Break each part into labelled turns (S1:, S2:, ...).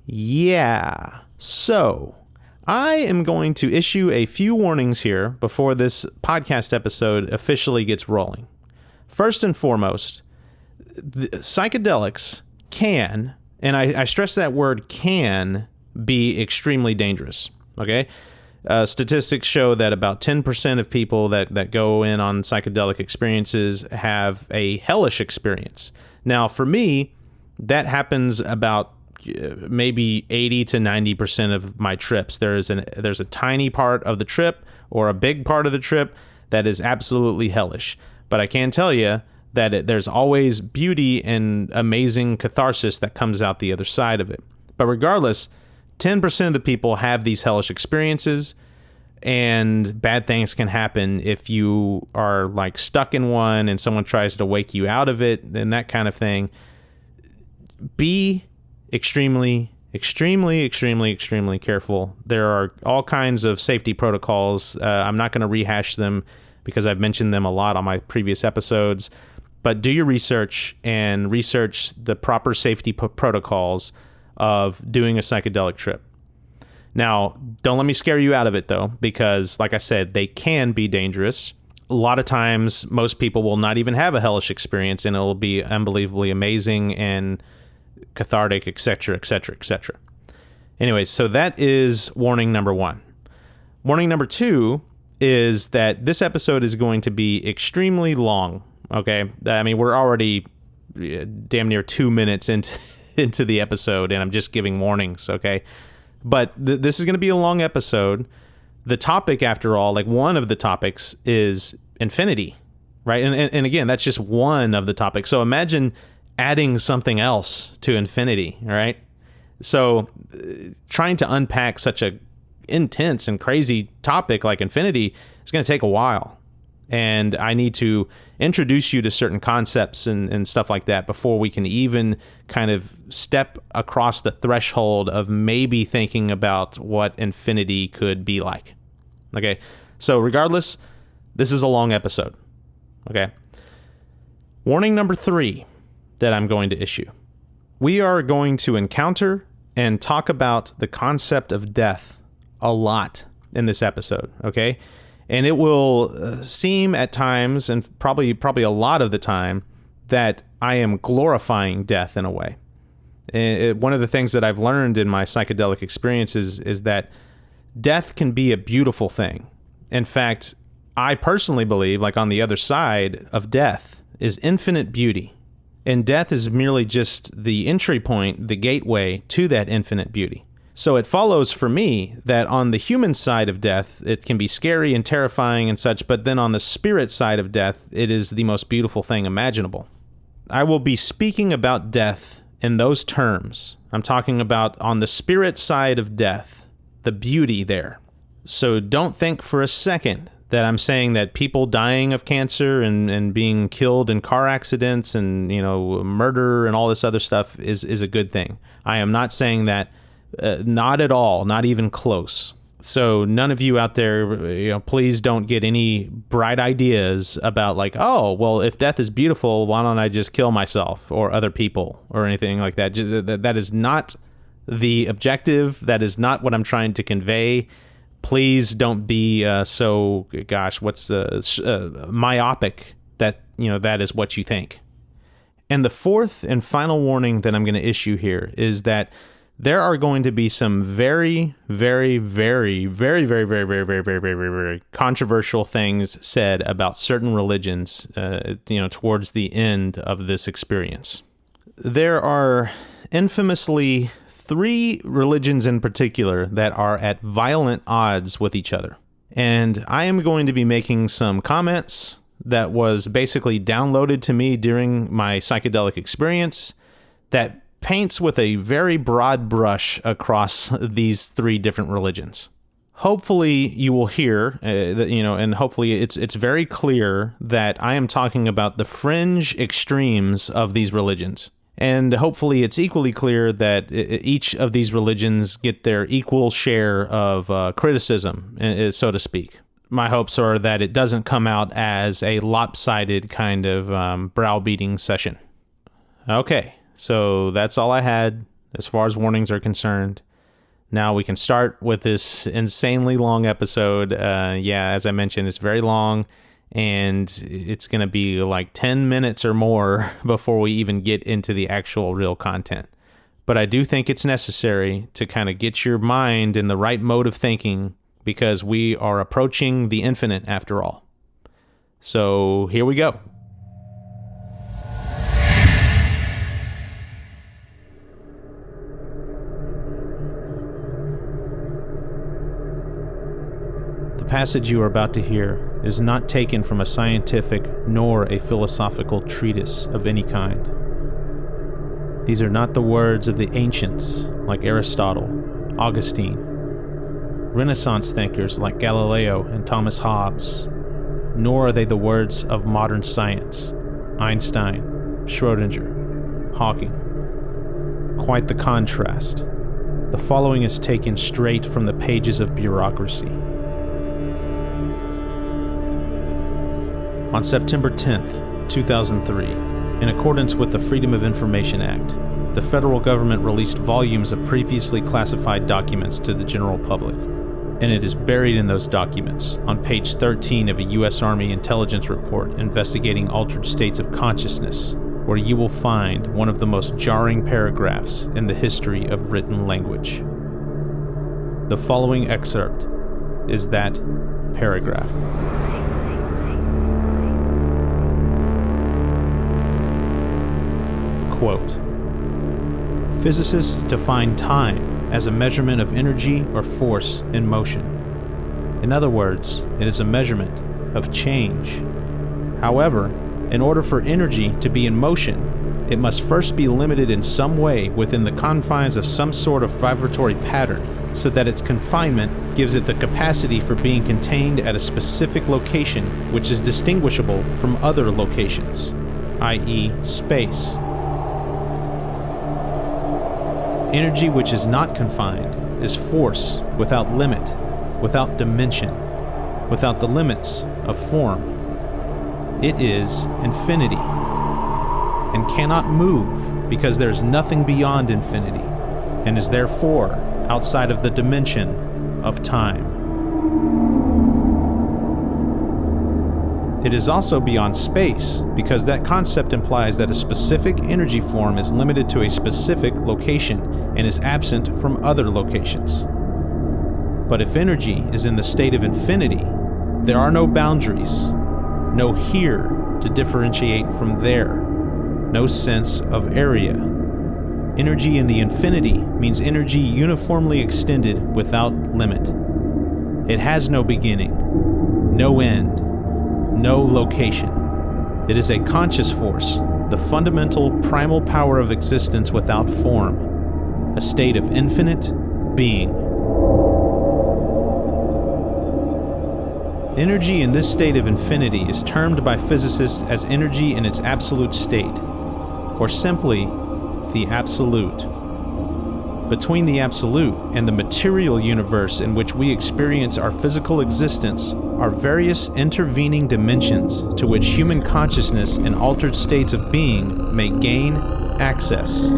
S1: Yeah, so I am going to issue a few warnings here before this podcast episode officially gets rolling. First and foremost, psychedelics can, and I stress that word can, be extremely dangerous, okay? Statistics show that about 10% of people that go in on psychedelic experiences have a hellish experience. Now, for me, that happens about maybe 80 to 90% of my trips. There's a tiny part of the trip or a big part of the trip that is absolutely hellish. But I can tell you that there's always beauty and amazing catharsis that comes out the other side of it. But regardless, 10% of the people have these hellish experiences, and bad things can happen if you are like stuck in one and someone tries to wake you out of it and that kind of thing. Be extremely careful. There are all kinds of safety protocols. I'm not going to rehash them because I've mentioned them a lot on my previous episodes, but do your research and research the proper safety protocols of doing a psychedelic trip. Now, don't let me scare you out of it though, because like I said, they can be dangerous. A lot of times, most people will not even have a hellish experience and it'll be unbelievably amazing and cathartic, etc., etc., etc. Anyways, so that is warning number one. Warning number two is that this episode is going to be extremely long, okay? I mean, we're already damn near 2 minutes into the episode, and I'm just giving warnings, okay? But this is going to be a long episode. The topic, after all, like one of the topics is infinity, right? And again, that's just one of the topics. So imagine adding something else to infinity, right? So trying to unpack such a intense and crazy topic like infinity is going to take a while. And I need to introduce you to certain concepts and stuff like that before we can even kind of step across the threshold of maybe thinking about what infinity could be like. Okay, so regardless, this is a long episode. Okay. Warning number 3 that I'm going to issue. We are going to encounter and talk about the concept of death a lot in this episode, okay? And it will seem at times, and probably a lot of the time, that I am glorifying death in a way. One of the things that I've learned in my psychedelic experiences is that death can be a beautiful thing. In fact, I personally believe, like on the other side of death is infinite beauty. And death is merely just the entry point, the gateway to that infinite beauty. So it follows for me that on the human side of death, it can be scary and terrifying and such, but then on the spirit side of death, it is the most beautiful thing imaginable. I will be speaking about death in those terms. I'm talking about on the spirit side of death, the beauty there. So don't think for a second that I'm saying that people dying of cancer and being killed in car accidents and, murder and all this other stuff is a good thing. I am not saying that. Not at all, not even close. So none of you out there, please don't get any bright ideas about like, oh, well, if death is beautiful, why don't I just kill myself or other people or anything like that? That is not the objective. That is not what I'm trying to convey. Please don't be myopic that, that is what you think. And the fourth and final warning that I'm going to issue here is that there are going to be some very, very, very, very, very, very, very, very, very, very, very, very controversial things said about certain religions, towards the end of this experience. There are infamously 3 religions in particular that are at violent odds with each other. And I am going to be making some comments that was basically downloaded to me during my psychedelic experience that paints with a very broad brush across these 3 different religions. Hopefully you will hear, and hopefully it's very clear that I am talking about the fringe extremes of these religions. And hopefully it's equally clear that each of these religions get their equal share of criticism, so to speak. My hopes are that it doesn't come out as a lopsided kind of browbeating session. Okay, so that's all I had as far as warnings are concerned. Now we can start with this insanely long episode. As I mentioned, it's very long, and it's going to be like 10 minutes or more before we even get into the actual real content. But I do think it's necessary to kind of get your mind in the right mode of thinking, because we are approaching the infinite after all. So here we go. The passage you are about to hear is not taken from a scientific nor a philosophical treatise of any kind. These are not the words of the ancients like Aristotle, Augustine, Renaissance thinkers like Galileo and Thomas Hobbes, nor are they the words of modern science, Einstein, Schrödinger, Hawking. Quite the contrast. The following is taken straight from the pages of bureaucracy. On September 10th, 2003, in accordance with the Freedom of Information Act, the federal government released volumes of previously classified documents to the general public, and it is buried in those documents on page 13 of a U.S. Army intelligence report investigating altered states of consciousness, where you will find one of the most jarring paragraphs in the history of written language. The following excerpt is that paragraph. Quote, physicists define time as a measurement of energy or force in motion. In other words, it is a measurement of change. However, in order for energy to be in motion, it must first be limited in some way within the confines of some sort of vibratory pattern, so that its confinement gives it the capacity for being contained at a specific location which is distinguishable from other locations, i.e., space. Energy which is not confined is force without limit, without dimension, without the limits of form. It is infinity, and cannot move because there is nothing beyond infinity, and is therefore outside of the dimension of time. It is also beyond space, because that concept implies that a specific energy form is limited to a specific location and is absent from other locations. But if energy is in the state of infinity, there are no boundaries, no here to differentiate from there, no sense of area. Energy in the infinity means energy uniformly extended without limit. It has no beginning, no end, no location. It is a conscious force, the fundamental primal power of existence without form, a state of infinite being. Energy in this state of infinity is termed by physicists as energy in its absolute state, or simply the absolute. Between the absolute and the material universe in which we experience our physical existence are various intervening dimensions to which human consciousness and altered states of being may gain access.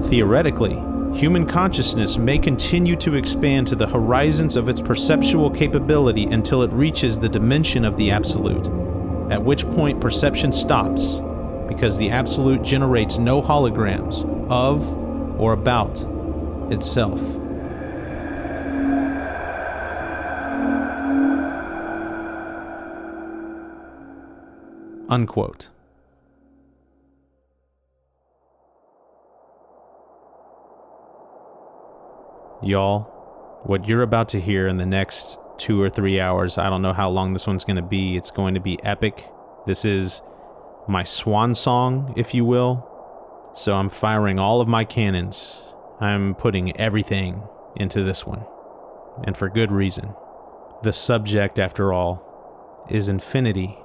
S1: Theoretically, human consciousness may continue to expand to the horizons of its perceptual capability until it reaches the dimension of the absolute, at which point perception stops, because the absolute generates no holograms of or about itself. Unquote. Y'all, what you're about to hear in the next 2 or 3 hours, I don't know how long this one's going to be. It's going to be epic. This is my swan song, if you will. So I'm firing all of my cannons. I'm putting everything into this one. And for good reason. The subject, after all, is infinity.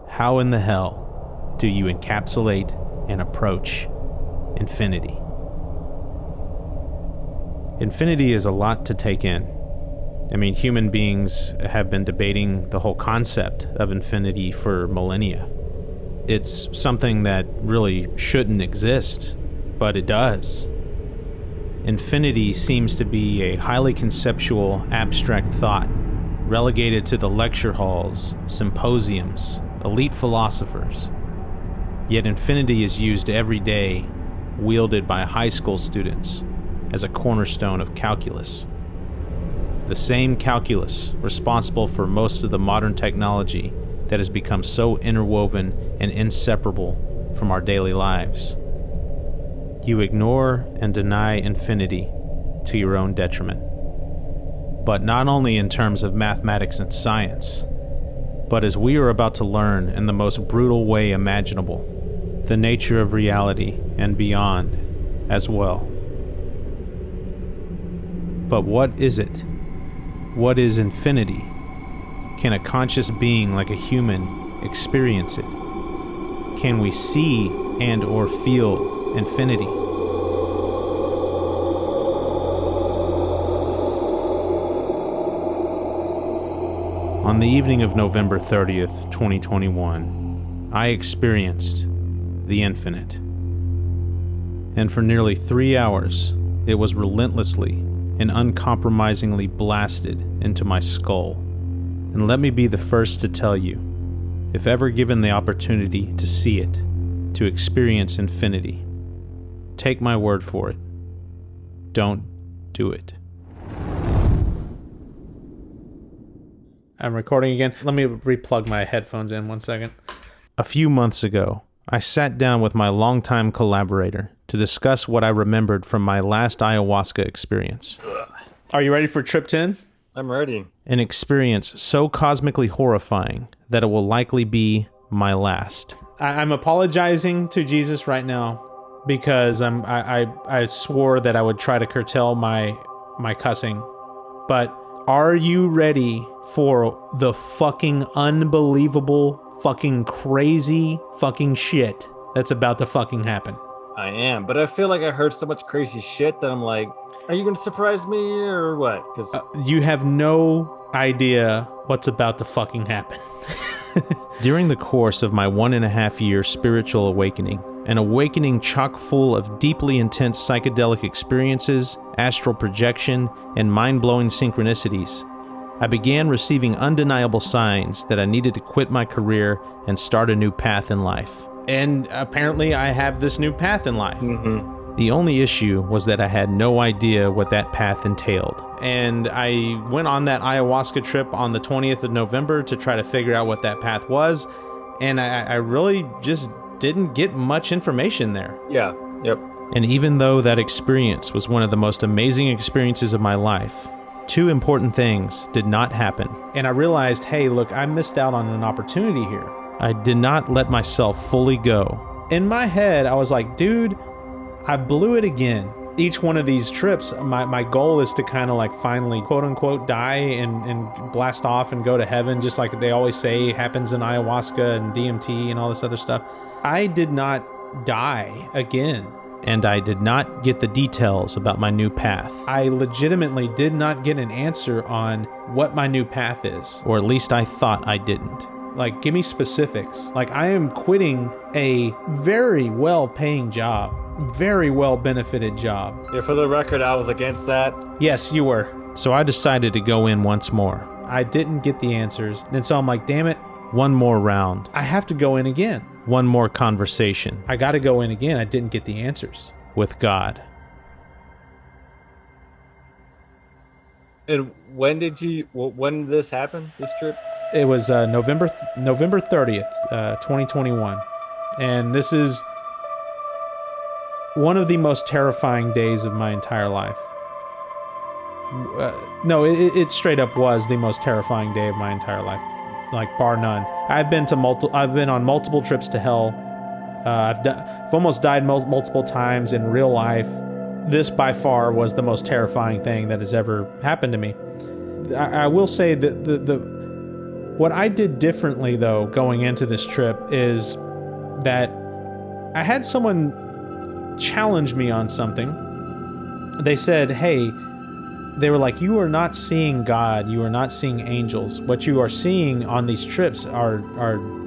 S1: How in the hell do you encapsulate and approach infinity? Infinity is a lot to take in. I mean, human beings have been debating the whole concept of infinity for millennia. It's something that really shouldn't exist, but it does. Infinity seems to be a highly conceptual, abstract thought, relegated to the lecture halls, symposiums, elite philosophers. Yet infinity is used every day, wielded by high school students, as a cornerstone of calculus. The same calculus responsible for most of the modern technology that has become so interwoven and inseparable from our daily lives. You ignore and deny infinity to your own detriment. But not only in terms of mathematics and science, but as we are about to learn in the most brutal way imaginable, the nature of reality and beyond as well. But what is it? What is infinity? Can a conscious being like a human experience it? Can we see and or feel infinity? On the evening of November 30th, 2021, I experienced the infinite. And for nearly 3 hours, it was relentlessly and uncompromisingly blasted into my skull. And let me be the first to tell you, if ever given the opportunity to see it, to experience infinity, take my word for it. Don't do it. I'm recording again. Let me replug my headphones in 1 second. A few months ago, I sat down with my longtime collaborator to discuss what I remembered from my last ayahuasca experience. Are you ready for Trip 10?
S2: I'm ready.
S1: An experience so cosmically horrifying that it will likely be my last. I'm apologizing to Jesus right now because I swore that I would try to curtail my cussing. But are you ready for the fucking unbelievable, fucking crazy fucking shit that's about to fucking happen?
S2: I am, but I feel like I heard so much crazy shit that I'm like, are you going to surprise me or what? Because
S1: you have no idea what's about to fucking happen. During the course of my 1.5-year spiritual awakening, an awakening chock full of deeply intense psychedelic experiences, astral projection, and mind-blowing synchronicities, I began receiving undeniable signs that I needed to quit my career and start a new path in life. And apparently I have this new path in life.
S2: Mm-hmm.
S1: The only issue was that I had no idea what that path entailed. And I went on that ayahuasca trip on the 20th of November to try to figure out what that path was. And I really just didn't get much information there.
S2: Yeah, yep.
S1: And even though that experience was one of the most amazing experiences of my life, 2 important things did not happen. And I realized, hey, look, I missed out on an opportunity here. I did not let myself fully go. In my head, I was like, dude, I blew it again. Each one of these trips, my goal is to kind of like finally, quote unquote, die and blast off and go to heaven, just like they always say happens in ayahuasca and DMT and all this other stuff. I did not die again. And I did not get the details about my new path. I legitimately did not get an answer on what my new path is. Or at least I thought I didn't. Like, give me specifics. Like, I am quitting a very well-paying job, very well-benefited job.
S2: Yeah, for the record, I was against that.
S1: Yes, you were. So I decided to go in once more. I didn't get the answers. And so I'm like, damn it, one more round. I have to go in again. One more conversation. I got to go in again. I didn't get the answers. With God.
S2: And when did this happen, this trip?
S1: It was November 30th, 2021. And this is one of the most terrifying days of my entire life. No, it straight up was the most terrifying day of my entire life. Like, bar none. I've been on multiple trips to hell. I've almost died multiple times in real life. This by far was the most terrifying thing that has ever happened to me. I will say that what I did differently though going into this trip is that I had someone challenge me on something. They said, hey, they were like, you are not seeing God, you are not seeing angels. What you are seeing on these trips are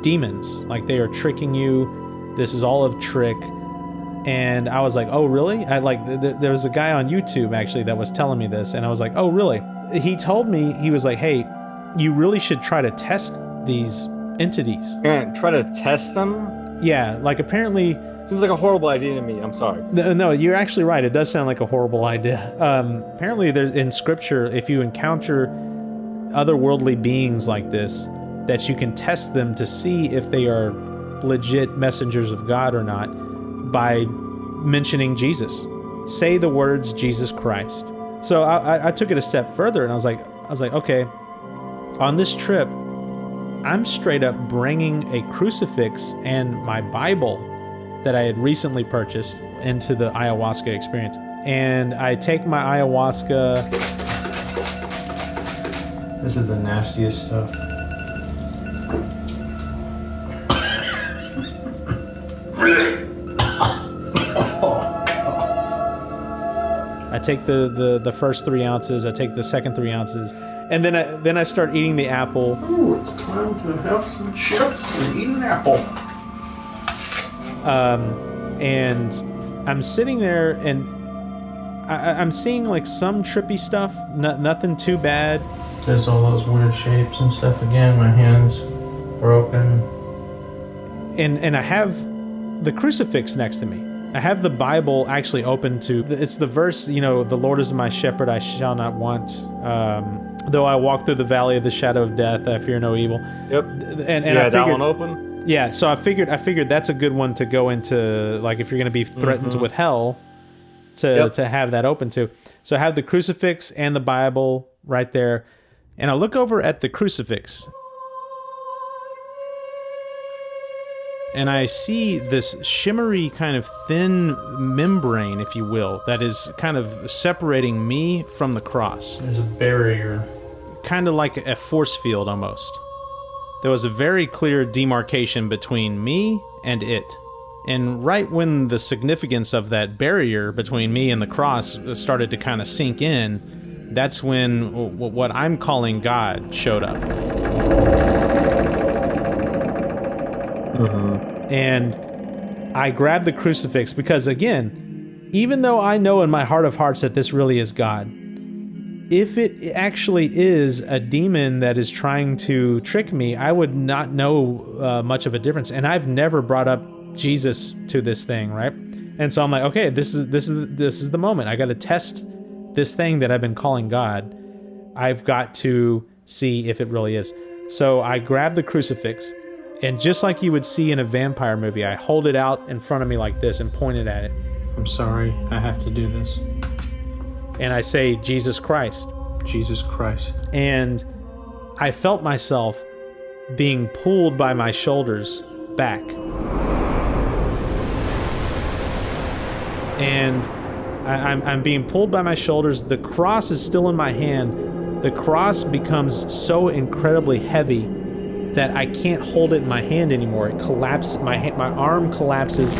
S1: demons. Like, they are tricking you. This is all a trick. And I was like, oh, really? There was a guy on YouTube, actually, that was telling me this. And I was like, oh, really? He told me, he was like, hey, you really should try to test these entities.
S2: And try to test them?
S1: Yeah, like, apparently...
S2: Seems like a horrible idea to me. I'm sorry.
S1: No, you're actually right. It does sound like a horrible idea. Apparently, there's in Scripture, if you encounter otherworldly beings like this, that you can test them to see if they are legit messengers of God or not by mentioning Jesus. Say the words Jesus Christ. So I took it a step further, and I was like, okay, on this trip, I'm straight up bringing a crucifix and my Bible that I had recently purchased into the ayahuasca experience. And I take my ayahuasca. This is the nastiest stuff. I take the first 3 ounces, I take the second 3 ounces, and then I start eating the apple.
S3: Ooh, it's time to have some chips and eat an apple.
S1: And I'm sitting there, and I'm seeing like some trippy stuff, nothing too bad.
S3: There's all those weird shapes and stuff again. My hand's broken.
S1: And I have the crucifix next to me. I have the Bible actually open to, it's the verse, the Lord is my shepherd, I shall not want. Though I walk through the valley of the shadow of death, I fear no evil.
S2: Yep.
S1: And
S2: I figured, that one
S1: open? Yeah, so I figured that's a good one to go into, like, if you're going to be threatened with hell, to have that open to. So I have the crucifix and the Bible right there, and I look over at the crucifix, and I see this shimmery kind of thin membrane, if you will, that is kind of separating me from the cross.
S3: There's a barrier.
S1: Kind of like a force field almost. There was a very clear demarcation between me and it. And right when the significance of that barrier between me and the cross started to kind of sink in, that's when what I'm calling God showed up. And I grabbed the crucifix because, again, even though I know in my heart of hearts that this really is God, if it actually is a demon that is trying to trick me, I would not know much of a difference. And I've never brought up Jesus to this thing, right? And so I'm like, okay, this is the moment. I got to test this thing that I've been calling God. I've got to see if it really is. So I grab the crucifix, and just like you would see in a vampire movie, I hold it out in front of me like this and point it at it.
S3: I'm sorry, I have to do this.
S1: And I say, Jesus Christ.
S3: Jesus Christ.
S1: And I felt myself being pulled by my shoulders back. And I'm being pulled by my shoulders. The cross is still in my hand. The cross becomes so incredibly heavy that I can't hold it in my hand anymore. It collapses. My arm collapses.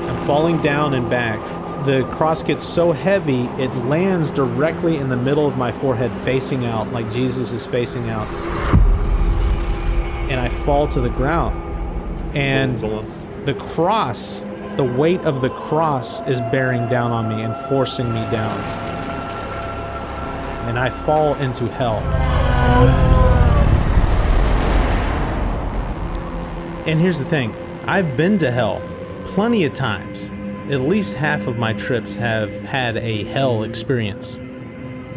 S1: I'm falling down and back. The cross gets so heavy, it lands directly in the middle of my forehead, facing out, like Jesus is facing out. And I fall to the ground. And the cross, the weight of the cross is bearing down on me and forcing me down. And I fall into hell. And here's the thing. I've been to hell plenty of times. At least half of my trips have had a hell experience.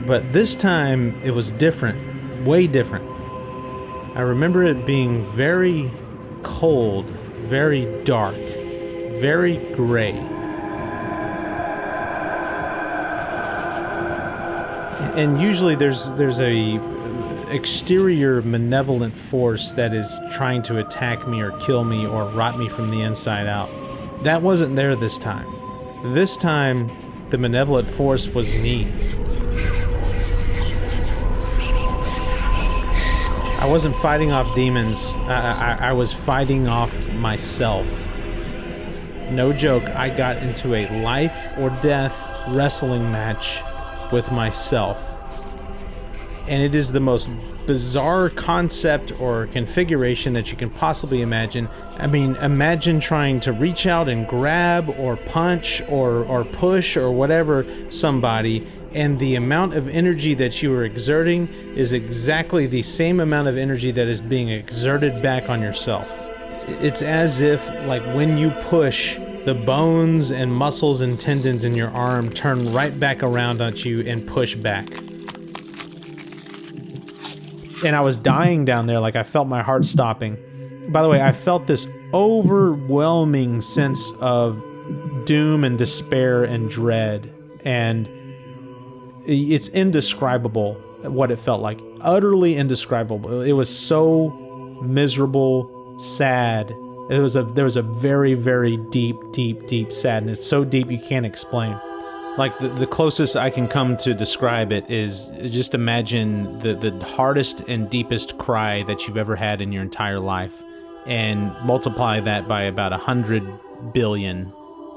S1: But this time, it was different. Way different. I remember it being very cold, very dark, very gray. And usually there's a exterior malevolent force that is trying to attack me or kill me or rot me from the inside out. That wasn't there this time. This time, the malevolent force was me. I wasn't fighting off demons. I was fighting off myself. No joke, I got into a life or death wrestling match with myself. And it is the most bizarre concept or configuration that you can possibly imagine. I mean, imagine trying to reach out and grab or punch or push or whatever somebody, and the amount of energy that you are exerting is exactly the same amount of energy that is being exerted back on yourself. It's as if, like, when you push, the bones and muscles and tendons in your arm turn right back around at you and push back. And I was dying down there, like I felt my heart stopping. By the way, I felt this overwhelming sense of doom and despair and dread, and it's indescribable what it felt like. Utterly indescribable. It was so miserable, sad. There was a very, very deep sadness. So deep you can't explain. Like, the closest I can come to describe it is just imagine the hardest and deepest cry that you've ever had in your entire life, and multiply that by about 100 billion.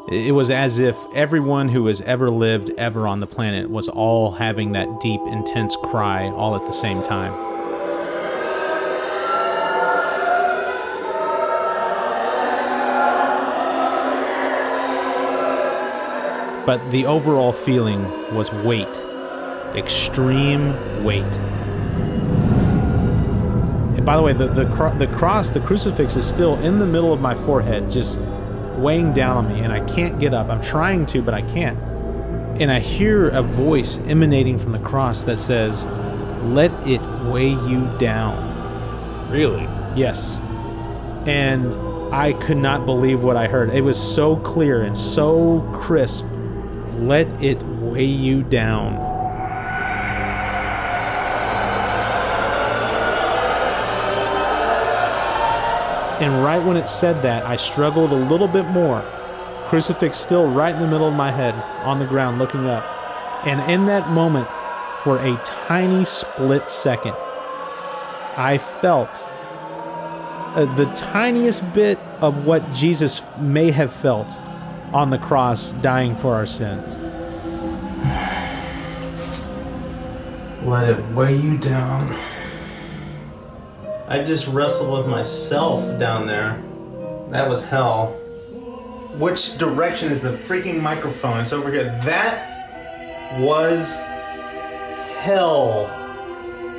S1: It was as if everyone who has ever lived ever on the planet was all having that deep, intense cry all at the same time. But the overall feeling was weight. Extreme weight. And by the way, the cross, the crucifix, is still in the middle of my forehead, just weighing down on me, and I can't get up. I'm trying to, but I can't. And I hear a voice emanating from the cross that says, "Let it weigh you down."
S2: Really?
S1: Yes. And I could not believe what I heard. It was so clear and so crisp. Let it weigh you down. And right when it said that, I struggled a little bit more. Crucifix still right in the middle of my head, on the ground, looking up. And in that moment, for a tiny split second, I felt the tiniest bit of what Jesus may have felt on the cross, dying for our sins.
S3: Let it weigh you down. I just wrestled with myself down there. That was hell. Which direction is the freaking microphone? It's over here. That was hell,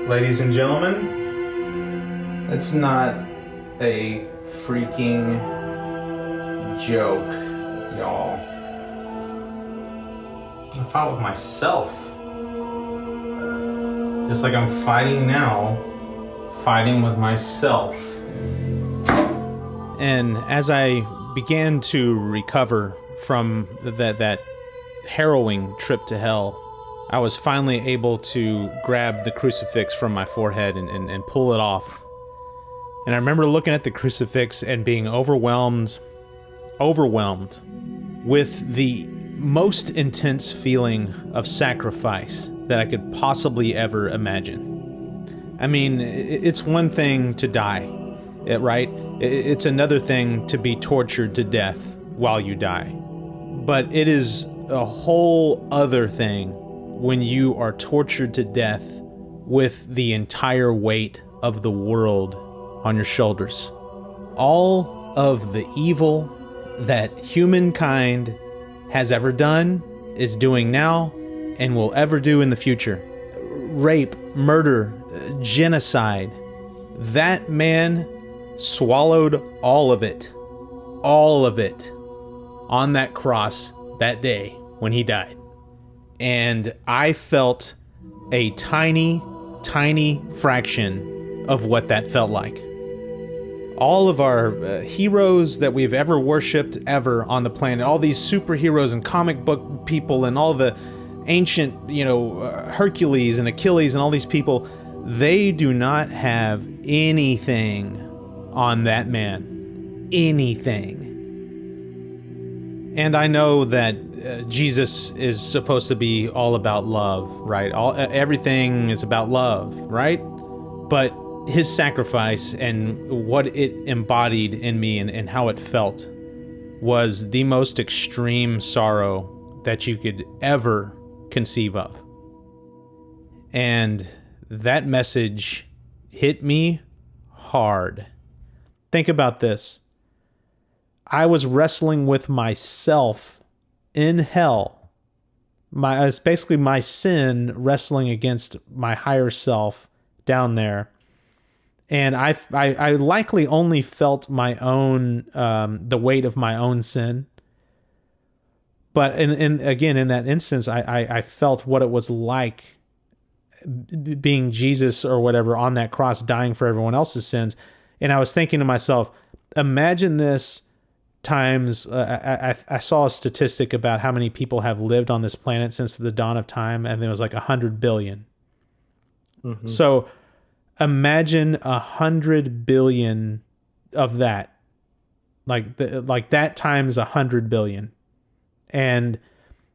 S3: ladies and gentlemen. It's not a freaking joke, y'all. I fought with myself. Just like I'm fighting now, fighting with myself.
S1: And as I began to recover from that harrowing trip to hell, I was finally able to grab the crucifix from my forehead and pull it off. And I remember looking at the crucifix and being overwhelmed with the most intense feeling of sacrifice that I could possibly ever imagine. I mean, it's one thing to die, right? It's another thing to be tortured to death while you die. But it is a whole other thing when you are tortured to death with the entire weight of the world on your shoulders. All of the evil that humankind has ever done, is doing now, and will ever do in the future. Rape, murder, genocide. That man swallowed all of it on that cross that day when he died. And I felt a tiny fraction of what that felt like. All of our heroes that we've ever worshipped ever on the planet, all these superheroes and comic book people and all the ancient, Hercules and Achilles and all these people, they do not have anything on that man. Anything. And I know that Jesus is supposed to be all about love, right? Everything is about love, right? But his sacrifice and what it embodied in me and how it felt was the most extreme sorrow that you could ever conceive of. And that message hit me hard. Think about this. I was wrestling with myself in hell. It's basically my sin wrestling against my higher self down there. And I likely only felt my own, the weight of my own sin. But again, in that instance, I felt what it was like being Jesus or whatever on that cross, dying for everyone else's sins. And I was thinking to myself, imagine this times, I saw a statistic about how many people have lived on this planet since the dawn of time, and it was like 100 billion. Mm-hmm. So imagine 100 billion of that, like that times 100 billion. And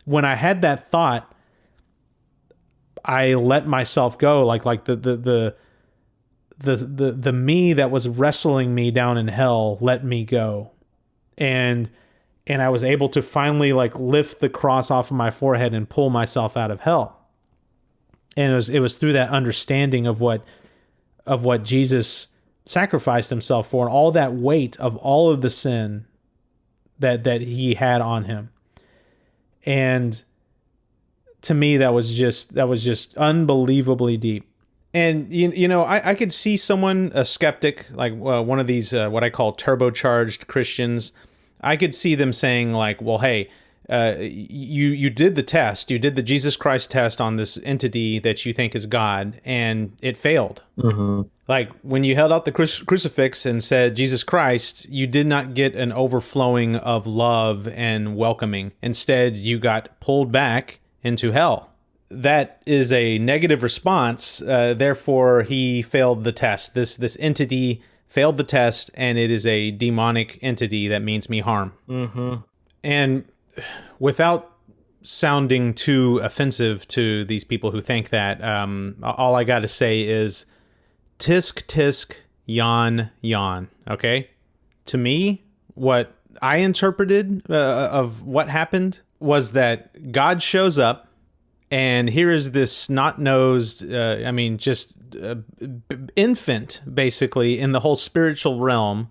S1: when I had that thought, I let myself go, like the me that was wrestling me down in hell let me go. And I was able to finally like lift the cross off of my forehead and pull myself out of hell. And it was through that understanding of what Jesus sacrificed himself for, and all that weight of all of the sin that he had on him. And to me, that was just unbelievably deep. And you know, I could see someone, a skeptic, like one of these what I call turbocharged Christians. I could see them saying like, well, hey, you did the test, you did the Jesus Christ test on this entity that you think is God, and it failed. Mm-hmm. Like when you held out the crucifix and said Jesus Christ, you did not get an overflowing of love and welcoming. Instead, you got pulled back into hell. That is a negative response. Therefore, he failed the test. This entity failed the test, and it is a demonic entity that means me harm. Mm-hmm. And without sounding too offensive to these people who think that, all I got to say is tisk, tisk, yawn, yawn. Okay? To me, what I interpreted of what happened was that God shows up, and here is this snot-nosed, infant, basically, in the whole spiritual realm,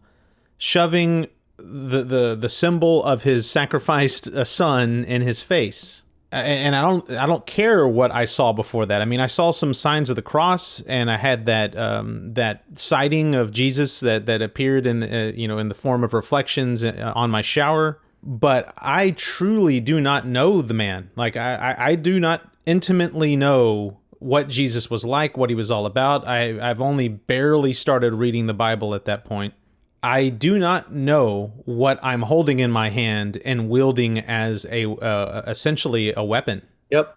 S1: shoving the symbol of his sacrificed son in his face. And I don't care what I saw before that. I mean, I saw some signs of the cross, and I had that sighting of Jesus that appeared in the form of reflections on my shower. But I truly do not know the man. Like I do not intimately know what Jesus was like, what he was all about. I've only barely started reading the Bible at that point. I do not know what I'm holding in my hand and wielding as essentially a weapon.
S2: Yep.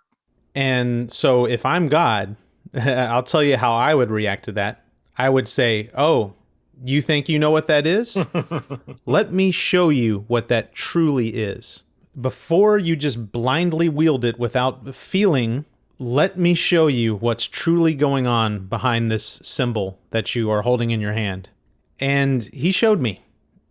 S1: And so if I'm God, I'll tell you how I would react to that. I would say, oh, you think you know what that is? Let me show you what that truly is. Before you just blindly wield it without feeling, let me show you what's truly going on behind this symbol that you are holding in your hand. And he showed me.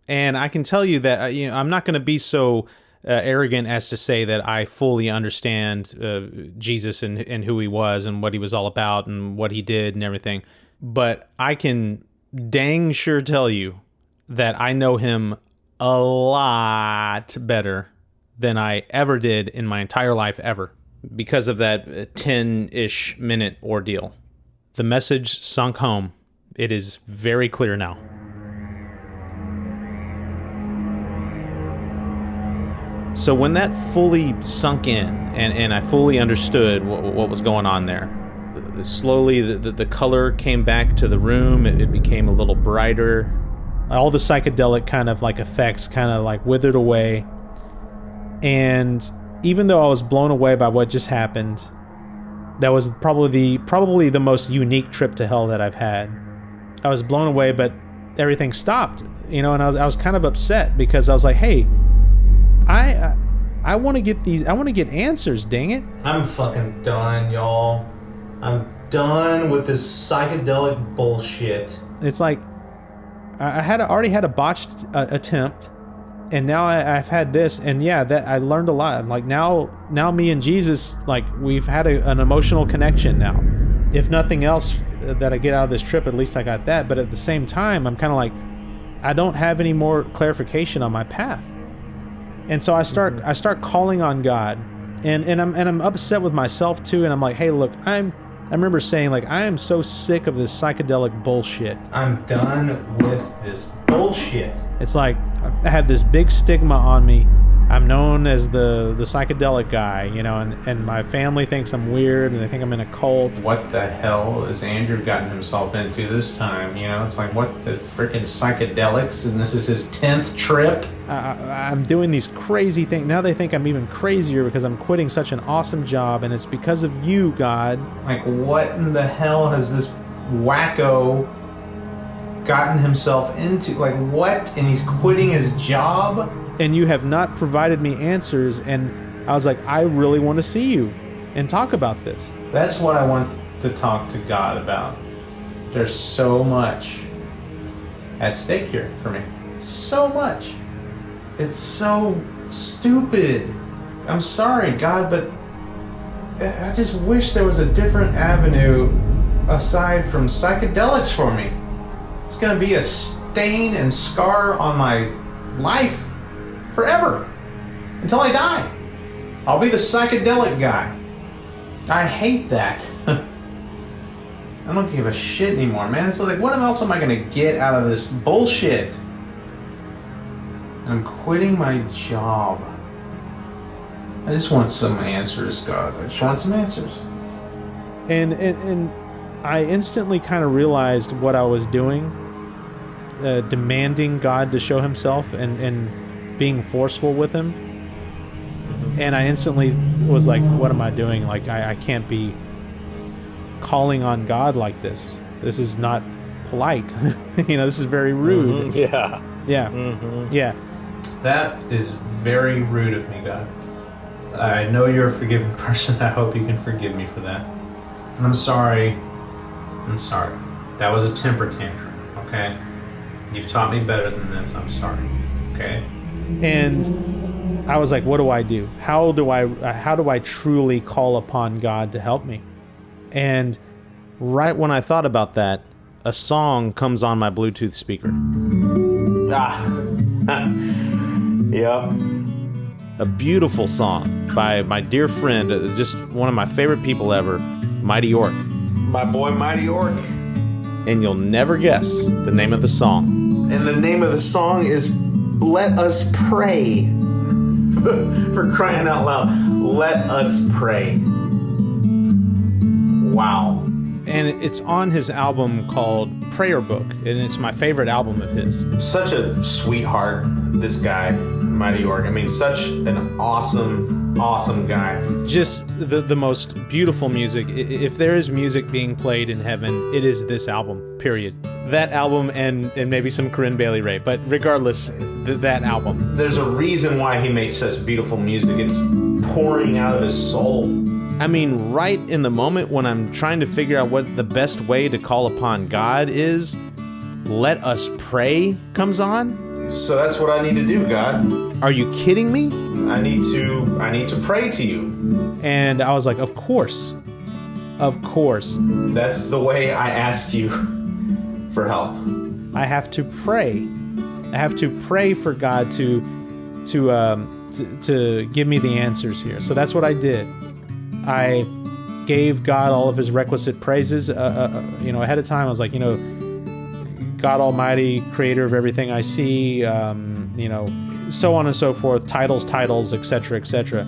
S1: And I can tell you that I'm not going to be so arrogant as to say that I fully understand Jesus and who he was and what he was all about and what he did and everything. But I can dang sure tell you that I know him a lot better than I ever did in my entire life ever, because of that 10-ish minute ordeal. The message sunk home. It is very clear now. So when that fully sunk in and I fully understood what was going on there, slowly the color came back to the room. It became a little brighter. All the psychedelic kind of like effects kind of like withered away. And even though I was blown away by what just happened, that was probably the most unique trip to hell that I've had. I was blown away, but everything stopped, and I was kind of upset because I was like, hey, I want to get answers, dang it.
S3: I'm fucking done, y'all. I'm done with this psychedelic bullshit.
S1: It's like I already had a botched attempt, and now I've had this, and that I learned a lot. Like now me and Jesus, like we've had an emotional connection now. If nothing else, that I get out of this trip, at least I got that. But at the same time, I'm kind of like, I don't have any more clarification on my path. And so I start calling on God, and I'm upset with myself too. And I'm like, hey, look, I remember saying, like, I am so sick of this psychedelic bullshit.
S3: I'm done with this bullshit.
S1: It's like I have this big stigma on me. I'm known as the psychedelic guy, and my family thinks I'm weird, and they think I'm in a cult.
S3: What the hell has Andrew gotten himself into this time? It's like, what the freaking psychedelics, and this is his 10th trip?
S1: I'm doing these crazy things. Now they think I'm even crazier because I'm quitting such an awesome job, and it's because of you, God.
S3: Like, what in the hell has this wacko gotten himself into? Like, what? And he's quitting his job?
S1: And you have not provided me answers, and I was like, I really want to see you and talk about this.
S3: That's what I want to talk to God about. There's so much at stake here for me. So much. It's so stupid. I'm sorry, God, but I just wish there was a different avenue aside from psychedelics for me. It's gonna be a stain and scar on my life forever, until I die. I'll be the psychedelic guy. I hate that. I don't give a shit anymore, man. It's like, what else am I gonna get out of this bullshit? I'm quitting my job. I just want some answers, God. I just want some answers.
S1: And I instantly kind of realized what I was doing, demanding God to show himself and being forceful with him. And I instantly was like, what am I doing? Like, I can't be calling on God like this. This is not polite. This is very rude.
S2: Mm-hmm. Yeah.
S1: Yeah.
S2: Mm-hmm.
S1: Yeah.
S3: That is very rude of me, God. I know you're a forgiving person. I hope you can forgive me for that. I'm sorry. I'm sorry. That was a temper tantrum, okay? You've taught me better than this. I'm sorry, okay?
S1: And I was like, what do I do? How do I truly call upon God to help me? And right when I thought about that, a song comes on my Bluetooth speaker.
S3: Yeah.
S1: A beautiful song by my dear friend, just one of my favorite people ever, Mighty York.
S3: My boy Mighty York.
S1: And you'll never guess the name of the song.
S3: And the name of the song is Let Us Pray. For crying out loud, let us pray. Wow.
S1: And it's on his album called Prayer Book, and it's my favorite album of his.
S3: Such a sweetheart, this guy, Mighty York. I mean, such an awesome guy.
S1: Just the most beautiful music. If there is music being played in heaven, it is this album, period. That album and maybe some Corinne Bailey Rae, but regardless, that album.
S3: There's a reason why he makes such beautiful music. It's pouring out of his soul.
S1: I mean, right in the moment when I'm trying to figure out what the best way to call upon God is, Let Us Pray comes on.
S3: So that's what I need to do, God.
S1: Are you kidding me?
S3: I need to pray to you.
S1: And I was like, of course. Of course.
S3: That's the way I asked you for help.
S1: I have to pray. I have to pray for God to give me the answers here. So that's what I did. I gave God all of his requisite praises, ahead of time. I was like, God Almighty, creator of everything I see, so on and so forth, titles, etc., etc.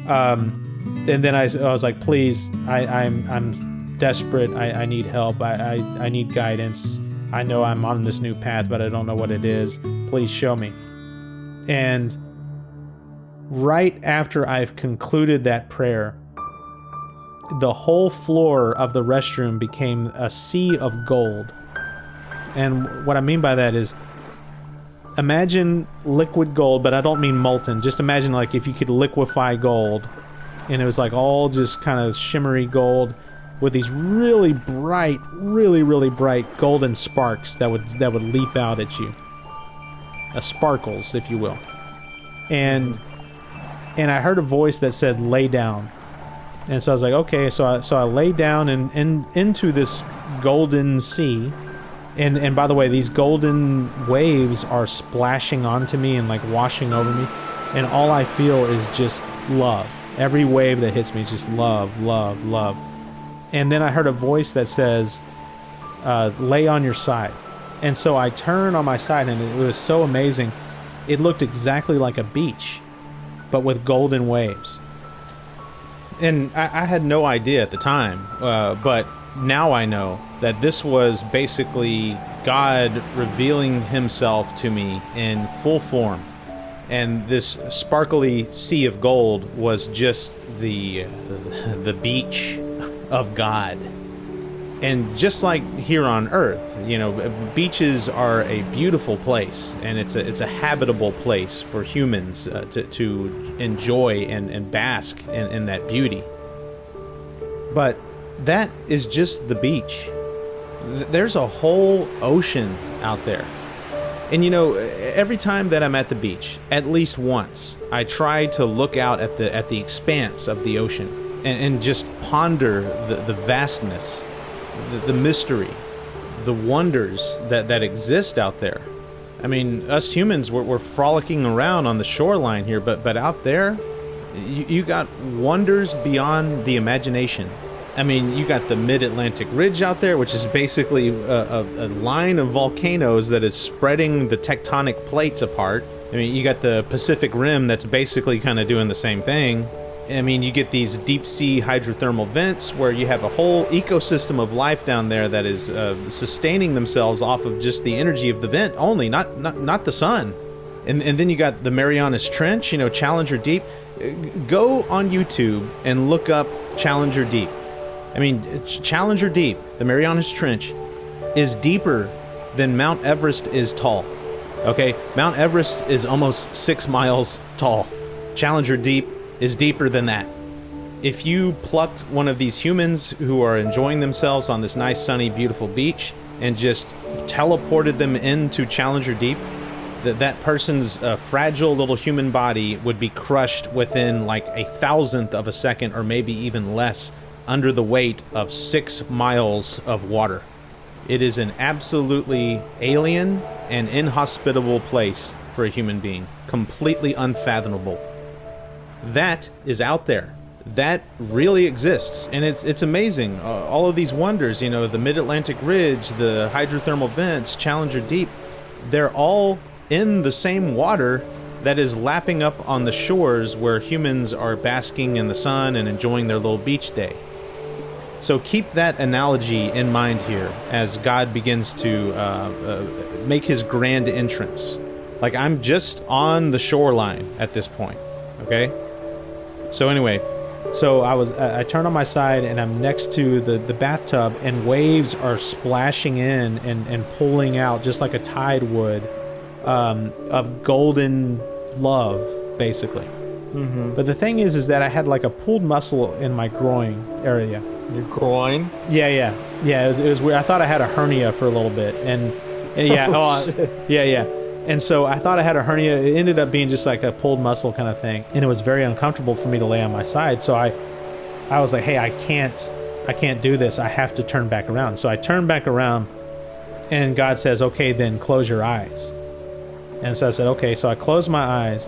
S1: And then I was like, please, I'm desperate. I need help. I need guidance. I know I'm on this new path, but I don't know what it is. Please show me. And right after I've concluded that prayer, the whole floor of the restroom became a sea of gold. And what I mean by that is, imagine liquid gold, but I don't mean molten. Just imagine like if you could liquefy gold, and it was like all just kind of shimmery gold with these really bright, really bright golden sparks that would leap out at you. Sparkles, if you will. And I heard a voice that said, lay down. And so I was like, okay, so I lay down and into this golden sea. And by the way, these golden waves are splashing onto me and like washing over me. And all I feel is just love. Every wave that hits me is just love, love, love. And then I heard a voice that says, lay on your side. And so I turned on my side, and it was so amazing. It looked exactly like a beach, but with golden waves. And I had no idea at the time, but now I know that this was basically God revealing himself to me in full form. And this sparkly sea of gold was just the beach of God. And just like here on Earth, you know, beaches are a beautiful place, and it's a habitable place for humans to enjoy and bask in that beauty. But that is just the beach. There's a whole ocean out there. And you know, every time that I'm at the beach, at least once, I try to look out at the expanse of the ocean and just ponder the vastness, the mystery, the wonders that exist out there. I mean, us humans, we're frolicking around on the shoreline here, but out there, you got wonders beyond the imagination. I mean, you got the Mid-Atlantic Ridge out there, which is basically a line of volcanoes that is spreading the tectonic plates apart. I mean, you got the Pacific Rim that's basically kind of doing the same thing. I mean, you get these deep-sea hydrothermal vents where you have a whole ecosystem of life down there that is sustaining themselves off of just the energy of the vent only, not the sun. And then you got the Marianas Trench, you know, Challenger Deep. Go on YouTube and look up Challenger Deep. I mean, Challenger Deep, the Marianas Trench, is deeper than Mount Everest is tall. Okay? Mount Everest is almost 6 miles tall. Challenger Deep is deeper than that. If you plucked one of these humans who are enjoying themselves on this nice, sunny, beautiful beach and just teleported them into Challenger Deep, that person's fragile little human body would be crushed within like 1,000th of a second, or maybe even less, under the weight of 6 miles of water. It is an absolutely alien and inhospitable place for a human being. Completely unfathomable. That is out there. That really exists, and it's amazing. All of these wonders, you know, the Mid-Atlantic Ridge, the hydrothermal vents, Challenger Deep, they're all in the same water that is lapping up on the shores where humans are basking in the sun and enjoying their little beach day. So keep that analogy in mind here as God begins to make his grand entrance. Like, I'm just on the shoreline at this point, okay? So anyway, I turned on my side, and I'm next to the bathtub, and waves are splashing in and pulling out just like a tide would, of golden love, basically. Mm-hmm. But the thing is that I had like a pulled muscle in my groin area.
S2: Your groin?
S1: Yeah. It was weird. I thought I had a hernia for a little bit, and yeah. And so I thought I had a hernia. It ended up being just like a pulled muscle kind of thing, and it was very uncomfortable for me to lay on my side. So I was like, hey, I can't do this. I have to turn back around. So I turned back around, and God says, okay, then close your eyes. And so I said, okay. So I closed my eyes,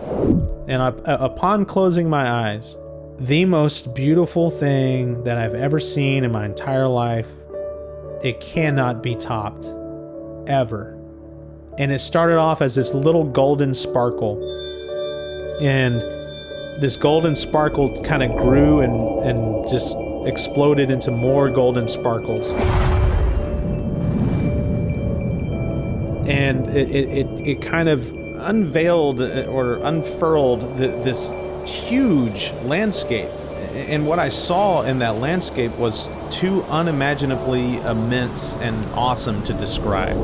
S1: and upon closing my eyes, the most beautiful thing that I've ever seen in my entire life, it cannot be topped, ever. And it started off as this little golden sparkle, and this golden sparkle kind of grew and just exploded into more golden sparkles. And it kind of unveiled or unfurled this huge landscape. And what I saw in that landscape was too unimaginably immense and awesome to describe.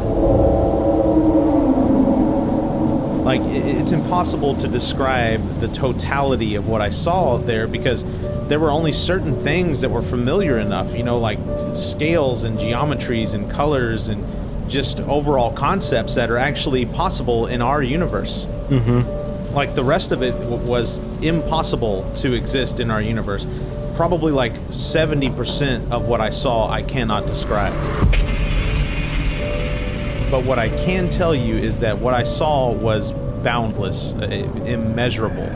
S1: Like, it's impossible to describe the totality of what I saw there, because there were only certain things that were familiar enough, you know, like scales and geometries and colors and just overall concepts that are actually possible in our universe. Mm-hmm. Like, the rest of it was impossible to exist in our universe. probably like 70% of what I saw I cannot describe. But what I can tell you is that what I saw was boundless, immeasurable.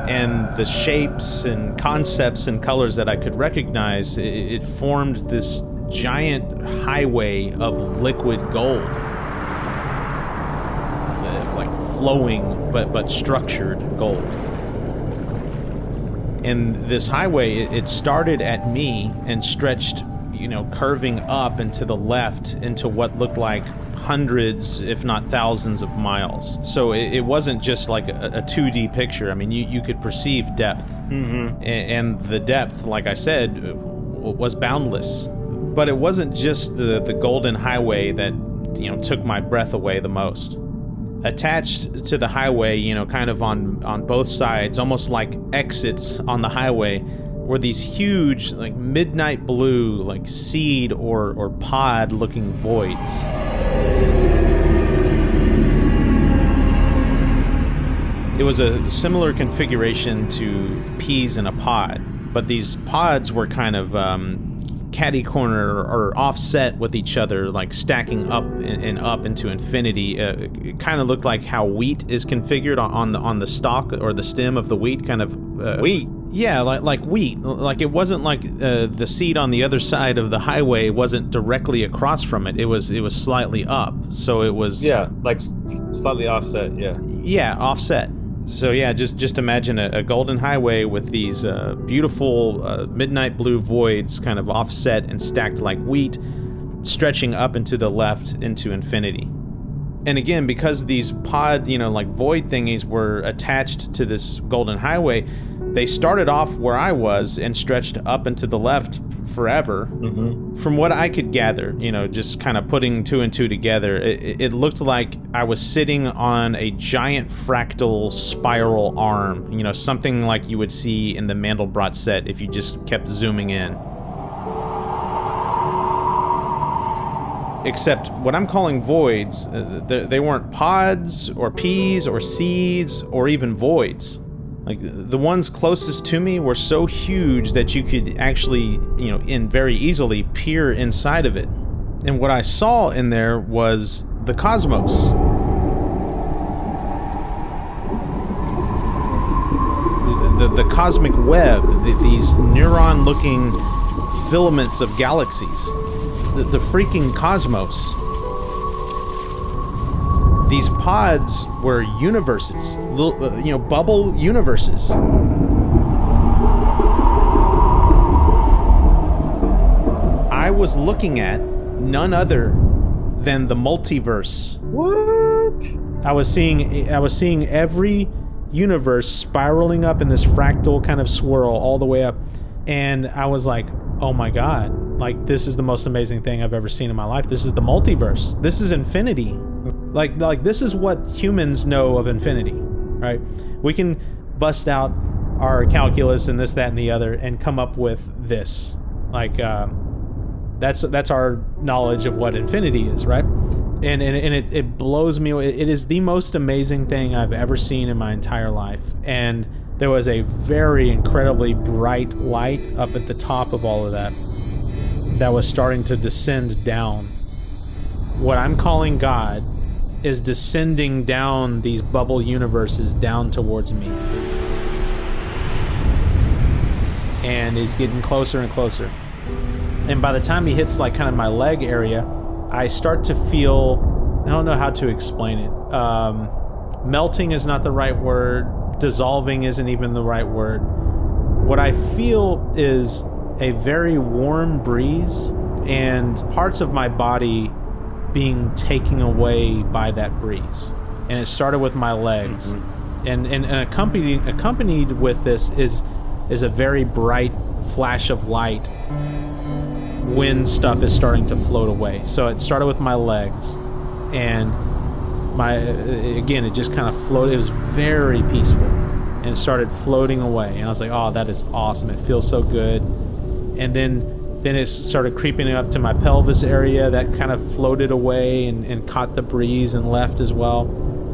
S1: And the shapes and concepts and colors that I could recognize, it formed this giant highway of liquid gold. Like flowing, but structured gold. And this highway, it started at me and stretched, curving up and to the left into what looked like hundreds, if not thousands of miles. So it wasn't just like a 2D picture. I mean, you could perceive depth. Mm-hmm. And the depth, like I said, was boundless. But it wasn't just the golden highway that, took my breath away the most. Attached to the highway, kind of on both sides, almost like exits on the highway, were these huge, like midnight blue, like seed or pod looking voids. It was a similar configuration to peas in a pod, but these pods were kind of catty corner or offset with each other, like stacking up and up into infinity. It kind of looked like how wheat is configured on the stalk or the stem of the wheat, kind of
S2: wheat.
S1: Yeah, like wheat. Like it wasn't like the seed on the other side of the highway wasn't directly across from it. It was slightly up, so it was
S2: like slightly offset.
S1: Yeah, offset. So yeah, just imagine a golden highway with these beautiful midnight blue voids kind of offset and stacked like wheat, stretching up and to the left into infinity. And again, because these pod, like void thingies were attached to this golden highway, they started off where I was and stretched up and to the left forever. Mm-hmm. From what I could gather, just kind of putting two and two together, it looked like I was sitting on a giant fractal spiral arm, something like you would see in the Mandelbrot set if you just kept zooming in. Except what I'm calling voids, they weren't pods or peas or seeds or even voids. Like the ones closest to me were so huge that you could actually, very easily peer inside of it. And what I saw in there was the cosmos. The cosmic web, these neuron-looking filaments of galaxies. The freaking cosmos. These pods were universes, little, bubble universes. I was looking at none other than the multiverse.
S2: What?
S1: I was seeing every universe spiraling up in this fractal kind of swirl all the way up, and I was like, oh my god, like this is the most amazing thing I've ever seen in my life. This is the multiverse. This is infinity. Like this is what humans know of infinity, right? We can bust out our calculus and this, that, and the other and come up with this. Like that's our knowledge of what infinity is, right? And it blows me away. It is the most amazing thing I've ever seen in my entire life. And there was a very incredibly bright light up at the top of all of that was starting to descend down. What I'm calling God is descending down these bubble universes down towards me. And he's getting closer and closer. And by the time he hits like kind of my leg area, I start to feel, I don't know how to explain it. Melting is not the right word. Dissolving isn't even the right word. What I feel is a very warm breeze and parts of my body being taken away by that breeze. And it started with my legs. Mm-hmm. And accompanied with this is a very bright flash of light when stuff is starting to float away. So it started with my legs, and it just kind of floated. It was very peaceful, and it started floating away. And I was like, oh, that is awesome. It feels so good. And then it started creeping up to my pelvis area. That kind of floated away and caught the breeze and left as well.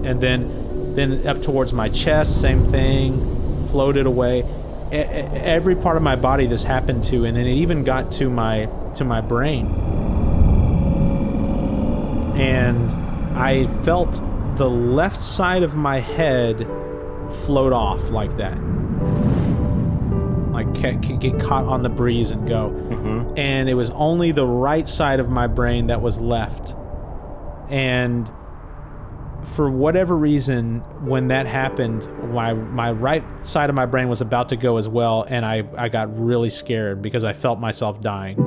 S1: And then Then up towards my chest, same thing, floated away. Every part of my body this happened to, and then it even got to my brain. And I felt the left side of my head float off like that. Like get caught on the breeze and go. Mm-hmm. And it was only the right side of my brain that was left. And for whatever reason, when that happened, my right side of my brain was about to go as well, and I got really scared because I felt myself dying.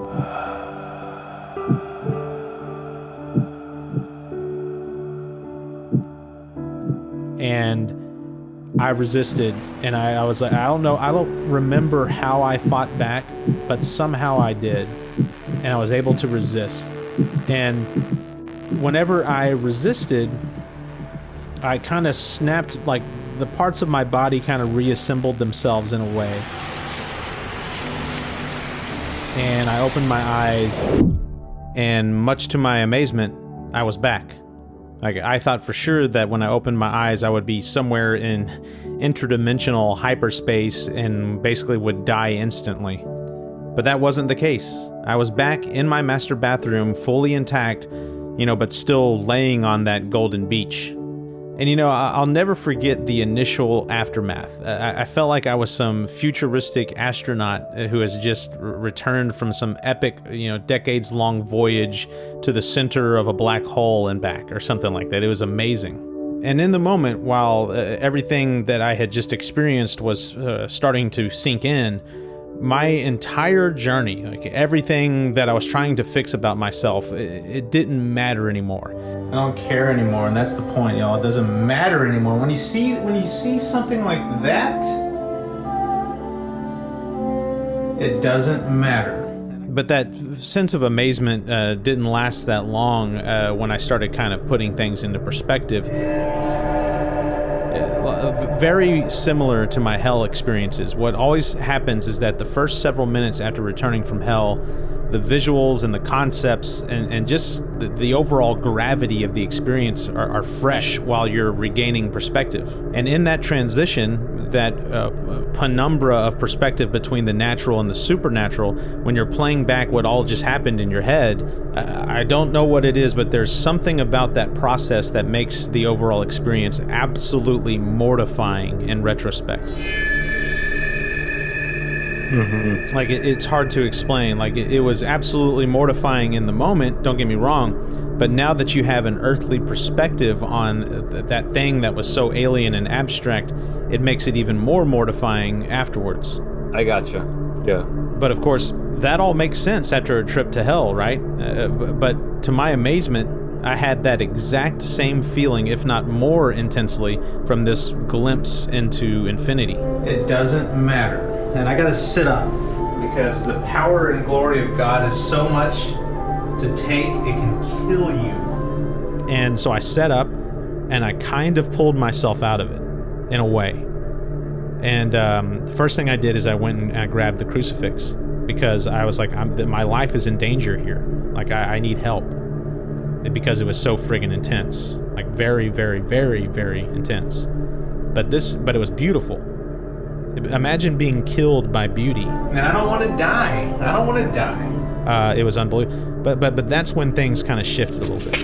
S1: And I resisted, and I was like, I don't remember how I fought back, but somehow I did, and I was able to resist. And whenever I resisted, I kind of snapped, like the parts of my body kind of reassembled themselves in a way. And I opened my eyes, and much to my amazement, I was back. Like, I thought for sure that when I opened my eyes, I would be somewhere in interdimensional hyperspace and basically would die instantly. But that wasn't the case. I was back in my master bathroom, fully intact, but still laying on that golden beach. And I'll never forget the initial aftermath. I felt like I was some futuristic astronaut who has just returned from some epic, decades-long voyage to the center of a black hole and back, or something like that. It was amazing. And in the moment, while everything that I had just experienced was starting to sink in, my entire journey, like everything that I was trying to fix about myself, it didn't matter anymore.
S3: I don't care anymore, and that's the point, y'all. It doesn't matter anymore. When you see something like that, it doesn't matter.
S1: But that sense of amazement didn't last that long when I started kind of putting things into perspective. Very similar to my hell experiences. What always happens is that the first several minutes after returning from hell, the visuals and the concepts and just the overall gravity of the experience are fresh while you're regaining perspective. And in that transition, that penumbra of perspective between the natural and the supernatural, when you're playing back what all just happened in your head, I don't know what it is, but there's something about that process that makes the overall experience absolutely mortifying in retrospect. Mm-hmm. Like, it's hard to explain. Like, it was absolutely mortifying in the moment, don't get me wrong, but now that you have an earthly perspective on that thing that was so alien and abstract, it makes it even more mortifying afterwards.
S2: I gotcha. Yeah.
S1: But of course, that all makes sense after a trip to hell, right? But to my amazement, I had that exact same feeling, if not more intensely, from this glimpse into infinity.
S3: It doesn't matter. And I gotta sit up, because the power and glory of God is so much to take, it can kill you.
S1: And so I sat up, and I kind of pulled myself out of it, in a way. And the first thing I did is I went and I grabbed the crucifix, because I was like, my life is in danger here. Like, I need help. Because it was so friggin' intense. Like, very, very, very, very intense. But it was beautiful. Imagine being killed by beauty.
S3: And I don't want to die. I don't want to die.
S1: It was unbelievable. But that's when things kind of shifted a little bit.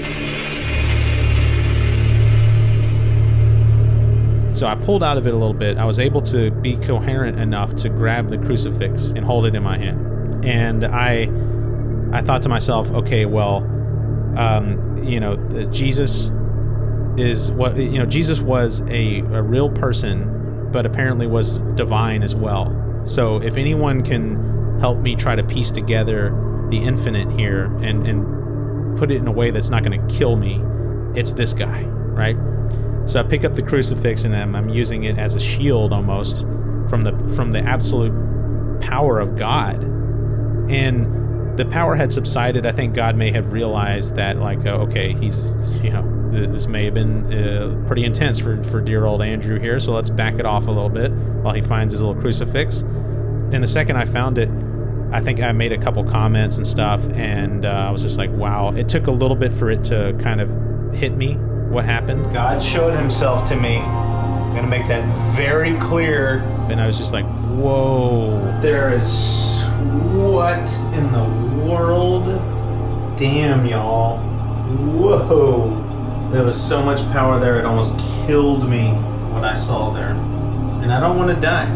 S1: So I pulled out of it a little bit. I was able to be coherent enough to grab the crucifix and hold it in my hand. And I thought to myself, okay, well, Jesus is what, Jesus was a real person, but apparently was divine as well. So if anyone can help me try to piece together the infinite here and put it in a way that's not going to kill me, it's this guy, right? So I pick up the crucifix and I'm using it as a shield almost from the absolute power of God. And the power had subsided. I think God may have realized that, like, okay, he's, this may have been pretty intense for dear old Andrew here, so let's back it off a little bit while he finds his little crucifix. And the second I found it, I think I made a couple comments and stuff, and I was just like, wow. It took a little bit for it to kind of hit me, what happened.
S3: God showed himself to me. I'm going to make that very clear.
S1: And I was just like, whoa.
S3: There is... What in the world? Damn, y'all. Whoa. There was so much power there, it almost killed me what I saw there. And I don't want to die.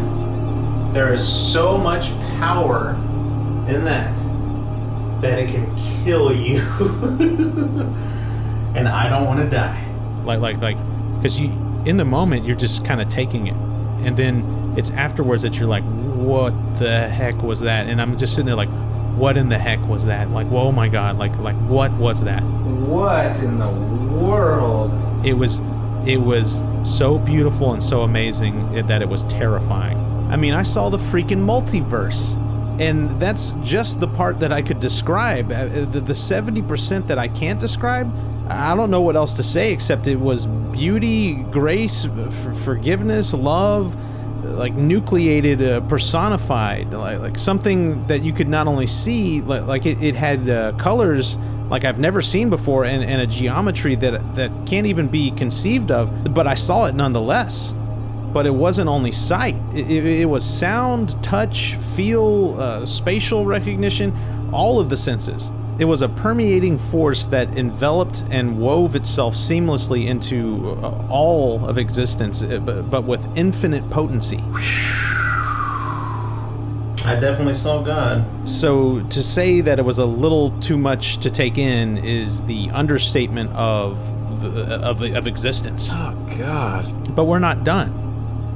S3: There is so much power in that it can kill you. And I don't want to die.
S1: Like, because you, in the moment, you're just kind of taking it. And then it's afterwards that you're like, what the heck was that? And I'm just sitting there like, what in the heck was that? Like, whoa, my God, like what was that?
S3: What in the world?
S1: It was so beautiful and so amazing that it was terrifying. I mean, I saw the freaking multiverse. And that's just the part that I could describe. The 70% that I can't describe, I don't know what else to say except it was beauty, grace, forgiveness, love, like nucleated, personified, like something that you could not only see, like it had colors like I've never seen before, and a geometry that can't even be conceived of, but I saw it nonetheless. But it wasn't only sight. It was sound, touch, feel, spatial recognition, all of the senses. It was a permeating force that enveloped and wove itself seamlessly into all of existence, but with infinite potency.
S3: I definitely saw God.
S1: So to say that it was a little too much to take in is the understatement of existence.
S2: Oh, God.
S1: But we're not done.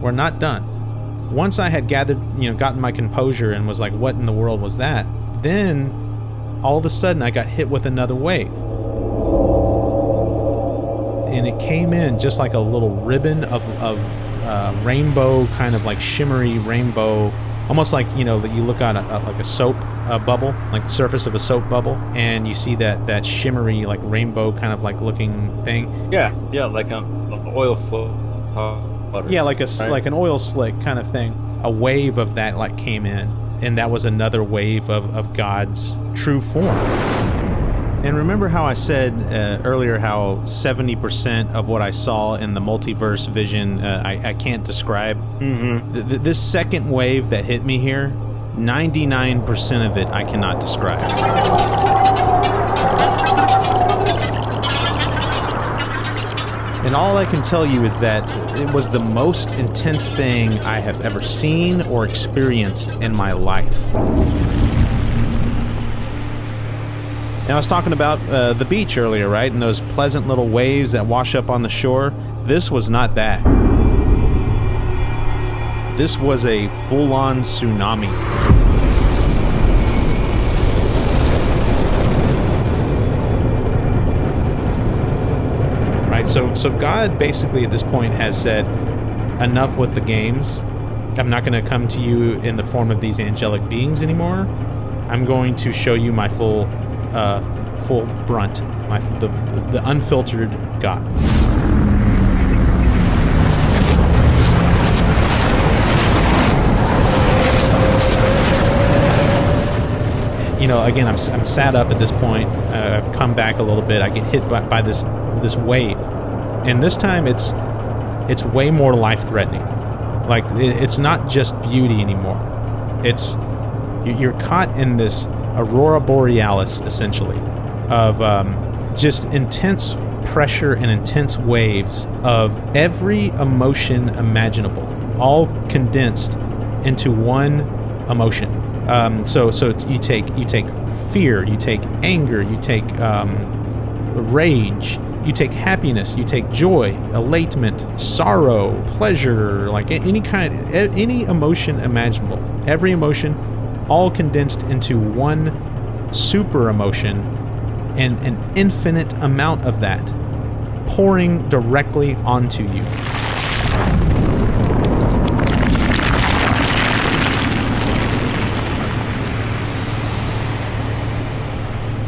S1: We're not done. Once I had gotten my composure and was like, what in the world was that? Then, all of a sudden, I got hit with another wave. And it came in just like a little ribbon of rainbow, kind of like shimmery rainbow, almost like, that you look on like a soap bubble, like the surface of a soap bubble, and you see that shimmery, like rainbow kind of like looking thing.
S2: Yeah, like an oil slick.
S1: Yeah, like an oil slick kind of thing. A wave of that like came in, and that was another wave of God's true form. And remember how I said earlier how 70% of what I saw in the multiverse vision I can't describe?
S2: Mm-hmm.
S1: This second wave that hit me here, 99% of it I cannot describe. And all I can tell you is that it was the most intense thing I have ever seen or experienced in my life. Now, I was talking about the beach earlier, right? And those pleasant little waves that wash up on the shore. This was not that. This was a full-on tsunami. So God basically at this point has said, enough with the games. I'm not going to come to you in the form of these angelic beings anymore. I'm going to show you my full brunt, the unfiltered God. Again, I'm sat up at this point. I've come back a little bit. I get hit by this wave, and this time it's way more life-threatening. Like it's not just beauty anymore. It's you're caught in this aurora borealis, essentially, of just intense pressure and intense waves of every emotion imaginable, all condensed into one emotion. So you take fear, you take anger, you take rage, you take happiness, you take joy, elatement, sorrow, pleasure, like any emotion imaginable. Every emotion, all condensed into one super emotion, and an infinite amount of that pouring directly onto you.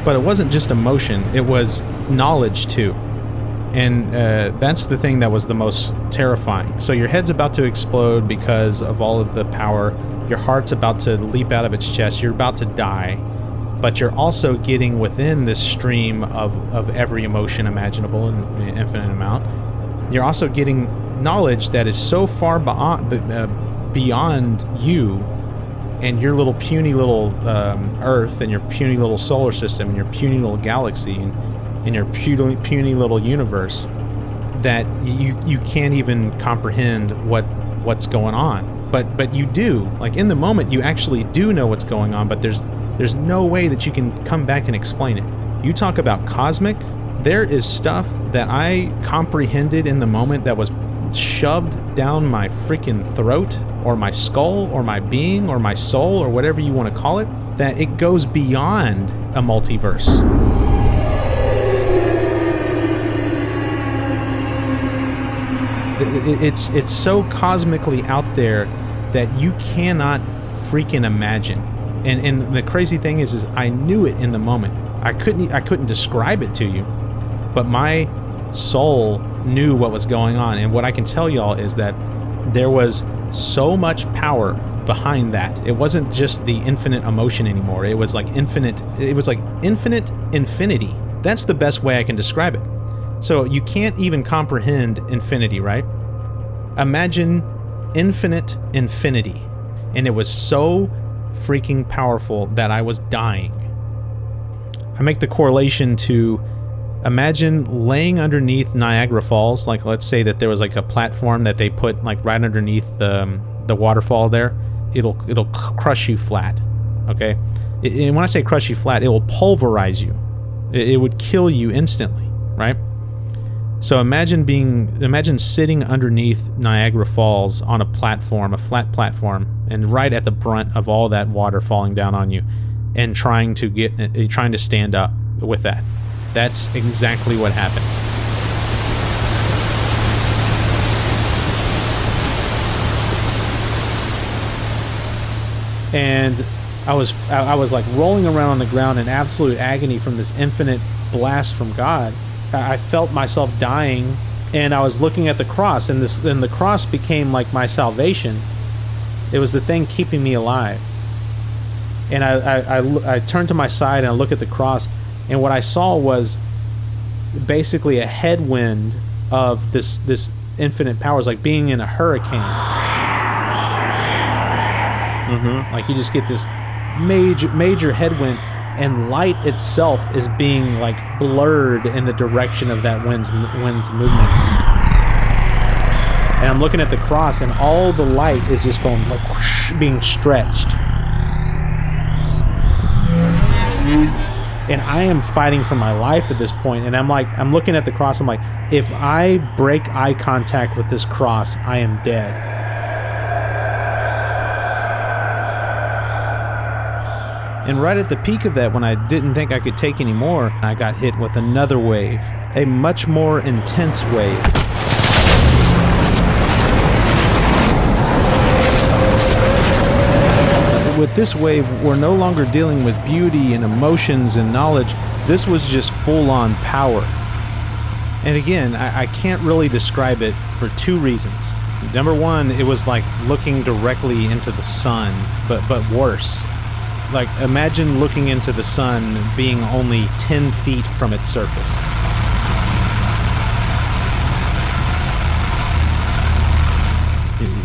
S1: But it wasn't just emotion, it was knowledge too. And that's the thing that was the most terrifying. So your head's about to explode because of all of the power. Your heart's about to leap out of its chest. You're about to die. but you're also getting within this stream of every emotion imaginable in an infinite amount. You're also getting knowledge that is so far beyond you and your little puny little Earth and your puny little solar system and your puny little galaxy and your puny little universe that you can't even comprehend what's going on. But you do. Like, in the moment, you actually do know what's going on, but there's no way that you can come back and explain it. You talk about cosmic, there is stuff that I comprehended in the moment that was shoved down my freaking throat, or my skull, or my being, or my soul, or whatever you want to call it, that it goes beyond a multiverse. It's so cosmically out there that you cannot freaking imagine. And the crazy thing is I knew it in the moment. I couldn't describe it to you, but my soul knew what was going on. And what I can tell y'all is that there was so much power behind that. It wasn't just the infinite emotion anymore. It was like infinite. It was like infinite infinity. That's the best way I can describe it. So you can't even comprehend infinity, right? Imagine infinite infinity. And it was so freaking powerful that I was dying. I make the correlation to imagine laying underneath Niagara Falls. Like, let's say that there was like a platform that they put like right underneath the waterfall there. It'll crush you flat, okay? And when I say crush you flat, it will pulverize you. It would kill you instantly, right? So imagine sitting underneath Niagara Falls on a platform, a flat platform, and right at the brunt of all that water falling down on you, and trying to stand up with that. That's exactly what happened. And I was like rolling around on the ground in absolute agony from this infinite blast from God. I felt myself dying, and I was looking at the cross, and the cross became like my salvation. It was the thing keeping me alive. And I turned to my side and I look at the cross, and what I saw was basically a headwind of this infinite power. It's like being in a hurricane. Mm-hmm. Like, you just get this major headwind, and light itself is being like blurred in the direction of that wind's movement. And I'm looking at the cross, and all the light is just going like whoosh, being stretched. And I am fighting for my life at this point, and I'm looking at the cross, I'm like, if I break eye contact with this cross, I am dead. And right at the peak of that, when I didn't think I could take any more, I got hit with another wave, a much more intense wave. With this wave, we're no longer dealing with beauty and emotions and knowledge. This was just full-on power. And again, I can't really describe it for two reasons. Number one, it was like looking directly into the sun, but worse. Like, imagine looking into the sun being only 10 feet from its surface.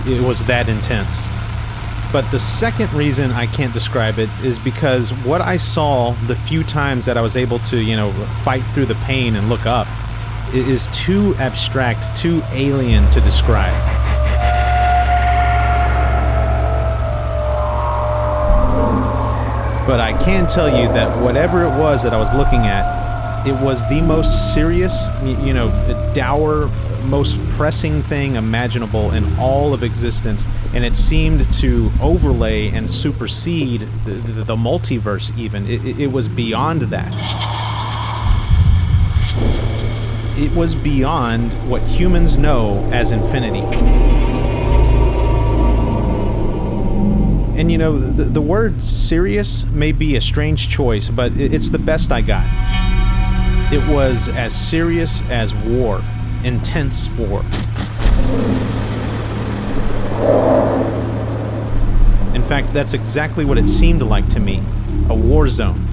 S1: It was that intense. But the second reason I can't describe it is because what I saw the few times that I was able to, fight through the pain and look up is too abstract, too alien to describe. But I can tell you that whatever it was that I was looking at, it was the most serious, dour, most pressing thing imaginable in all of existence, and it seemed to overlay and supersede the multiverse even. It was beyond that. It was beyond what humans know as infinity. And the word serious may be a strange choice, but it's the best I got. It was as serious as war, intense war. In fact, that's exactly what it seemed like to me, a war zone.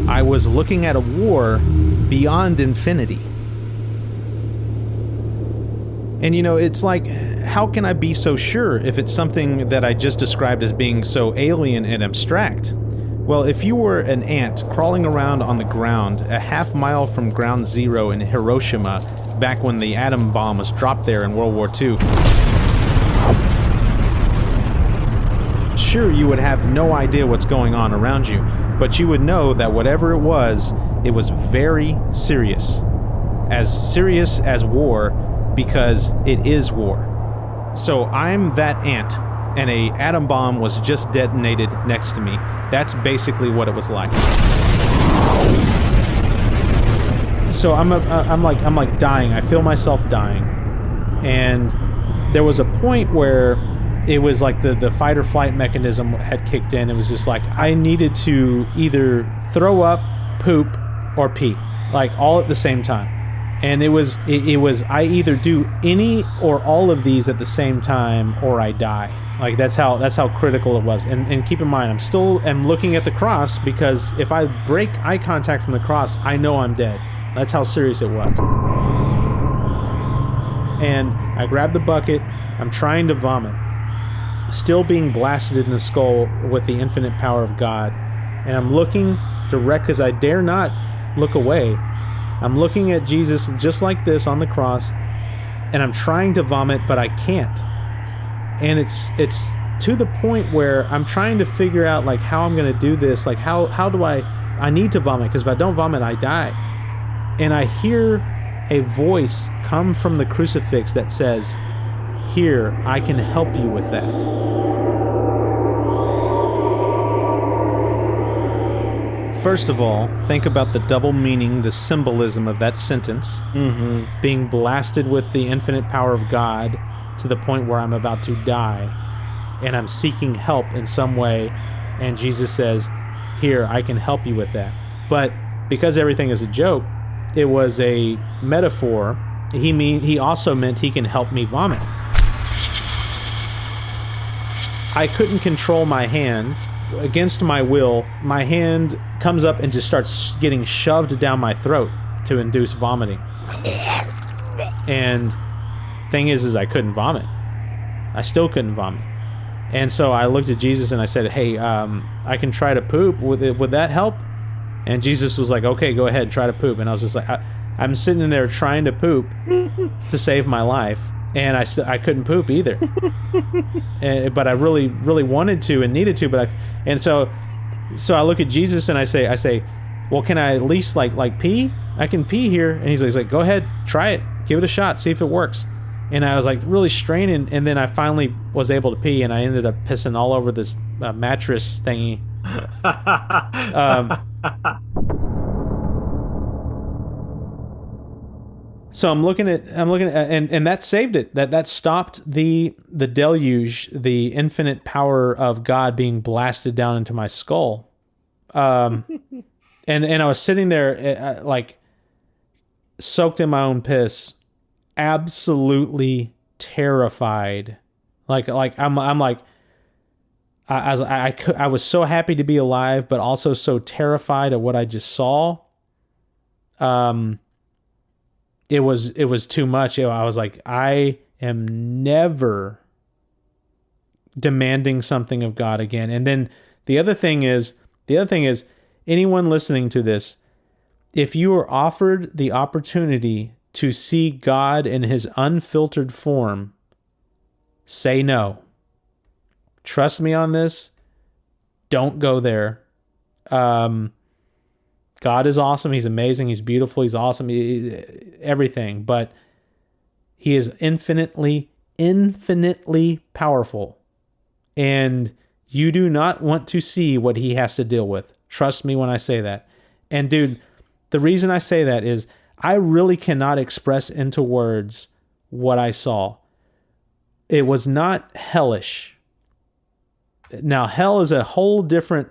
S1: I was looking at a war beyond infinity. And it's like, how can I be so sure if it's something that I just described as being so alien and abstract? Well, if you were an ant crawling around on the ground a half mile from ground zero in Hiroshima back when the atom bomb was dropped there in World War II, sure, you would have no idea what's going on around you, but you would know that whatever it was very serious. As serious as war, because it is war. So I'm that ant, and a atom bomb was just detonated next to me. That's basically what it was like. So I'm like dying. I feel myself dying, and there was a point where it was like the fight or flight mechanism had kicked in. It was just like I needed to either throw up, poop, or pee, like all at the same time. And it was I either do any or all of these at the same time or I die. Like that's how critical it was. And keep in mind, I'm looking at the cross, because if I break eye contact from the cross, I know I'm dead. That's how serious it was. And I grab the bucket, I'm trying to vomit, still being blasted in the skull with the infinite power of God. And I'm looking direct, because I dare not look away. I'm looking at Jesus just like this on the cross, and I'm trying to vomit, but I can't. And it's to the point where I'm trying to figure out like how I'm going to do this. Like how do I need to vomit, because if I don't vomit, I die. And I hear a voice come from the crucifix that says, "Here, I can help you with that." First of all, think about the double meaning, the symbolism of that sentence.
S2: Mm-hmm.
S1: Being blasted with the infinite power of God to the point where I'm about to die, and I'm seeking help in some way, and Jesus says, "Here, I can help you with that." But because everything is a joke, it was a metaphor. He also meant he can help me vomit. I couldn't control my hand. Against my will, my hand comes up and just starts getting shoved down my throat to induce vomiting. And thing is I couldn't vomit. I still couldn't vomit. And so I looked at Jesus and I said, "Hey, I can try to poop. Would that help?" And Jesus was like, "Okay, go ahead, try to poop." And I was just like, I'm sitting there trying to poop to save my life. And I couldn't poop either, but I really, really wanted to and needed to. So I look at Jesus and I say, "Well, can I at least like pee? I can pee here." And he's like, "Go ahead, try it, give it a shot, see if it works." And I was like really straining, and then I finally was able to pee, and I ended up pissing all over this mattress thingy. So I'm looking at, and that saved it. That stopped the deluge, the infinite power of God being blasted down into my skull. And I was sitting there like soaked in my own piss, absolutely terrified. Like I'm like I was so happy to be alive, but also so terrified of what I just saw. It was too much. I was like, I am never demanding something of God again. And then the other thing is, anyone listening to this, if you are offered the opportunity to see God in his unfiltered form, say no. Trust me on this. Don't go there. God is awesome. He's amazing. He's beautiful. He's awesome. Everything. But he is infinitely, infinitely powerful. And you do not want to see what he has to deal with. Trust me when I say that. And dude, the reason I say that is I really cannot express into words what I saw. It was not hellish. Now, hell is a whole different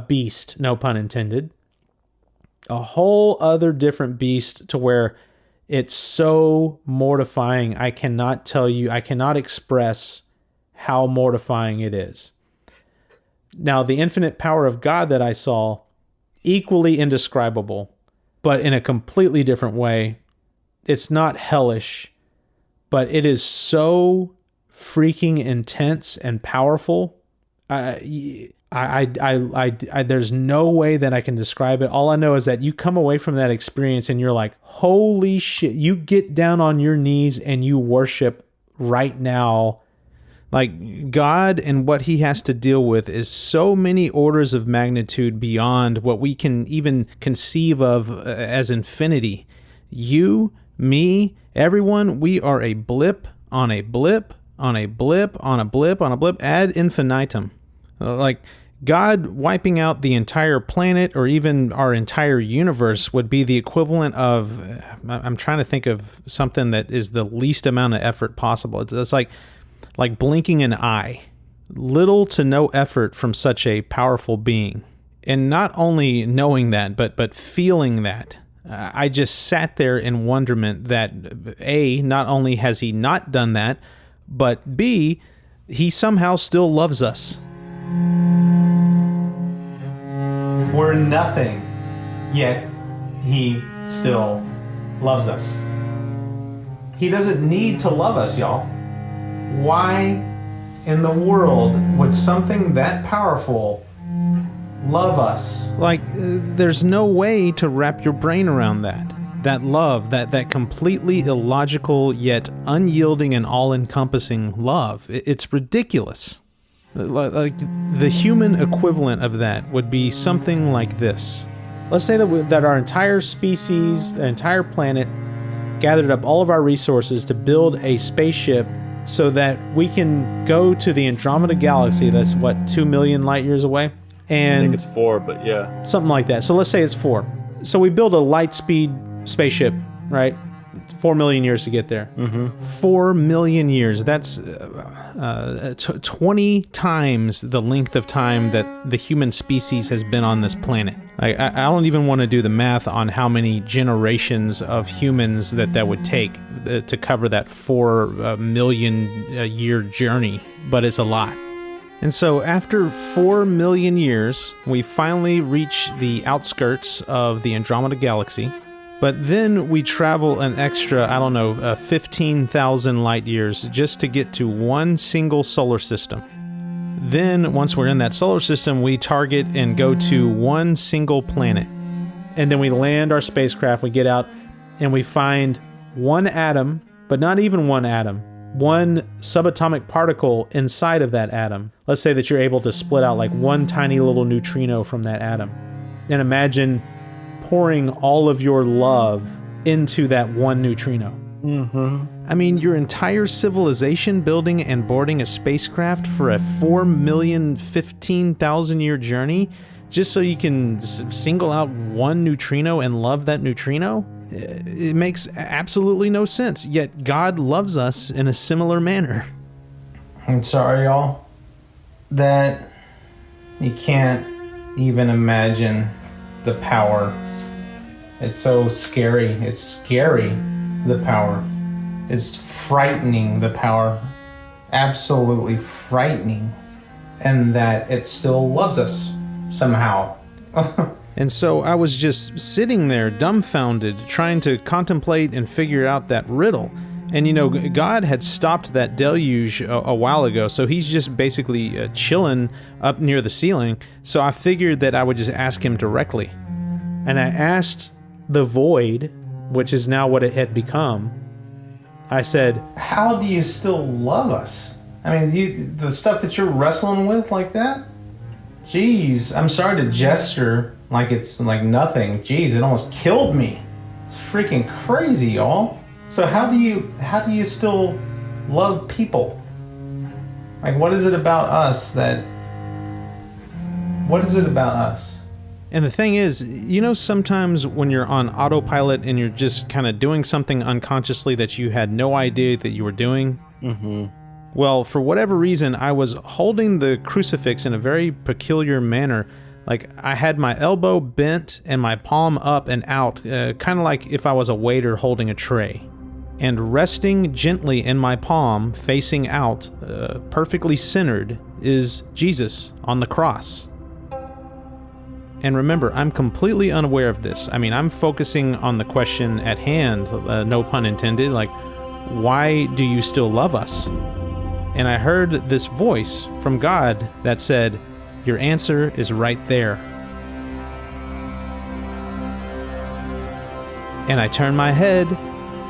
S1: beast, no pun intended. A whole other different beast to where it's so mortifying. I cannot tell you, I cannot express how mortifying it is. Now, the infinite power of God that I saw equally indescribable, but in a completely different way. It's not hellish, but it is so freaking intense and powerful. There's no way that I can describe it. All I know is that you come away from that experience and you're like, holy shit, you get down on your knees and you worship right now. Like, God and what he has to deal with is so many orders of magnitude beyond what we can even conceive of as infinity. You, me, everyone, we are a blip on a blip on a blip on a blip on a blip ad infinitum. Like, God wiping out the entire planet or even our entire universe would be the equivalent of, I'm trying to think of something that is the least amount of effort possible. It's like blinking an eye. Little to no effort from such a powerful being. And not only knowing that, but feeling that. I just sat there in wonderment that A, not only has he not done that, but B, he somehow still loves us.
S3: We're nothing, yet he still loves us. He doesn't need to love us, y'all. Why in the world would something that powerful love us?
S1: Like, there's no way to wrap your brain around that. That love, that completely illogical yet unyielding and all-encompassing love. It's ridiculous. Like, the human equivalent of that would be something like this. Let's say that our entire species, the entire planet, gathered up all of our resources to build a spaceship so that we can go to the Andromeda Galaxy. That's, 2 million light years away? And
S2: I think it's 4, but yeah.
S1: Something like that. So let's say it's 4. So we build a light speed spaceship, right? 4 million years to get there. 4 million years. That's 20 times the length of time that the human species has been on this planet. I don't even want to do the math on how many generations of humans that would take to cover that 4 million year journey, but it's a lot. And so after 4 million years, we finally reach the outskirts of the Andromeda Galaxy. But then we travel an extra, 15,000 light years just to get to one single solar system. Then, once we're in that solar system, we target and go to one single planet. And then we land our spacecraft, we get out, and we find one atom, but not even one atom, one subatomic particle inside of that atom. Let's say that you're able to split out like one tiny little neutrino from that atom. And imagine pouring all of your love into that one neutrino. I mean, your entire civilization building and boarding a spacecraft for a 4,015,000 year journey just so you can single out one neutrino and love that neutrino? It makes absolutely no sense, yet God loves us in a similar manner.
S3: I'm sorry, y'all, that you can't even imagine the power. It's so scary. It's scary, the power. It's frightening, the power. Absolutely frightening. And that it still loves us somehow.
S1: And so I was just sitting there dumbfounded, trying to contemplate and figure out that riddle. And God had stopped that deluge a while ago, so he's just basically chilling up near the ceiling. So I figured that I would just ask him directly. And I asked the void, which is now what it had become. I said,
S3: how do you still love us? I mean, the stuff that you're wrestling with like that? Jeez, I'm sorry to gesture like it's like nothing. Jeez, it almost killed me. It's freaking crazy, y'all. So how do you still love people? Like, what is it about us?
S1: And the thing is, sometimes when you're on autopilot and you're just kind of doing something unconsciously that you had no idea that you were doing. Well, for whatever reason, I was holding the crucifix in a very peculiar manner. Like, I had my elbow bent and my palm up and out, kind of like if I was a waiter holding a tray. And resting gently in my palm, facing out, perfectly centered, is Jesus on the cross. And remember, I'm completely unaware of this. I mean, I'm focusing on the question at hand, no pun intended, like, why do you still love us? And I heard this voice from God that said, your answer is right there. And I turn my head,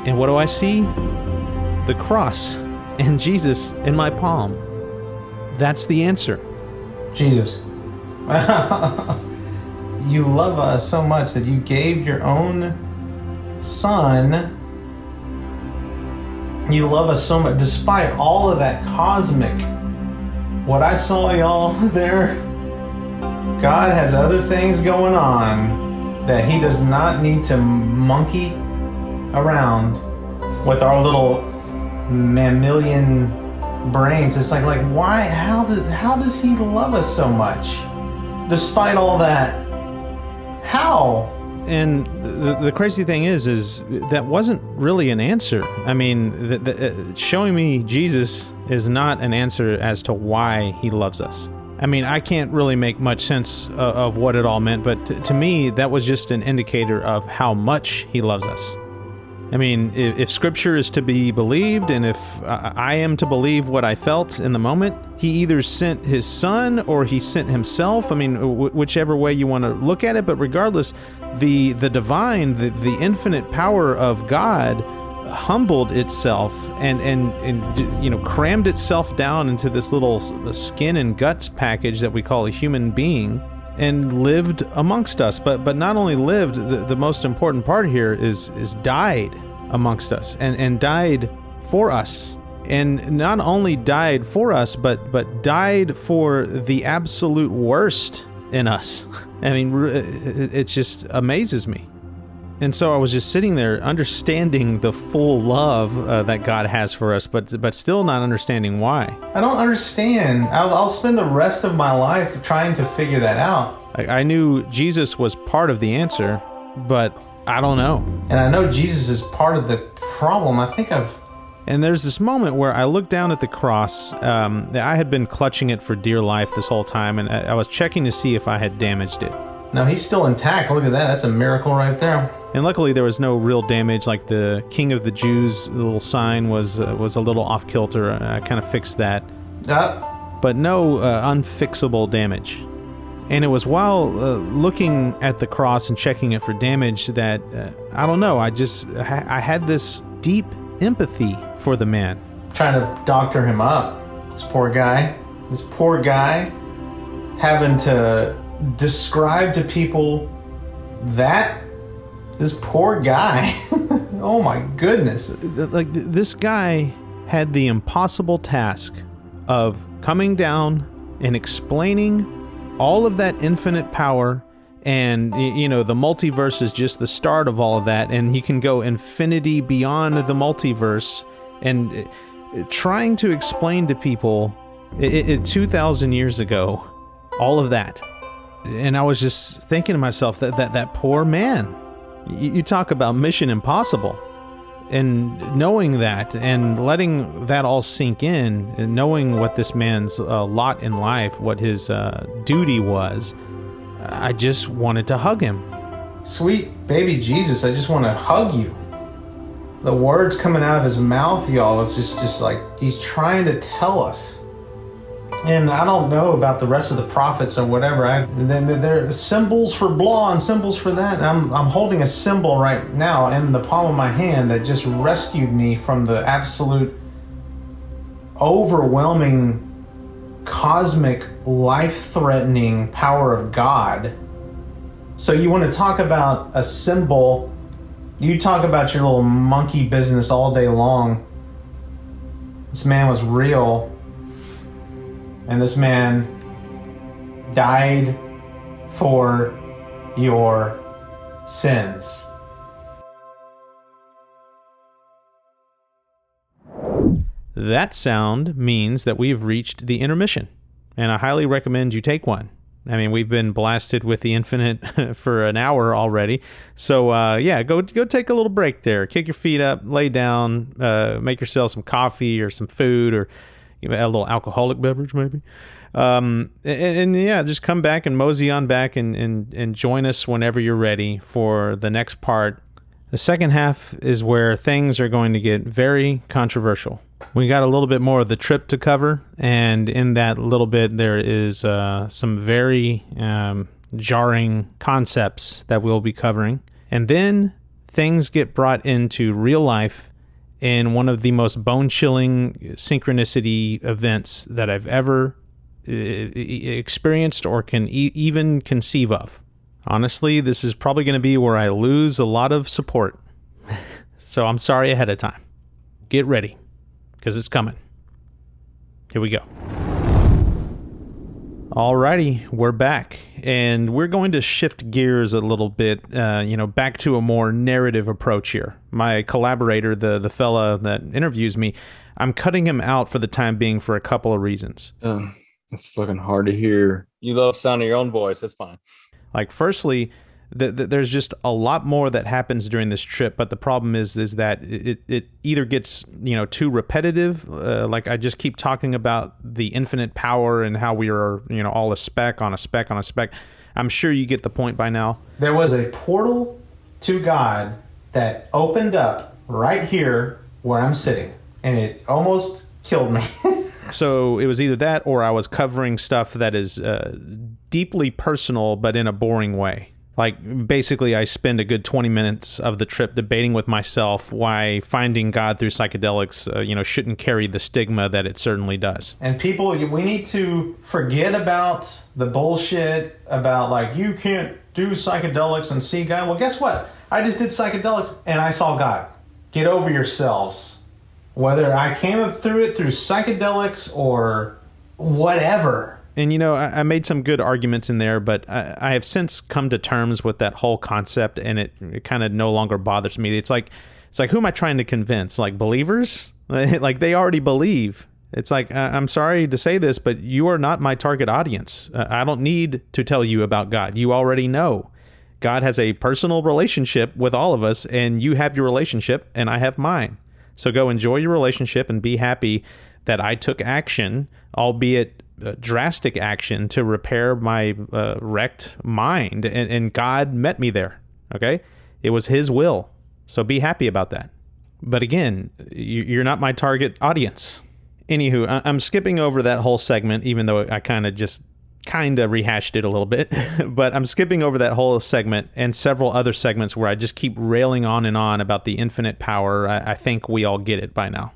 S1: and what do I see? The cross and Jesus in my palm. That's the answer.
S3: Jesus. You love us so much that you gave your own son. You love us so much, despite all of that cosmic. What I saw, y'all, there, God has other things going on that he does not need to monkey around with our little mammalian brains. It's like why? How does he love us so much, despite all that? How?
S1: And the crazy thing is that wasn't really an answer. I mean, showing me Jesus is not an answer as to why he loves us. I mean, I can't really make much sense of what it all meant, but to me, that was just an indicator of how much he loves us. I mean, if scripture is to be believed, and if I am to believe what I felt in the moment, he either sent his son or he sent himself. I mean, whichever way you want to look at it, but regardless, the divine, the infinite power of God humbled itself and crammed itself down into this little skin and guts package that we call a human being, and lived amongst us. But not only lived, the most important part here is died amongst us and died for us. And not only died for us, but died for the absolute worst in us. I mean, it just amazes me. And so I was just sitting there understanding the full love that God has for us, but still not understanding why.
S3: I don't understand. I'll spend the rest of my life trying to figure that out.
S1: I knew Jesus was part of the answer, but I don't know.
S3: And I know Jesus is part of the problem.
S1: And there's this moment where I looked down at the cross. I had been clutching it for dear life this whole time, and I was checking to see if I had damaged it.
S3: No, he's still intact. Look at that. That's a miracle right there.
S1: And luckily there was no real damage, like the King of the Jews little sign was a little off kilter. I kind of fixed that. But no unfixable damage. And it was while looking at the cross and checking it for damage that, I don't know, I had this deep empathy for the man.
S3: Trying to doctor him up. This poor guy having to describe to people that this poor guy. Oh my goodness.
S1: Like, this guy had the impossible task of coming down and explaining all of that infinite power, and the multiverse is just the start of all of that, and he can go infinity beyond the multiverse, and trying to explain to people 2,000 years ago all of that. And I was just thinking to myself that poor man. You talk about mission impossible. And knowing that and letting that all sink in, and knowing what this man's lot in life, what his duty was, I just wanted to hug him.
S3: Sweet baby Jesus, I just want to hug you. The words coming out of his mouth, y'all, it's just like he's trying to tell us. And I don't know about the rest of the prophets or whatever. There are symbols for blah and symbols for that. And I'm holding a symbol right now in the palm of my hand that just rescued me from the absolute overwhelming cosmic life-threatening power of God. So you want to talk about a symbol, you talk about your little monkey business all day long. This man was real. And this man died for your sins.
S1: That sound means that we've reached the intermission, and I highly recommend you take one. I mean, we've been blasted with the infinite for an hour already. So, go take a little break there. Kick your feet up, lay down, make yourself some coffee or some food, or a little alcoholic beverage maybe. And yeah, just come back and mosey on back and join us whenever you're ready for the next part. The second half is where things are going to get very controversial. We got a little bit more of the trip to cover, and in that little bit there is some very jarring concepts that we'll be covering. And then things get brought into real life in one of the most bone-chilling synchronicity events that I've ever experienced or can even conceive of. Honestly, this is probably going to be where I lose a lot of support. So I'm sorry ahead of time. Get ready, because it's coming. Here we go. Alrighty, we're back, and we're going to shift gears a little bit, back to a more narrative approach here. My collaborator, the fella that interviews me, I'm cutting him out for the time being for a couple of reasons.
S2: It's fucking hard to hear. You love sounding your own voice. That's fine.
S1: Like, firstly, there's just a lot more that happens during this trip, but the problem is that it either gets too repetitive, like I just keep talking about the infinite power and how we are all a speck on a speck on a speck. I'm sure you get the point by now.
S3: There was a portal to God that opened up right here where I'm sitting, and it almost killed me.
S1: So it was either that or I was covering stuff that is deeply personal but in a boring way. Like, basically, I spend a good 20 minutes of the trip debating with myself why finding God through psychedelics, shouldn't carry the stigma that it certainly does.
S3: And people, we need to forget about the bullshit about, like, you can't do psychedelics and see God. Well, guess what? I just did psychedelics and I saw God. Get over yourselves. Whether I came up through it through psychedelics or whatever.
S1: And, I made some good arguments in there, but I have since come to terms with that whole concept, and it kind of no longer bothers me. It's like, who am I trying to convince? Like, believers? Like, they already believe. It's like, I'm sorry to say this, but you are not my target audience. I don't need to tell you about God. You already know. God has a personal relationship with all of us, and you have your relationship, and I have mine. So go enjoy your relationship and be happy that I took action, albeit drastic action, to repair my wrecked mind, and God met me there. Okay, it was His will, so be happy about that. But again, you're not my target audience. Anywho, I'm skipping over that whole segment, even though I kind of rehashed it a little bit. But I'm skipping over that whole segment and several other segments where I just keep railing on and on about the infinite power. I think we all get it by now.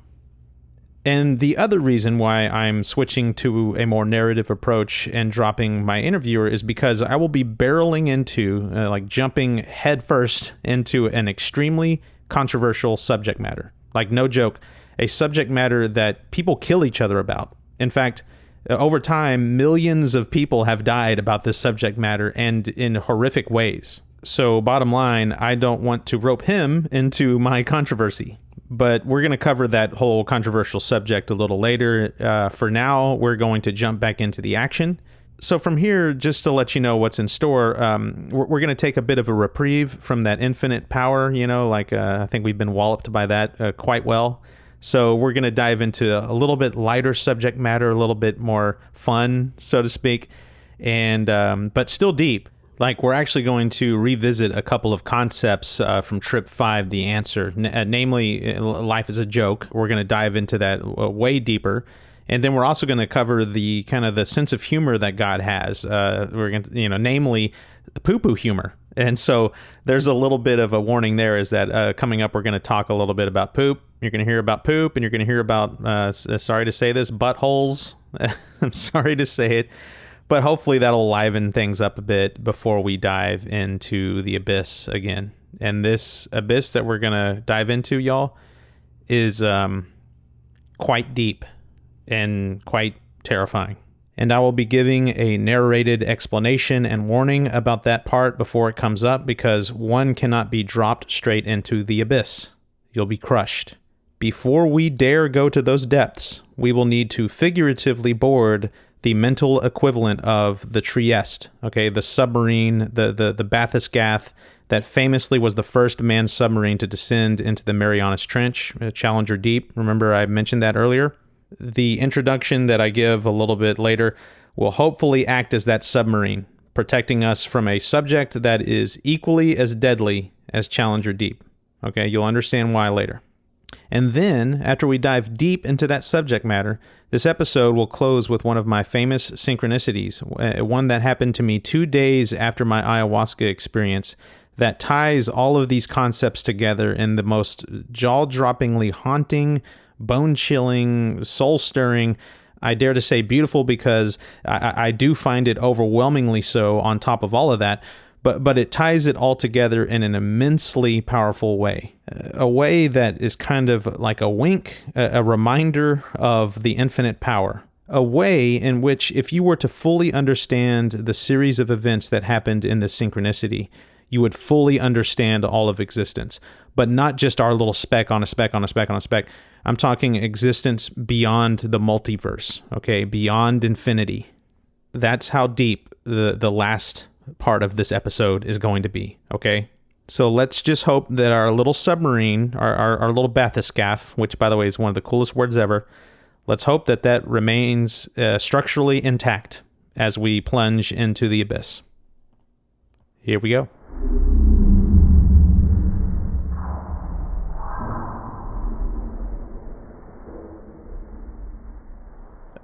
S1: And the other reason why I'm switching to a more narrative approach and dropping my interviewer is because I will be barreling into, jumping headfirst into an extremely controversial subject matter. Like, no joke, a subject matter that people kill each other about. In fact, over time, millions of people have died about this subject matter, and in horrific ways. So bottom line, I don't want to rope him into my controversy. But we're going to cover that whole controversial subject a little later. For now, we're going to jump back into the action. So from here, just to let you know what's in store, we're going to take a bit of a reprieve from that infinite power. I think we've been walloped by that quite well. So we're going to dive into a little bit lighter subject matter, a little bit more fun, so to speak, and but still deep. Like, we're actually going to revisit a couple of concepts from Trip 5, The Answer, namely life is a joke. We're going to dive into that way deeper. And then we're also going to cover the kind of the sense of humor that God has. We're going to, namely poo-poo humor. And so there's a little bit of a warning there, is that coming up, we're going to talk a little bit about poop. You're going to hear about poop, and you're going to hear about, sorry to say this, buttholes. I'm sorry to say it. But hopefully that'll liven things up a bit before we dive into the abyss again. And this abyss that we're going to dive into, y'all, is quite deep and quite terrifying. And I will be giving a narrated explanation and warning about that part before it comes up, because one cannot be dropped straight into the abyss. You'll be crushed. Before we dare go to those depths, we will need to figuratively board the mental equivalent of the Trieste, okay, the submarine, the Bathyscaphe, that famously was the first manned submarine to descend into the Marianas Trench, Challenger Deep. Remember I mentioned that earlier? The introduction that I give a little bit later will hopefully act as that submarine, protecting us from a subject that is equally as deadly as Challenger Deep. Okay, you'll understand why later. And then, after we dive deep into that subject matter, this episode will close with one of my famous synchronicities, one that happened to me 2 days after my ayahuasca experience, that ties all of these concepts together in the most jaw-droppingly haunting, bone-chilling, soul-stirring, I dare to say beautiful, because I do find it overwhelmingly so on top of all of that, but it ties it all together in an immensely powerful way. A way that is kind of like a wink, a reminder of the infinite power. A way in which, if you were to fully understand the series of events that happened in this synchronicity, you would fully understand all of existence. But not just our little speck on a speck on a speck on a speck. I'm talking existence beyond the multiverse, okay? Beyond infinity. That's how deep the last part of this episode is going to be, okay? So let's just hope that our little submarine, our little bathyscaphe, which, by the way, is one of the coolest words ever, let's hope that that remains structurally intact as we plunge into the abyss. Here we go.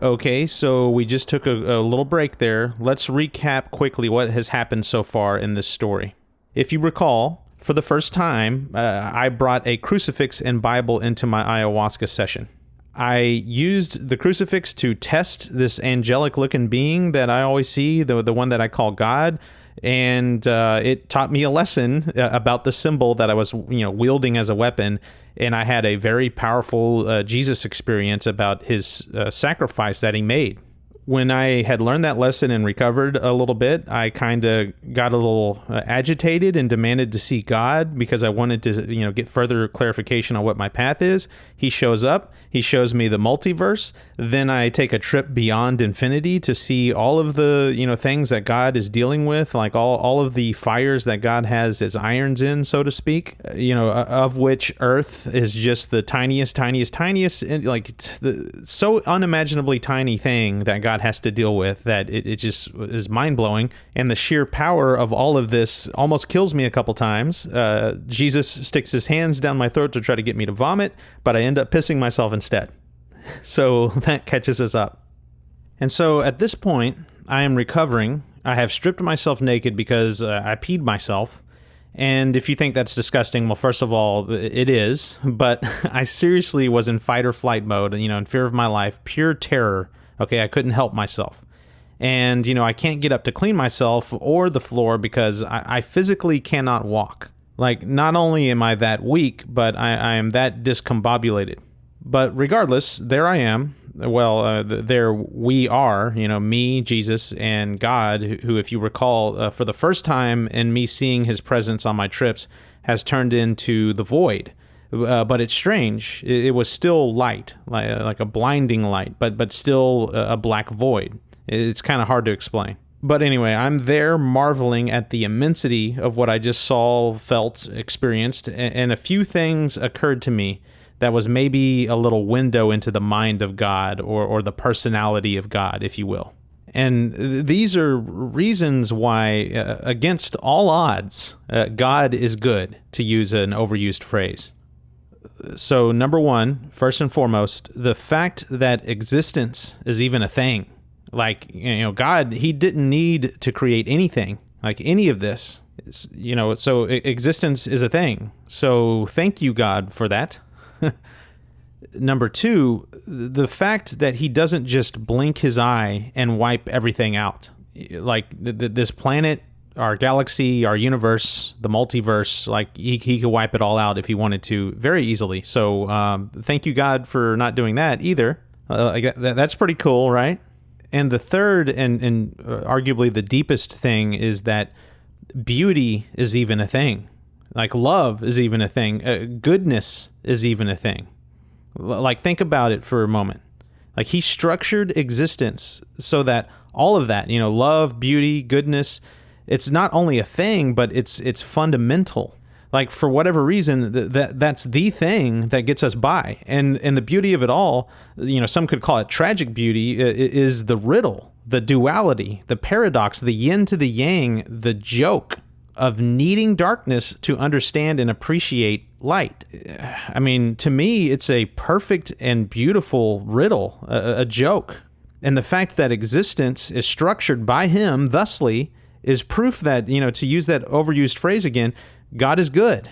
S1: Okay, so we just took a little break there. Let's recap quickly what has happened so far in this story. If you recall, for the first time, I brought a crucifix and Bible into my ayahuasca session. I used the crucifix to test this angelic-looking being that I always see, the one that I call God, and it taught me a lesson about the symbol that I was, wielding as a weapon. And I had a very powerful Jesus experience about his sacrifice that he made. When I had learned that lesson and recovered a little bit, I kind of got a little agitated and demanded to see God, because I wanted to, get further clarification on what my path is. He shows up. He shows me the multiverse. Then I take a trip beyond infinity to see all of the, things that God is dealing with, like all of the fires that God has his irons in, so to speak, of which Earth is just the tiniest, so unimaginably tiny thing that God has to deal with, that it just is mind-blowing. And the sheer power of all of this almost kills me a couple times. Jesus sticks his hands down my throat to try to get me to vomit, but I end up pissing myself instead. So that catches us up. And so at this point, I am recovering. I have stripped myself naked because I peed myself. And if you think that's disgusting, well, first of all, it is. But I seriously was in fight or flight mode, in fear of my life, pure terror. Okay, I couldn't help myself. And, I can't get up to clean myself or the floor because I physically cannot walk. Like, not only am I that weak, but I am that discombobulated. But regardless, there I am. Well, there we are, me, Jesus, and God, who, if you recall, for the first time in me seeing his presence on my trips, has turned into the void. But it's strange. It was still light, like a blinding light, but still a black void. It's kind of hard to explain. But anyway, I'm there marveling at the immensity of what I just saw, felt, experienced, and a few things occurred to me that was maybe a little window into the mind of God, or the personality of God, if you will. And these are reasons why, against all odds, God is good, to use an overused phrase. So, number one, first and foremost, the fact that existence is even a thing. Like, God, he didn't need to create anything, like any of this, so existence is a thing. So thank you, God, for that. Number two, the fact that he doesn't just blink his eye and wipe everything out. Like this planet, our galaxy, our universe, the multiverse, like he could wipe it all out if he wanted to very easily. So thank you, God, for not doing that either. That's pretty cool, right? And the third and arguably the deepest thing is that beauty is even a thing. Like love is even a thing. Goodness is even a thing. Like, think about it for a moment. Like, he structured existence so that all of that, love, beauty, goodness, it's not only a thing, but it's fundamental. Like, for whatever reason, that's the thing that gets us by. And the beauty of it all, some could call it tragic beauty, is the riddle, the duality, the paradox, the yin to the yang, the joke of needing darkness to understand and appreciate light. I mean, to me, it's a perfect and beautiful riddle, a joke. And the fact that existence is structured by him, thusly, is proof that, to use that overused phrase again, God is good.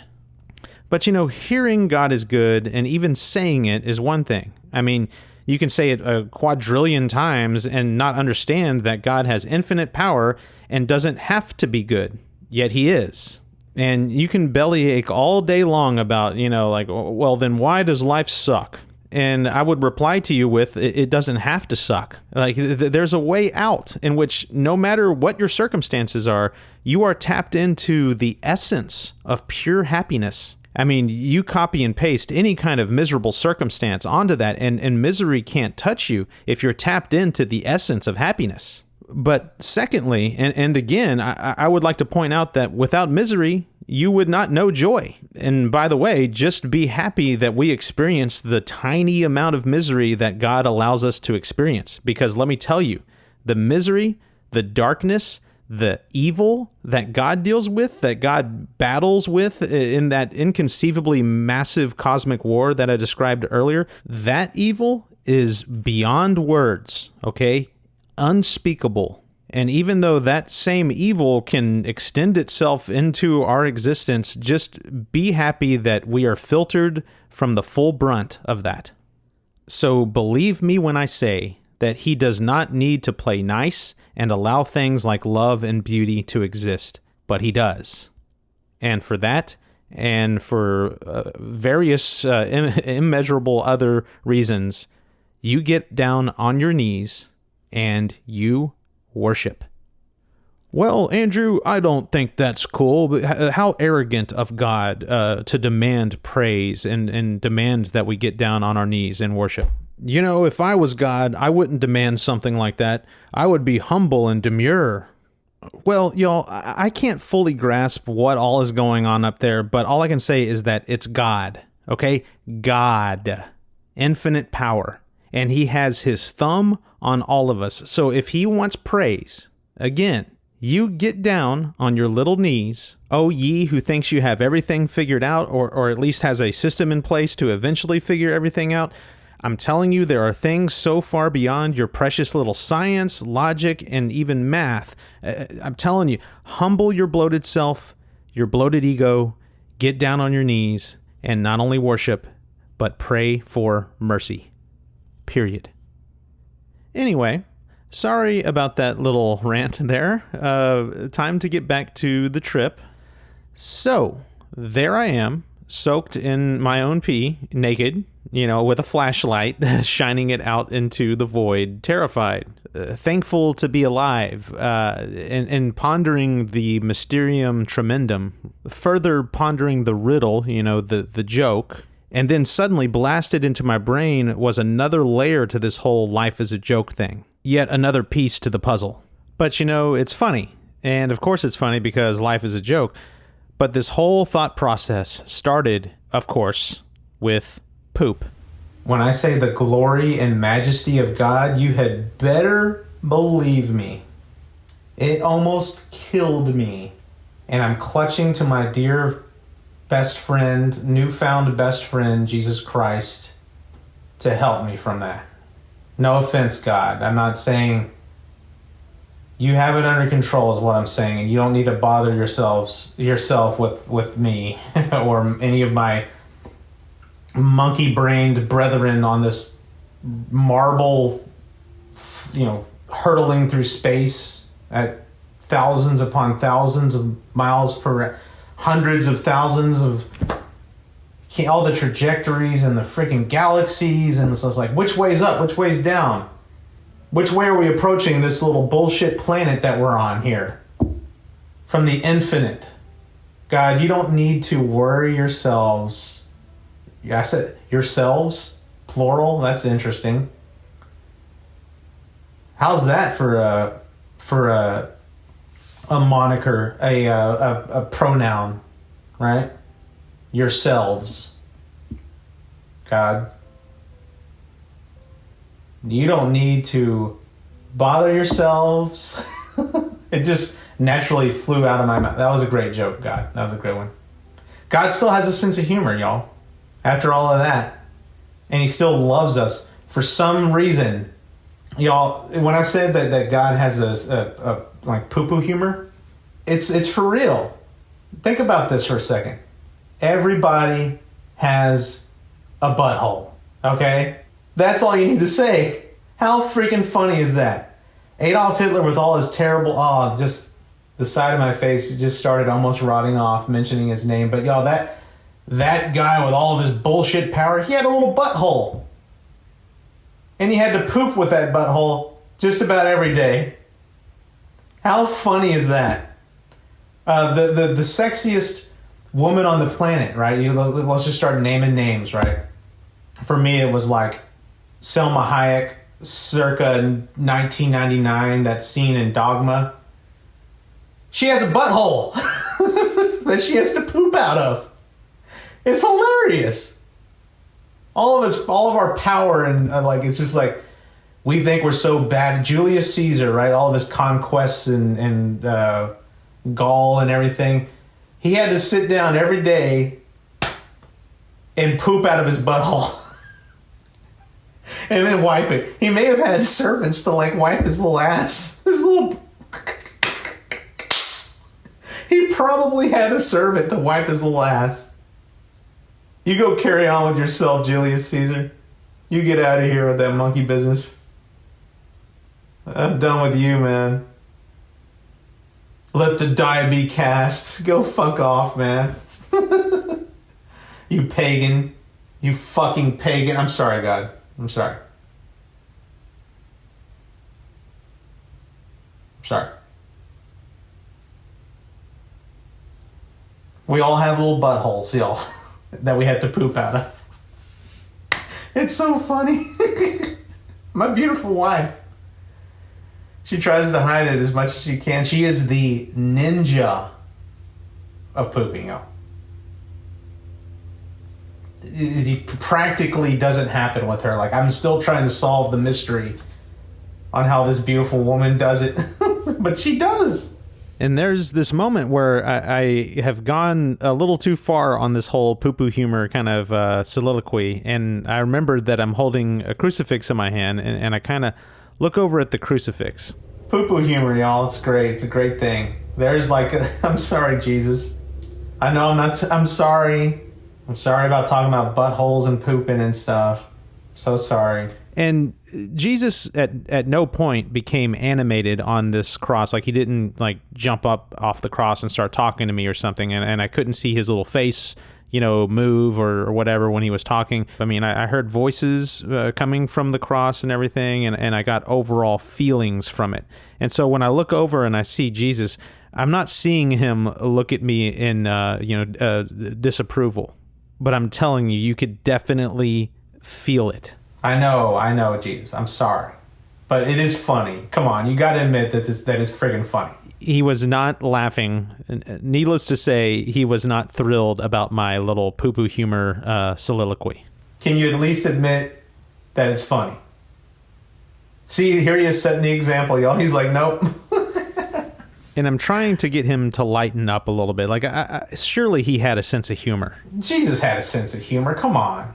S1: But, hearing God is good and even saying it is one thing. I mean, you can say it a quadrillion times and not understand that God has infinite power and doesn't have to be good. Yet he is. And you can bellyache all day long about, well, then why does life suck? And I would reply to you with, it doesn't have to suck. Like, there's a way out in which no matter what your circumstances are, you are tapped into the essence of pure happiness. I mean, you copy and paste any kind of miserable circumstance onto that, and misery can't touch you if you're tapped into the essence of happiness. But secondly, and again, I would like to point out that without misery, you would not know joy. And by the way, just be happy that we experience the tiny amount of misery that God allows us to experience. Because let me tell you, the misery, the darkness, the evil that God deals with, that God battles with in that inconceivably massive cosmic war that I described earlier, that evil is beyond words, okay? Unspeakable. And even though that same evil can extend itself into our existence, just be happy that we are filtered from the full brunt of that. So believe me when I say that he does not need to play nice and allow things like love and beauty to exist, but he does. And for that, and for various immeasurable other reasons, you get down on your knees and you worship. Well, Andrew, I don't think that's cool, but how arrogant of God to demand praise and demand that we get down on our knees and worship. If I was God, I wouldn't demand something like that. I would be humble and demure. Well, y'all, I can't fully grasp what all is going on up there, but all I can say is that it's God, okay? God. Infinite power. And he has his thumb on all of us. So if he wants praise, again, you get down on your little knees, O ye who thinks you have everything figured out, or at least has a system in place to eventually figure everything out. I'm telling you, there are things so far beyond your precious little science, logic, and even math. I'm telling you, humble your bloated self, your bloated ego, get down on your knees, and not only worship, but pray for mercy. Period. Anyway, sorry about that little rant there. Time to get back to the trip. So, there I am, soaked in my own pee, naked, with a flashlight, shining it out into the void, terrified, thankful to be alive, and pondering the mysterium tremendum, further pondering the riddle, the joke. And then suddenly blasted into my brain was another layer to this whole life is a joke thing. Yet another piece to the puzzle. But it's funny. And of course it's funny because life is a joke. But this whole thought process started, of course, with poop. When I say the glory and majesty of God, you had better believe me. It almost killed me. And I'm clutching to my dear best friend, newfound best friend, Jesus Christ, to help me from that. No offense, God. I'm not saying you have it under control is what I'm saying, and you don't need to bother yourself with me or any of my monkey-brained brethren on this marble, hurtling through space at thousands upon thousands of miles per hundreds of thousands of all the trajectories and the freaking galaxies, and it's like, which way's up, which way's down? Which way are we approaching this little bullshit planet that we're on here? From the infinite. God, you don't need to worry yourselves. I said yourselves, plural, that's interesting. How's that for a moniker, a pronoun, right?
S3: yourselves. God, you don't need to bother yourselves. It just naturally flew out of my mouth. That was a great joke, God. That was a great one. God still has a sense of humor, y'all, after all of that. And he still loves us for some reason. Y'all, when I said that God has a like poo-poo humor, it's for real. Think about this for a second. Everybody has a butthole, okay? That's all you need to say. How freaking funny is that? Adolf Hitler with all his terrible, just the side of my face just started almost rotting off mentioning his name. But y'all, that guy with all of his bullshit power, he had a little butthole. And he had to poop with that butthole just about every day. How funny is that? The sexiest woman on the planet, right? Let's just start naming names, right? For me, it was like Selma Hayek, circa 1999, that scene in Dogma. She has a butthole that she has to poop out of. It's hilarious. All of our power and it's just like we think we're so bad. Julius Caesar, right? All of his conquests and Gaul and everything. He had to sit down every day and poop out of his butthole. And then wipe it. He may have had servants to wipe his little ass. He probably had a servant to wipe his little ass. You go carry on with yourself, Julius Caesar. You get out of here with that monkey business. I'm done with you, man. Let the die be cast. Go fuck off, man. You pagan. You fucking pagan. I'm sorry, God. I'm sorry. We all have little buttholes, y'all, that we have to poop out of. It's so funny. My beautiful wife. She tries to hide it as much as she can. She is the ninja of pooping, y'all. It practically doesn't happen with her. I'm still trying to solve the mystery on how this beautiful woman does it. But she does.
S1: And there's this moment where I have gone a little too far on this whole poo-poo humor kind of soliloquy. And I remember that I'm holding a crucifix in my hand, and I kind of look over at the crucifix.
S3: Poo-poo humor, y'all. It's great. It's a great thing. There's I'm sorry, Jesus. I know I'm sorry. I'm sorry about talking about buttholes and pooping and stuff. So sorry.
S1: And Jesus at no point became animated on this cross. He didn't jump up off the cross and start talking to me or something. And I couldn't see his little face, move or whatever when he was talking. I mean, I heard voices coming from the cross and everything. And I got overall feelings from it. And so when I look over and I see Jesus, I'm not seeing him look at me in, disapproval. But I'm telling you, you could definitely feel it.
S3: I know, Jesus. I'm sorry. But it is funny. Come on, you got to admit that that is friggin' funny.
S1: He was not laughing. Needless to say, he was not thrilled about my little poo-poo humor soliloquy.
S3: Can you at least admit that it's funny? See, here he is setting the example, y'all. He's like, nope.
S1: And I'm trying to get him to lighten up a little bit. Surely he had a sense of humor.
S3: Jesus had a sense of humor. Come on.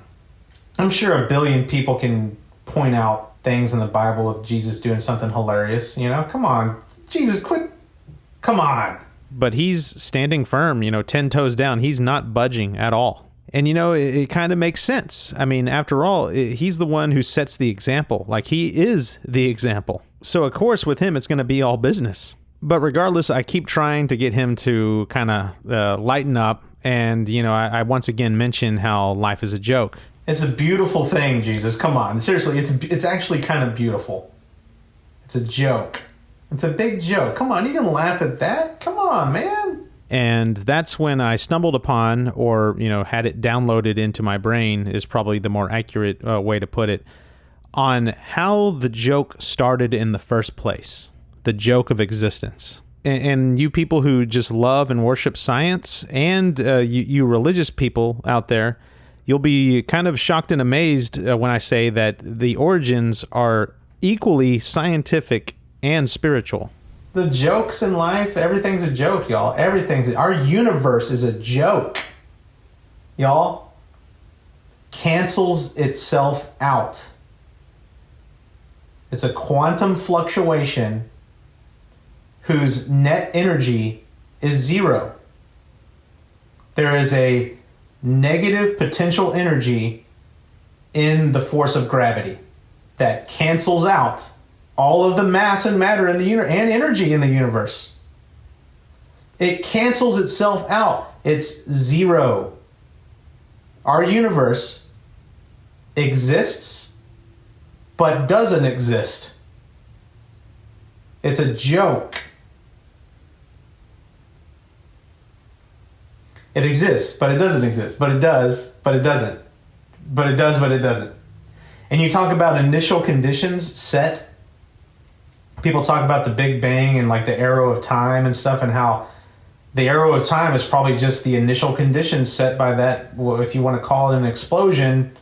S3: I'm sure a billion people can point out things in the Bible of Jesus doing something hilarious. Come on. Jesus, quit. Come on.
S1: But he's standing firm, 10 toes down. He's not budging at all. And, it kind of makes sense. I mean, after all, he's the one who sets the example. He is the example. So, of course, with him, it's going to be all business. But regardless, I keep trying to get him to kind of lighten up. And, I once again mention how life is a joke.
S3: It's a beautiful thing, Jesus. Come on. Seriously, it's actually kind of beautiful. It's a joke. It's a big joke. Come on, you can laugh at that? Come on, man.
S1: And that's when I stumbled upon, or, had it downloaded into my brain is probably the more accurate way to put it, on how the joke started in the first place. The joke of existence. and you people who just love and worship science, and you religious people out there, you'll be kind of shocked and amazed when I say that the origins are equally scientific and spiritual.
S3: The jokes in life, everything's a joke, y'all. Our universe is a joke, y'all. Cancels itself out. It's a quantum fluctuation whose net energy is zero. There is a negative potential energy in the force of gravity that cancels out all of the mass and matter in the universe and energy in the universe. It cancels itself out. It's zero. Our universe exists, but doesn't exist. It's a joke. It exists, but it doesn't exist. But it does, but it doesn't. But it does, but it doesn't. And you talk about initial conditions set. People talk about the Big Bang and like the arrow of time and stuff, and how the arrow of time is probably just the initial conditions set by that, well, if you want to call it an explosion.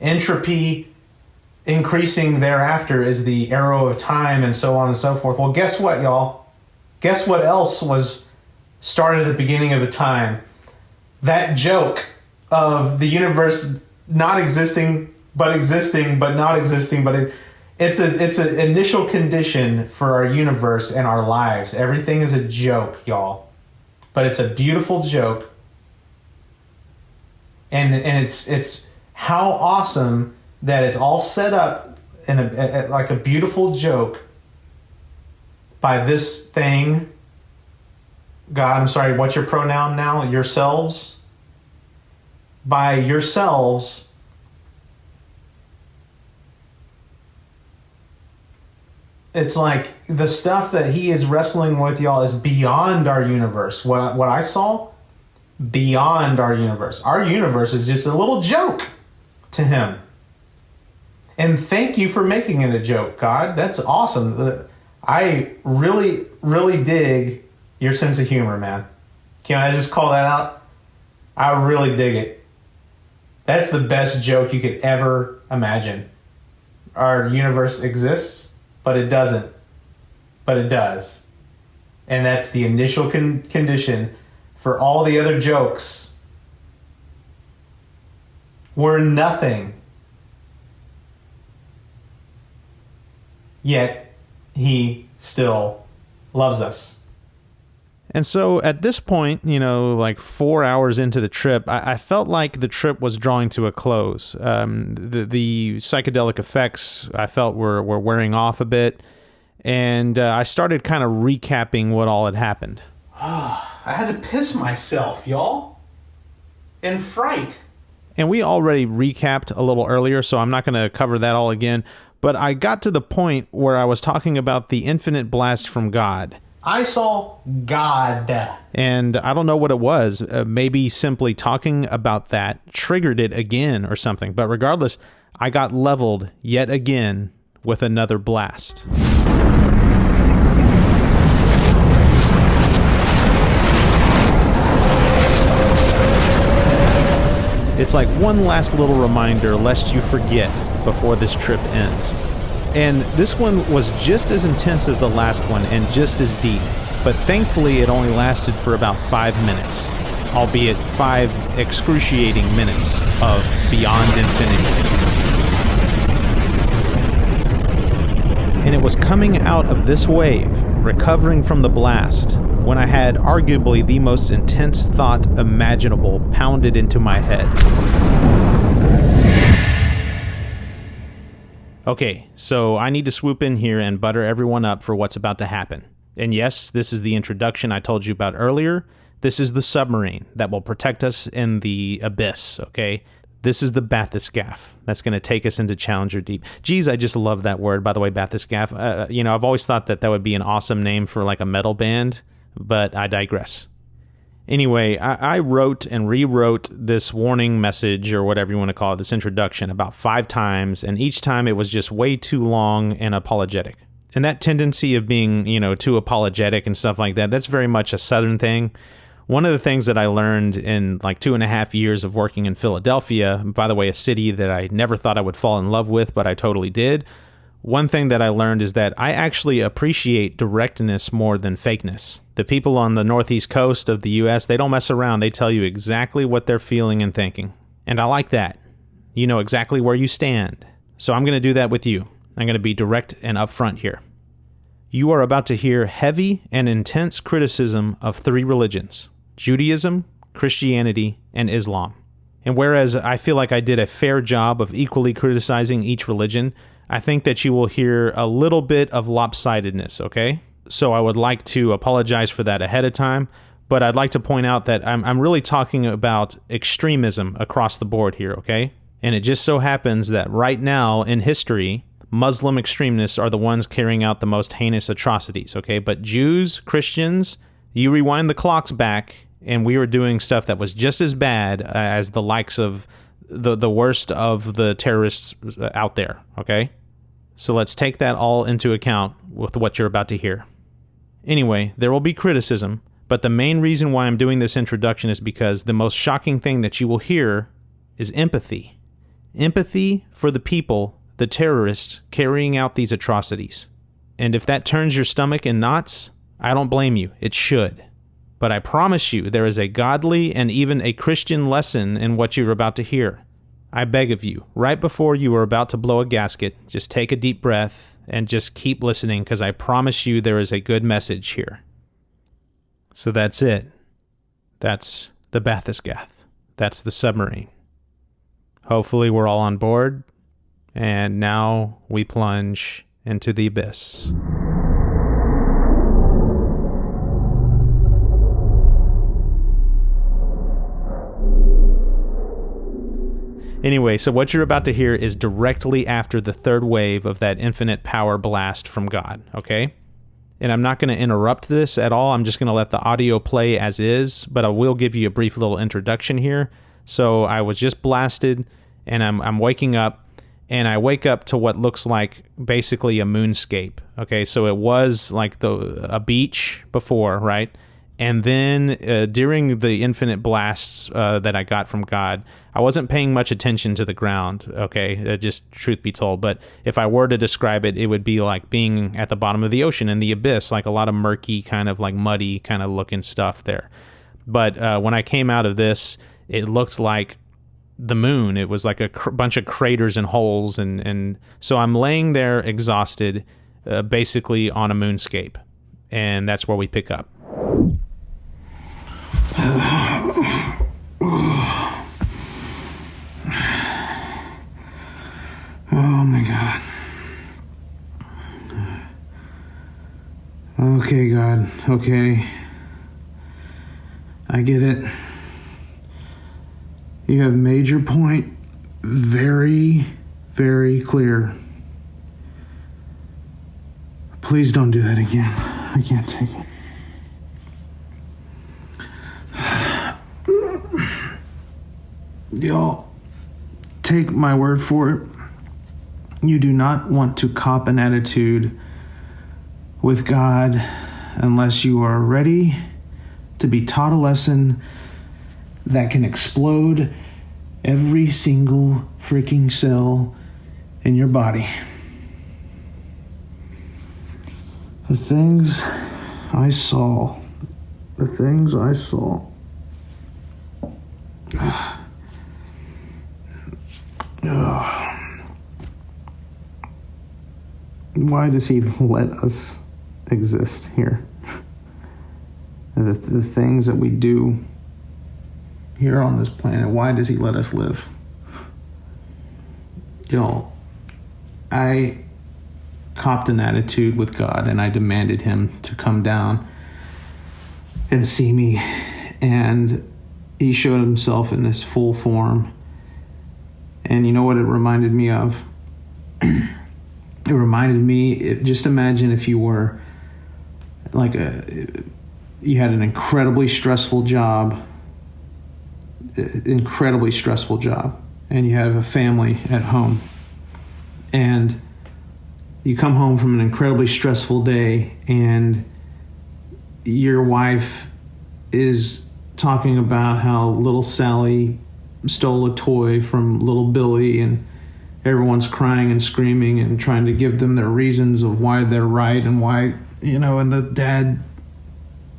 S3: Entropy increasing thereafter is the arrow of time, and so on and so forth. Well, guess what, y'all? Guess what else was started at the beginning of the time? That joke of the universe not existing, but not existing, but it's an initial condition for our universe and our lives. Everything is a joke, y'all. But it's a beautiful joke. And it's how awesome that it's all set up in like a beautiful joke by this thing. God, I'm sorry, what's your pronoun now? Yourselves. By yourselves. It's like the stuff that he is wrestling with, y'all, is beyond our universe. What I saw, beyond our universe. Our universe is just a little joke to him. And thank you for making it a joke, God. That's awesome. I really, really dig your sense of humor, man. Can I just call that out? I really dig it. That's the best joke you could ever imagine. Our universe exists, but it doesn't. But it does. And that's the initial condition for all the other jokes. We're nothing. Yet he still loves us.
S1: And so at this point, like 4 hours into the trip, I felt like the trip was drawing to a close. The psychedelic effects I felt were wearing off a bit. And I started kind of recapping what all had happened.
S3: I had to piss myself, y'all. In fright.
S1: And we already recapped a little earlier, so I'm not going to cover that all again. But I got to the point where I was talking about the infinite blast from God.
S3: I saw God.
S1: And I don't know what it was. Maybe simply talking about that triggered it again or something. But regardless, I got leveled yet again with another blast. It's like one last little reminder lest you forget before this trip ends. And this one was just as intense as the last one and just as deep, but thankfully it only lasted for about 5 minutes, albeit 5 excruciating minutes of beyond infinity. And it was coming out of this wave, recovering from the blast, when I had arguably the most intense thought imaginable pounded into my head. Okay, so I need to swoop in here and butter everyone up for what's about to happen. And yes, this is the introduction I told you about earlier. This is the submarine that will protect us in the abyss, okay? This is the bathyscaphe that's going to take us into Challenger Deep. Geez, I just love that word, by the way, bathyscaphe. I've always thought that would be an awesome name for like a metal band, but I digress. Anyway, I wrote and rewrote this warning message, or whatever you want to call it, this introduction, about 5 times, and each time it was just way too long and apologetic. And that tendency of being, too apologetic and stuff like that, that's very much a Southern thing. One of the things that I learned in like 2.5 years of working in Philadelphia, by the way, a city that I never thought I would fall in love with, but I totally did. One thing that I learned is that I actually appreciate directness more than fakeness. The people on the northeast coast of the U.S., they don't mess around. They tell you exactly what they're feeling and thinking. And I like that. You know exactly where you stand. So I'm going to do that with you. I'm going to be direct and upfront here. You are about to hear heavy and intense criticism of 3 religions: Judaism, Christianity, and Islam. And whereas I feel like I did a fair job of equally criticizing each religion, I think that you will hear a little bit of lopsidedness, okay? So I would like to apologize for that ahead of time, but I'd like to point out that I'm really talking about extremism across the board here, okay? And it just so happens that right now in history, Muslim extremists are the ones carrying out the most heinous atrocities, okay? But Jews, Christians, you rewind the clocks back, and we were doing stuff that was just as bad as the likes of the worst of the terrorists out there, okay? So let's take that all into account with what you're about to hear. Anyway, there will be criticism, but the main reason why I'm doing this introduction is because the most shocking thing that you will hear is empathy. Empathy for the people, the terrorists, carrying out these atrocities. And if that turns your stomach in knots, I don't blame you. It should. But I promise you, there is a godly and even a Christian lesson in what you're about to hear. I beg of you, right before you are about to blow a gasket, just take a deep breath and just keep listening, because I promise you there is a good message here. So that's it. That's the Bathyscath. That's the submarine. Hopefully we're all on board, and now we plunge into the abyss. Anyway, so what you're about to hear is directly after the 3rd wave of that infinite power blast from God, okay? And I'm not going to interrupt this at all. I'm just going to let the audio play as is, but I will give you a brief little introduction here. So I was just blasted, and I'm waking up, and I wake up to what looks like basically a moonscape, okay? So it was like a beach before, right? And then during the infinite blasts that I got from God, I wasn't paying much attention to the ground, okay, just truth be told. But if I were to describe it, it would be like being at the bottom of the ocean in the abyss, like a lot of murky, kind of like muddy kind of looking stuff there. But when I came out of this, it looked like the moon. It was like a bunch of craters and holes. And so I'm laying there exhausted, basically on a moonscape. And that's where we pick up.
S4: Oh my God. Okay, God. Okay. I get it. You have made your point very, very clear. Please don't do that again. I can't take it. Y'all, take my word for it. You do not want to cop an attitude with God unless you are ready to be taught a lesson that can explode every single freaking cell in your body. The things I saw. Why does he let us exist here? The things that we do here on this planet, why does he let us live? Y'all, I copped an attitude with God, and I demanded him to come down and see me, and he showed himself in this full form. And you know what it reminded me of? It reminded me, just imagine if you were like you had an incredibly stressful job, and you have a family at home, and you come home from an incredibly stressful day and your wife is talking about how little Sally stole a toy from little Billy, and everyone's crying and screaming and trying to give them their reasons of why they're right and why, and the dad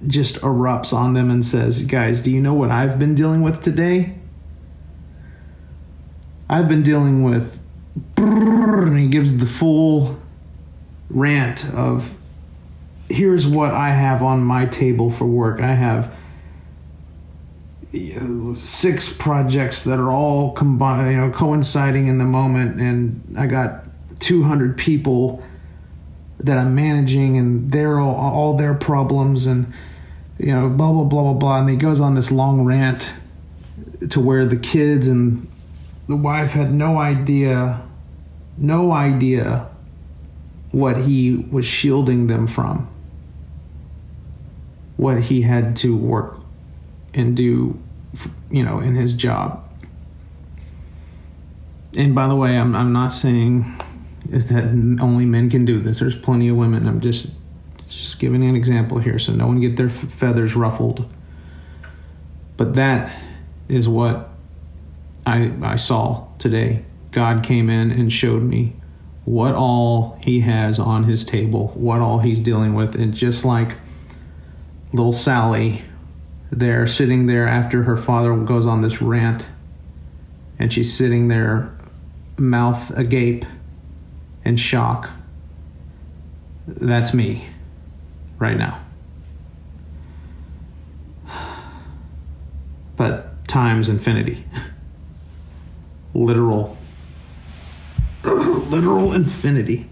S4: just erupts on them and says, guys, do you know what I've been dealing with today? I've been dealing with, and he gives the full rant of, here's what I have on my table for work. I have 6 projects that are all combined, coinciding in the moment, and I got 200 people that I'm managing, and they're all their problems, and blah blah blah blah blah. And he goes on this long rant to where the kids and the wife had no idea what he was shielding them from, what he had to work and do, in his job. And by the way, I'm not saying that only men can do this. There's plenty of women. I'm just giving an example here so no one get their feathers ruffled. But that is what I saw today. God came in and showed me what all he has on his table, what all he's dealing with. And just like little Sally there, sitting there after her father goes on this rant, and she's sitting there, mouth agape in shock. That's me right now. But times infinity. Literal infinity.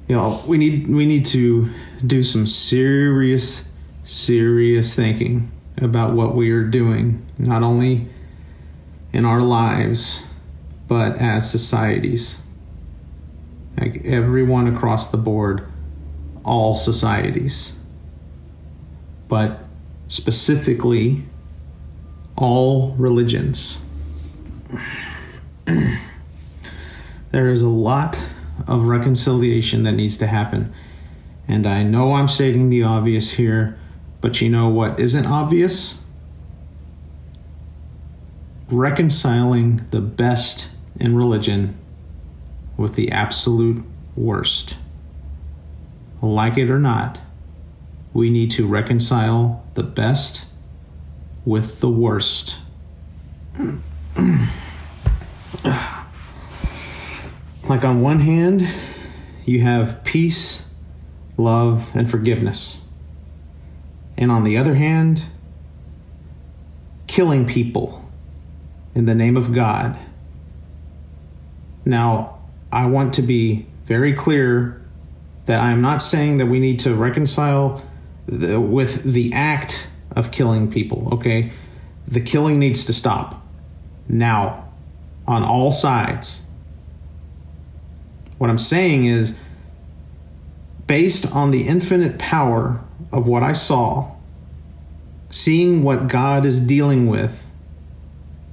S4: We need to do some serious thinking about what we are doing, not only in our lives, but as societies. Like everyone across the board, all societies, but specifically all religions. There is a lot of reconciliation that needs to happen. And I know I'm stating the obvious here, but you know what isn't obvious? Reconciling the best in religion with the absolute worst. Like it or not, we need to reconcile the best with the worst. Like on one hand, you have peace, love, and forgiveness. And on the other hand, killing people in the name of God. Now, I want to be very clear that I am not saying that we need to reconcile with the act of killing people, okay? The killing needs to stop now on all sides. What I'm saying is, based on the infinite power of what I saw, seeing what God is dealing with,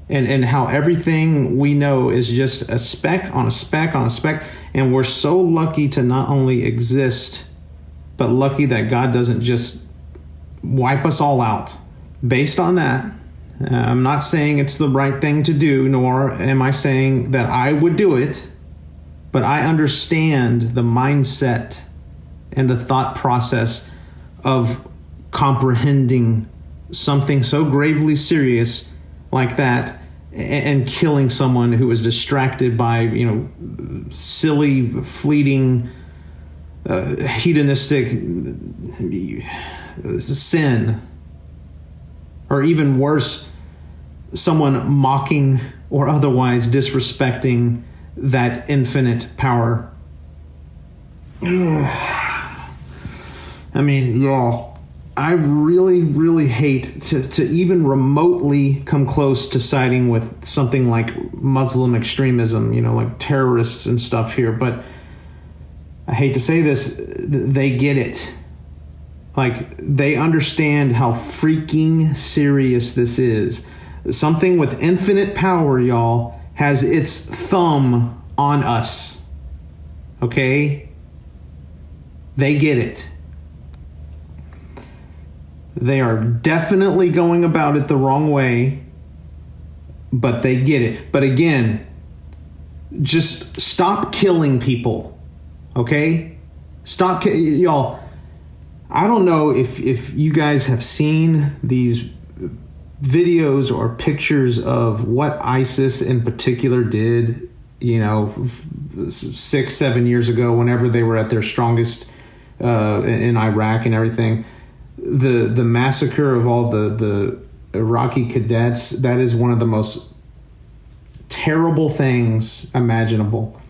S4: and how everything we know is just a speck on a speck on a speck, and we're so lucky to not only exist, but lucky that God doesn't just wipe us all out. Based on that, I'm not saying it's the right thing to do, nor am I saying that I would do it, but I understand the mindset and the thought process of comprehending something so gravely serious like that and killing someone who is distracted by, silly, fleeting, hedonistic sin. Or even worse, someone mocking or otherwise disrespecting that infinite power. I mean, y'all, I really, really hate to even remotely come close to siding with something like Muslim extremism, like terrorists and stuff here, but I hate to say this, they get it. Like, they understand how freaking serious this is. Something with infinite power, y'all, has its thumb on us. okay? They get it. They are definitely going about it the wrong way, but they get it. But again, just stop killing people, okay? Y'all, I don't know if you guys have seen these videos or pictures of what ISIS in particular did, 6-7 years ago, whenever they were at their strongest in Iraq and everything. The massacre of all the Iraqi cadets, that is one of the most terrible things imaginable.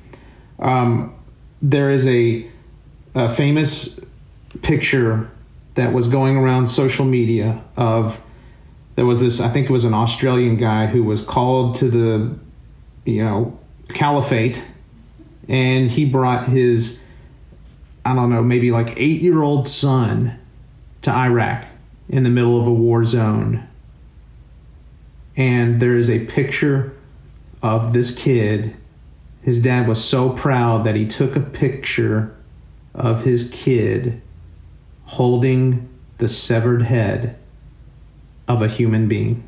S4: There is a famous picture that was going around social media of, there was this, I think it was an Australian guy who was called to the, caliphate, and he brought his, I don't know, maybe like 8-year-old son to Iraq in the middle of a war zone. And there is a picture of this kid. His dad was so proud that he took a picture of his kid holding the severed head of a human being.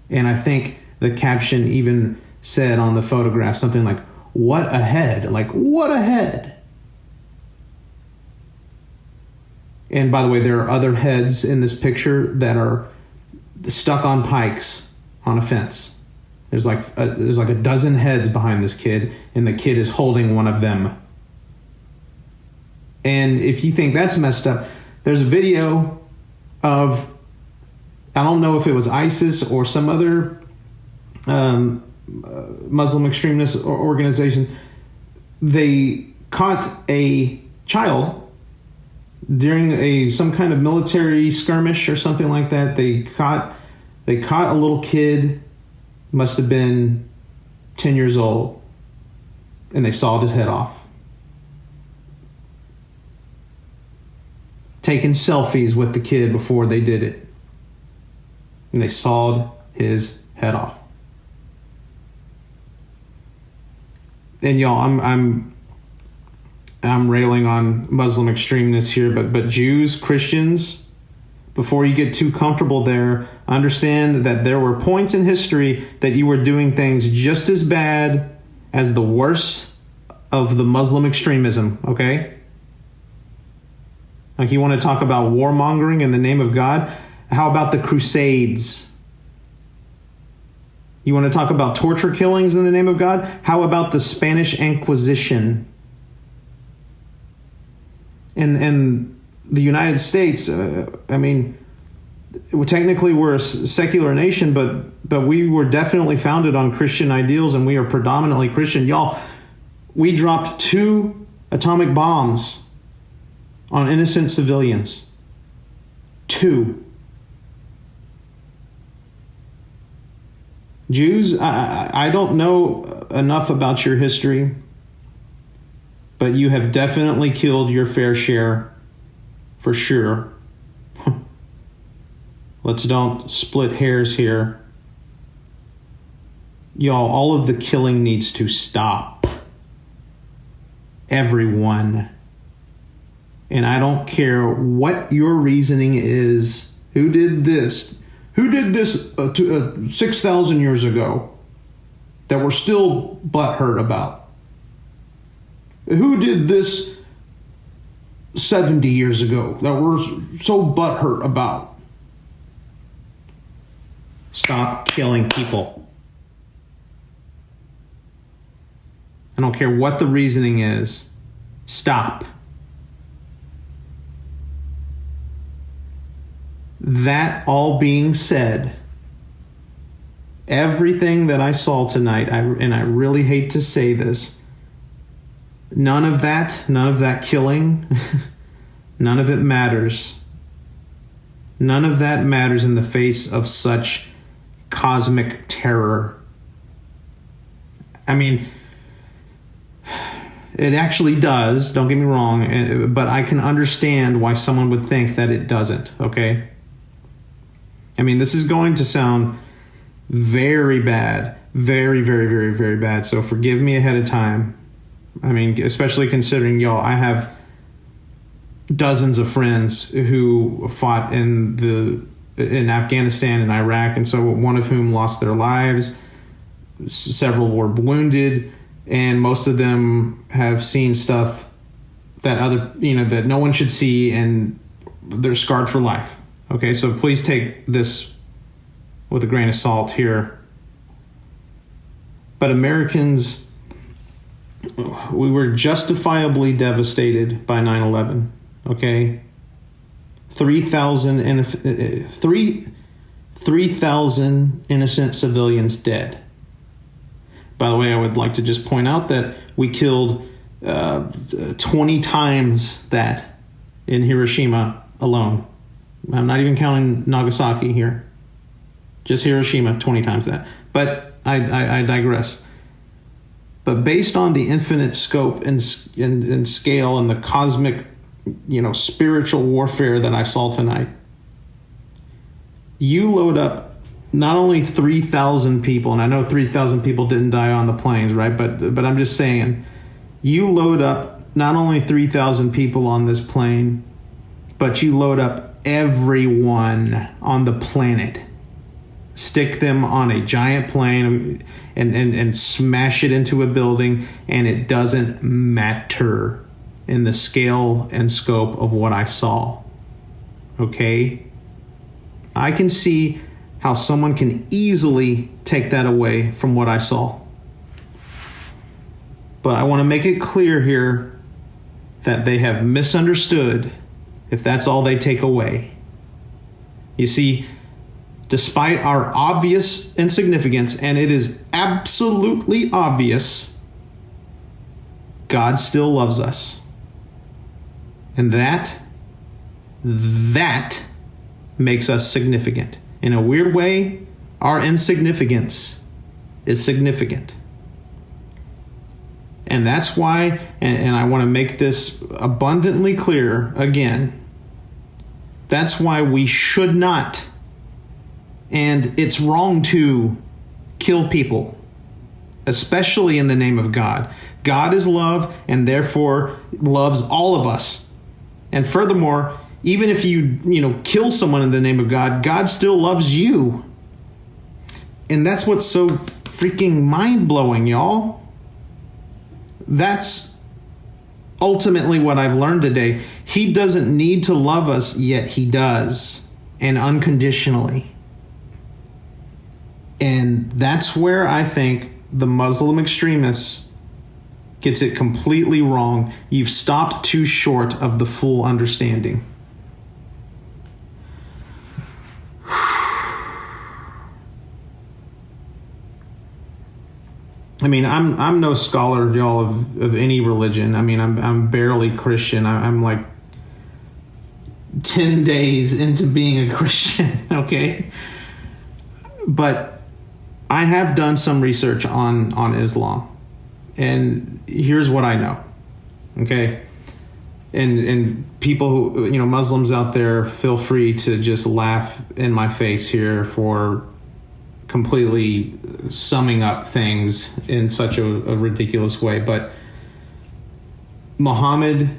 S4: And I think the caption even said on the photograph something like, "What a head," like, what a head. And by the way, there are other heads in this picture that are stuck on pikes on a fence. There's like a dozen heads behind this kid, and the kid is holding one of them. And if you think that's messed up, there's a video of, I don't know if it was ISIS or some other Muslim extremist organization. They caught a child during some kind of military skirmish or something like that. They caught a little kid, must have been 10 years old, and they sawed his head off. Taking selfies with the kid before they did it, and they sawed his head off. And y'all, I'm railing on Muslim extremists here, but Jews, Christians, before you get too comfortable there, understand that there were points in history that you were doing things just as bad as the worst of the Muslim extremism, okay? Like, you want to talk about warmongering in the name of God? How about the Crusades? You want to talk about torture killings in the name of God? How about the Spanish Inquisition? And the United States, technically we're a secular nation, but we were definitely founded on Christian ideals, and we are predominantly Christian. Y'all, we dropped 2 atomic bombs on innocent civilians. 2. Jews, I don't know enough about your history, but you have definitely killed your fair share, for sure. Let's don't split hairs here. Y'all, all of the killing needs to stop. Everyone. And I don't care what your reasoning is. Who did this? Who did this 6,000 years ago that we're still butthurt about? Who did this 70 years ago that we're so butthurt about? Stop killing people. I don't care what the reasoning is. Stop. That all being said, everything that I saw tonight, and I really hate to say this, none of that killing, none of it matters. None of that matters in the face of such cosmic terror. I mean, it actually does, don't get me wrong, but I can understand why someone would think that it doesn't, okay? I mean, this is going to sound very bad, very, very, very, very bad, so forgive me ahead of time. I mean, especially considering, y'all, I have dozens of friends who fought in Afghanistan and Iraq, and so one of whom lost their lives. Several were wounded, and most of them have seen stuff that that no one should see, and they're scarred for life. Okay, so please take this with a grain of salt here. But Americans, we were justifiably devastated by 9/11. Okay, 3,000 innocent civilians dead. By the way, I would like to just point out that we killed 20 times that in Hiroshima alone. I'm not even counting Nagasaki here. Just Hiroshima, 20 times that. But I digress. But based on the infinite scope and scale and the cosmic, spiritual warfare that I saw tonight, you load up not only 3,000 people, and I know 3,000 people didn't die on the planes, right? But I'm just saying, you load up not only 3,000 people on this plane, but you load up everyone on the planet. Stick them on a giant plane and smash it into a building, and it doesn't matter in the scale and scope of what I saw. Okay? I can see how someone can easily take that away from what I saw. But I want to make it clear here that they have misunderstood if that's all they take away. You see, despite our obvious insignificance, and it is absolutely obvious, God still loves us. And that makes us significant. In a weird way, our insignificance is significant. And that's why, and I want to make this abundantly clear again, that's why we should not, and it's wrong to, kill people, especially in the name of God. God is love and therefore loves all of us. And furthermore, even if you kill someone in the name of God, God still loves you. And that's what's so freaking mind-blowing, y'all. That's ultimately what I've learned today. He doesn't need to love us, yet he does, and unconditionally. And that's where I think the Muslim extremists gets it completely wrong. You've stopped too short of the full understanding. I mean, I'm no scholar, y'all, of any religion. I mean, I'm barely Christian. I'm like 10 days into being a Christian, okay? But I have done some research on Islam, and here's what I know, okay? And people who, Muslims out there, feel free to just laugh in my face here for completely summing up things in such a ridiculous way. But Muhammad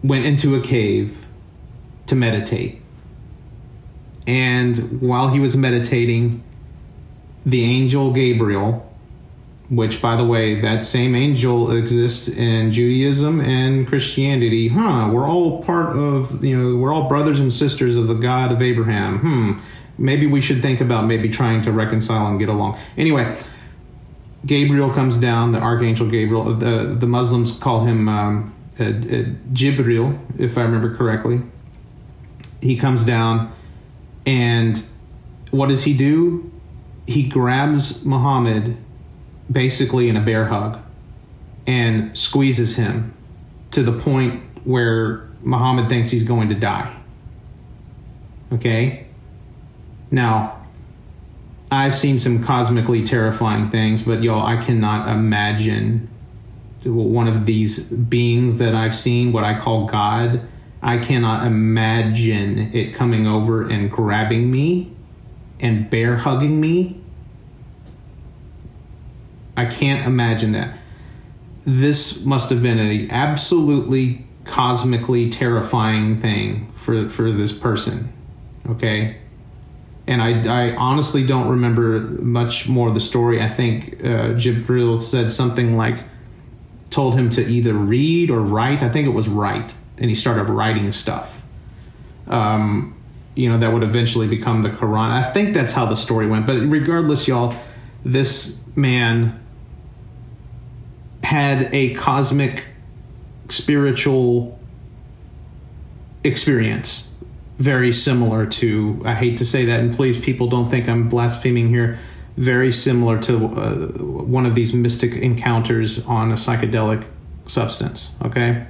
S4: went into a cave to meditate. And while he was meditating, the angel Gabriel, which, by the way, that same angel exists in Judaism and Christianity. We're all part of, we're all brothers and sisters of the God of Abraham. Maybe we should think about maybe trying to reconcile and get along. Anyway, Gabriel comes down, the archangel Gabriel. The Muslims call him Jibril, if I remember correctly. He comes down, and what does he do? He grabs Muhammad basically in a bear hug and squeezes him to the point where Muhammad thinks he's going to die. Okay? Now, I've seen some cosmically terrifying things, but y'all, I cannot imagine one of these beings that I've seen, what I call God. I cannot imagine it coming over and grabbing me and bear hugging me. I can't imagine that. this must have been a absolutely cosmically terrifying thing for this person. Okay. And I honestly don't remember much more of the story. I think Jibril said something like, told him to either read or write. I think it was write. And he started writing stuff, that would eventually become the Quran. I think that's how the story went. But regardless, y'all, this man had a cosmic spiritual experience very similar to, I hate to say that, and please people don't think I'm blaspheming here, very similar to one of these mystic encounters on a psychedelic substance. Okay,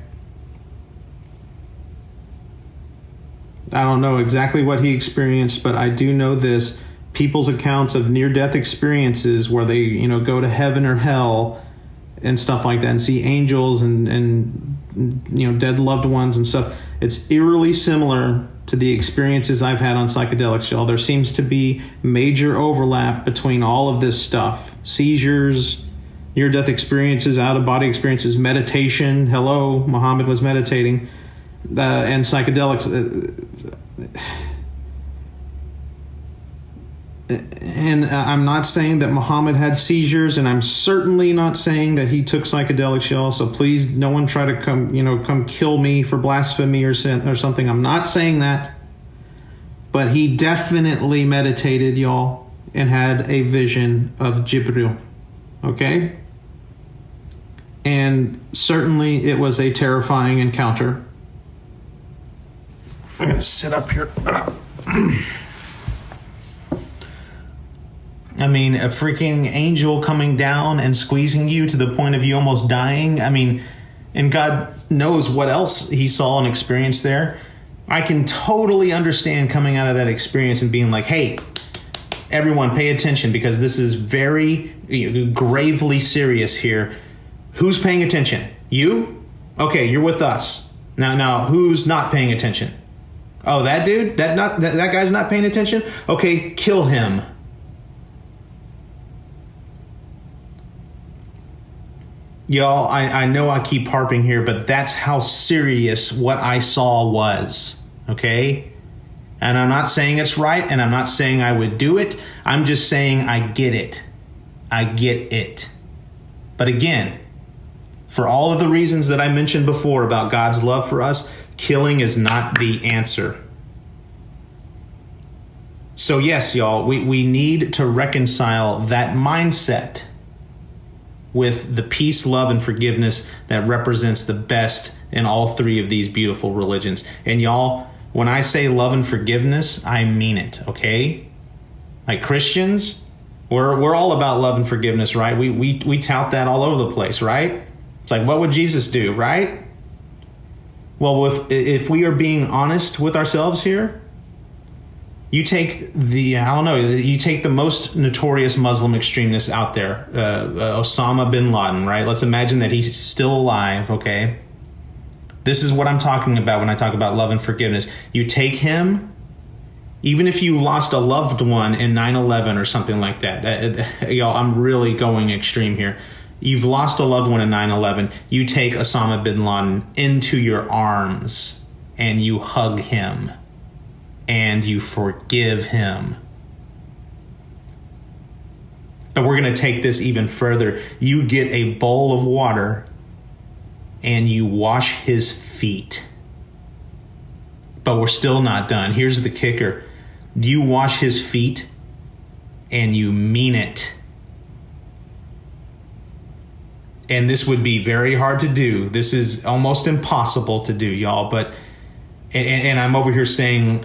S4: I don't know exactly what he experienced, but I do know this: people's accounts of near-death experiences where they go to heaven or hell and stuff like that, and see angels and dead loved ones and stuff. It's eerily similar to the experiences I've had on psychedelics, y'all. There seems to be major overlap between all of this stuff: seizures, near-death experiences, out-of-body experiences, meditation. Hello, Muhammad was meditating, and psychedelics. And I'm not saying that Muhammad had seizures, and I'm certainly not saying that he took psychedelics, y'all. So please, no one try to come kill me for blasphemy or something. I'm not saying that, but he definitely meditated, y'all, and had a vision of Jibril. Okay, and certainly it was a terrifying encounter. I'm gonna sit up here. I mean, a freaking angel coming down and squeezing you to the point of you almost dying. I mean, and God knows what else he saw and experienced there. I can totally understand coming out of that experience and being like, hey, everyone pay attention, because this is very gravely serious here. Who's paying attention? You? Okay, you're with us. Now, who's not paying attention? Oh, that dude? That guy's not paying attention? Okay, kill him. Y'all, I know I keep harping here, but that's how serious what I saw was, okay? And I'm not saying it's right, and I'm not saying I would do it. I'm just saying I get it. I get it. But again, for all of the reasons that I mentioned before about God's love for us, killing is not the answer. So yes, y'all, we need to reconcile that mindset with the peace, love, and forgiveness that represents the best in all three of these beautiful religions. And y'all, when I say love and forgiveness, I mean it, okay? Like Christians, we're all about love and forgiveness, right? We tout that all over the place, right? It's like, what would Jesus do, right? Well, if we are being honest with ourselves here, you take you take the most notorious Muslim extremist out there, Osama bin Laden, right? Let's imagine that he's still alive, okay? This is what I'm talking about when I talk about love and forgiveness. You take him, even if you lost a loved one in 9/11 or something like that. Y'all, I'm really going extreme here. You've lost a loved one in 9/11. You take Osama bin Laden into your arms and you hug him. And you forgive him. But we're going to take this even further. You get a bowl of water and you wash his feet. But we're still not done. Here's the kicker. You wash his feet and you mean it. And this would be very hard to do. This is almost impossible to do, y'all. But and I'm over here saying,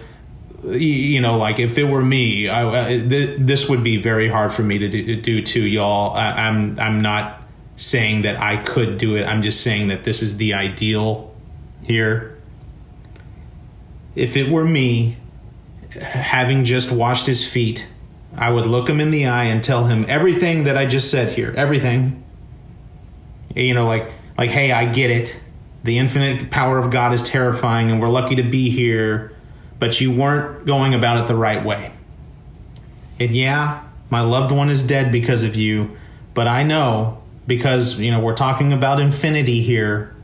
S4: like if it were me, this would be very hard for me to do too, y'all. I'm not saying that I could do it. I'm just saying that this is the ideal here. If it were me, having just washed his feet, I would look him in the eye and tell him everything that I just said here. Everything. Like, hey, I get it. The infinite power of God is terrifying, and we're lucky to be here. But you weren't going about it the right way. And yeah, my loved one is dead because of you, but I know because, we're talking about infinity here,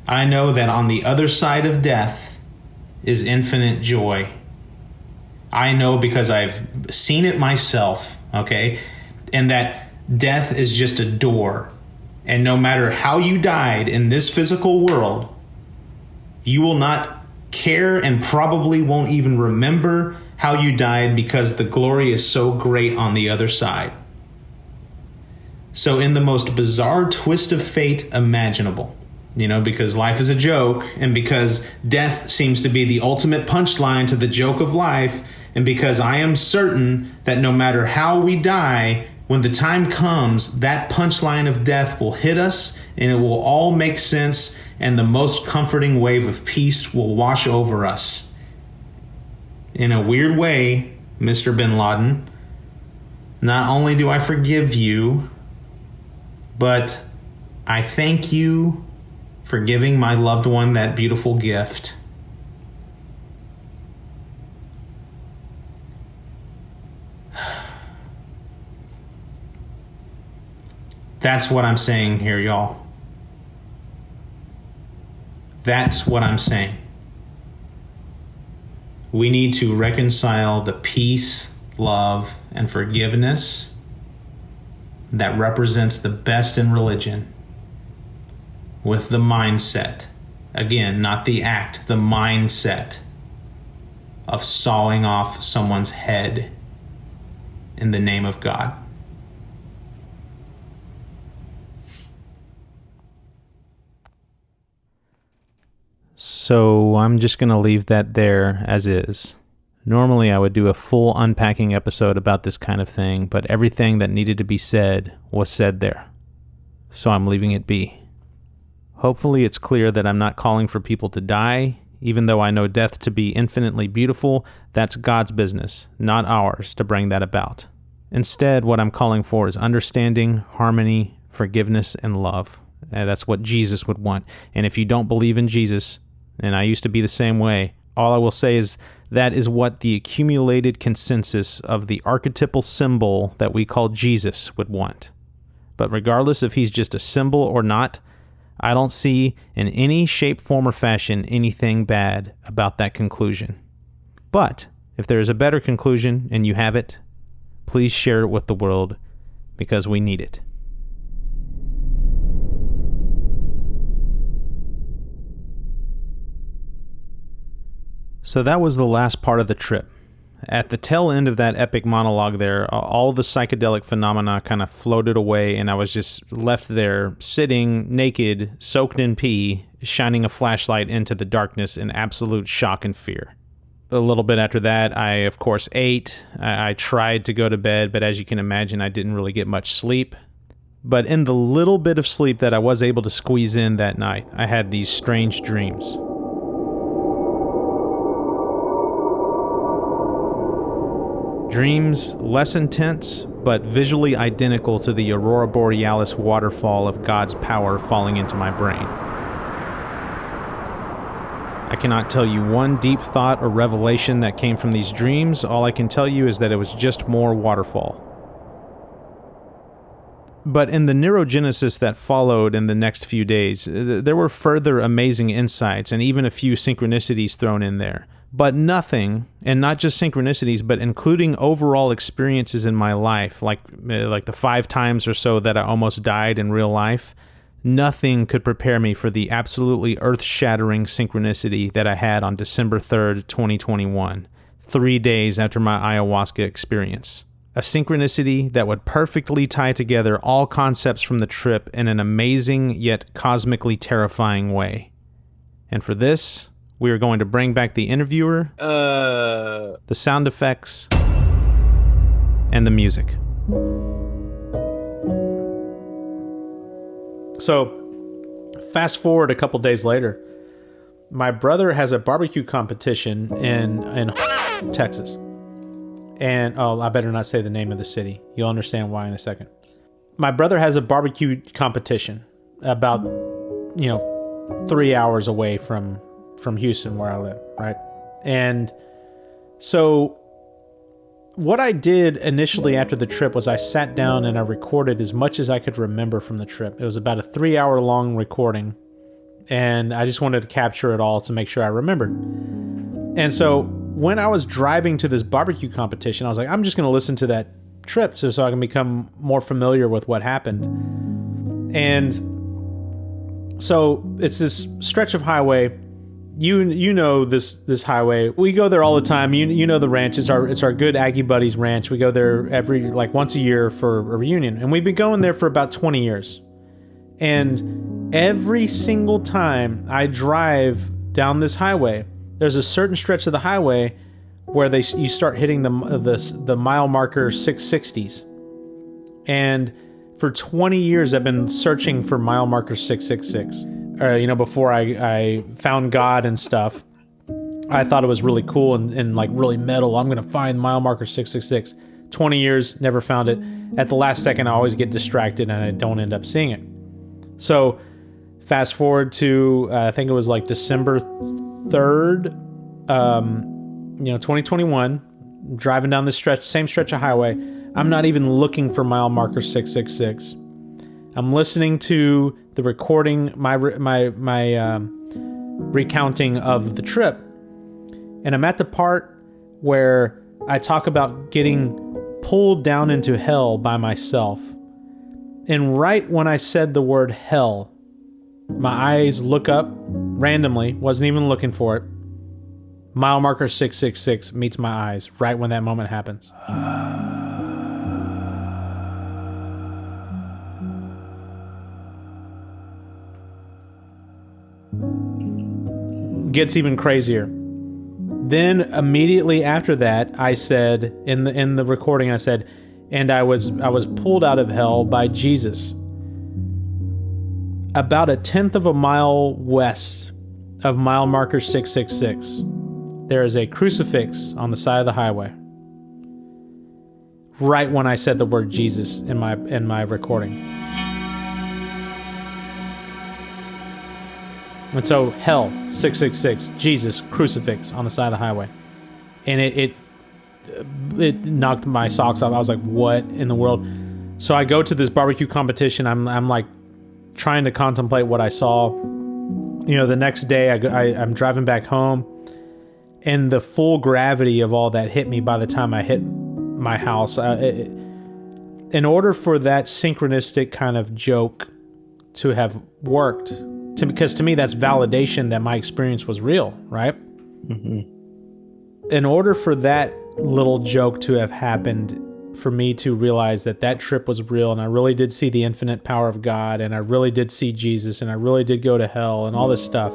S4: I know that on the other side of death is infinite joy. I know because I've seen it myself, okay? And that death is just a door. And no matter how you died in this physical world, you will not care and probably won't even remember how you died because the glory is so great on the other side. So in the most bizarre twist of fate imaginable, because life is a joke, and because death seems to be the ultimate punchline to the joke of life, and because I am certain that no matter how we die, when the time comes, that punchline of death will hit us, and it will all make sense, and the most comforting wave of peace will wash over us. In a weird way, Mr. Bin Laden, not only do I forgive you, but I thank you for giving my loved one that beautiful gift. That's what I'm saying here, y'all. That's what I'm saying. We need to reconcile the peace, love, and forgiveness that represents the best in religion with the mindset, again, not the act, the mindset of sawing off someone's head in the name of God.
S1: So I'm just going to leave that there as is. Normally I would do a full unpacking episode about this kind of thing, but everything that needed to be said was said there. So I'm leaving it be. Hopefully it's clear that I'm not calling for people to die. Even though I know death to be infinitely beautiful, that's God's business, not ours, to bring that about. Instead, what I'm calling for is understanding, harmony, forgiveness, and love. That's what Jesus would want. And if you don't believe in Jesus, and I used to be the same way, all I will say is that is what the accumulated consensus of the archetypal symbol that we call Jesus would want. But regardless if he's just a symbol or not, I don't see in any shape, form, or fashion anything bad about that conclusion. But if there is a better conclusion and you have it, please share it with the world because we need it. So that was the last part of the trip. At the tail end of that epic monologue there, all the psychedelic phenomena kind of floated away, and I was just left there, sitting naked, soaked in pee, shining a flashlight into the darkness in absolute shock and fear. A little bit after that, I, of course, ate. I tried to go to bed, but as you can imagine, I didn't really get much sleep. But in the little bit of sleep that I was able to squeeze in that night, I had these strange dreams. Dreams less intense, but visually identical to the Aurora Borealis waterfall of God's power falling into my brain. I cannot tell you one deep thought or revelation that came from these dreams. All I can tell you is that it was just more waterfall. But in the neurogenesis that followed in the next few days, there were further amazing insights and even a few synchronicities thrown in there. But nothing, and not just synchronicities, but including overall experiences in my life, like the 5 times or so that I almost died in real life, nothing could prepare me for the absolutely earth-shattering synchronicity that I had on December 3rd, 2021, 3 days after my ayahuasca experience. A synchronicity that would perfectly tie together all concepts from the trip in an amazing yet cosmically terrifying way. And for this, we are going to bring back the interviewer, the sound effects, and the music. So, fast forward a couple days later, my brother has a barbecue competition in Texas. And, I better not say the name of the city. You'll understand why in a second. My brother has a barbecue competition about, 3 hours away from Houston where I live, right? And so what I did initially after the trip was I sat down and I recorded as much as I could remember from the trip. It was about a 3-hour long recording, and I just wanted to capture it all to make sure I remembered. And so when I was driving to this barbecue competition, I was like, I'm just going to listen to that trip so I can become more familiar with what happened. And so it's this stretch of highway. You know this highway. We go there all the time. You know the ranch. It's our good Aggie buddies ranch. We go there once a year for a reunion, and we've been going there for about 20 years. And every single time I drive down this highway, there's a certain stretch of the highway where you start hitting the mile marker 660s. And for 20 years, I've been searching for mile marker 666. Before I found God and stuff, I thought it was really cool and like really metal. I'm going to find mile marker 666. 20 years, never found it. At the last second, I always get distracted and I don't end up seeing it. So fast forward to, I think it was like December 3rd, 2021, driving down this same stretch of highway. I'm not even looking for mile marker 666. I'm listening to the recording, my recounting of the trip, and I'm at the part where I talk about getting pulled down into hell by myself. And right when I said the word hell, my eyes look up randomly, wasn't even looking for it. Mile marker 666 meets my eyes right when that moment happens. Gets even crazier. Then immediately after that, I said in the recording, I said, and I was pulled out of hell by Jesus. About 1/10 of a mile west of mile marker 666, there is a crucifix on the side of the highway. Right when I said the word Jesus in my recording. And so hell, 666, Jesus, crucifix on the side of the highway. And it knocked my socks off. I was like, what in the world? So I go to this barbecue competition. I'm like trying to contemplate what I saw. The next day I'm driving back home, and the full gravity of all that hit me by the time I hit my house. In order for that synchronistic kind of joke to have worked, because to me that's validation that my experience was real, right? Mm-hmm. In order for that little joke to have happened, for me to realize that trip was real, and I really did see the infinite power of God, and I really did see Jesus, and I really did go to hell, and all this stuff,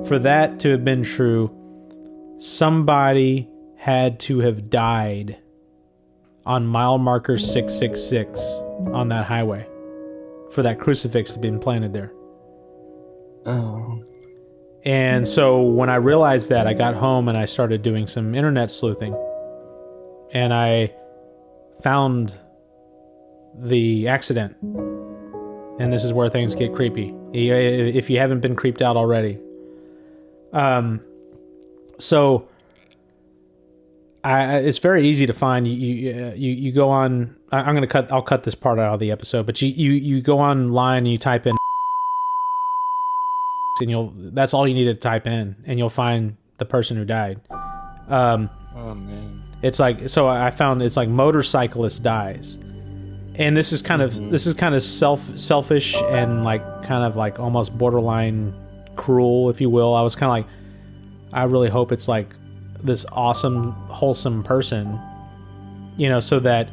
S1: for that to have been true, somebody had to have died on mile marker 666 on that highway for that crucifix to be planted there.
S2: Oh.
S1: And so when I realized that, I got home and I started doing some internet sleuthing. And I found the accident. And this is where things get creepy, if you haven't been creeped out already. So it's very easy to find. You go on. I'll cut this part out of the episode. But you go online and you type in, and that's all you need to type in, and you'll find the person who died.
S2: Oh man.
S1: It's like, so I found it's like motorcyclist dies, and this is kind of selfish and like kind of like almost borderline cruel, if you will. I was kind of like, I really hope it's like this awesome, wholesome person, so that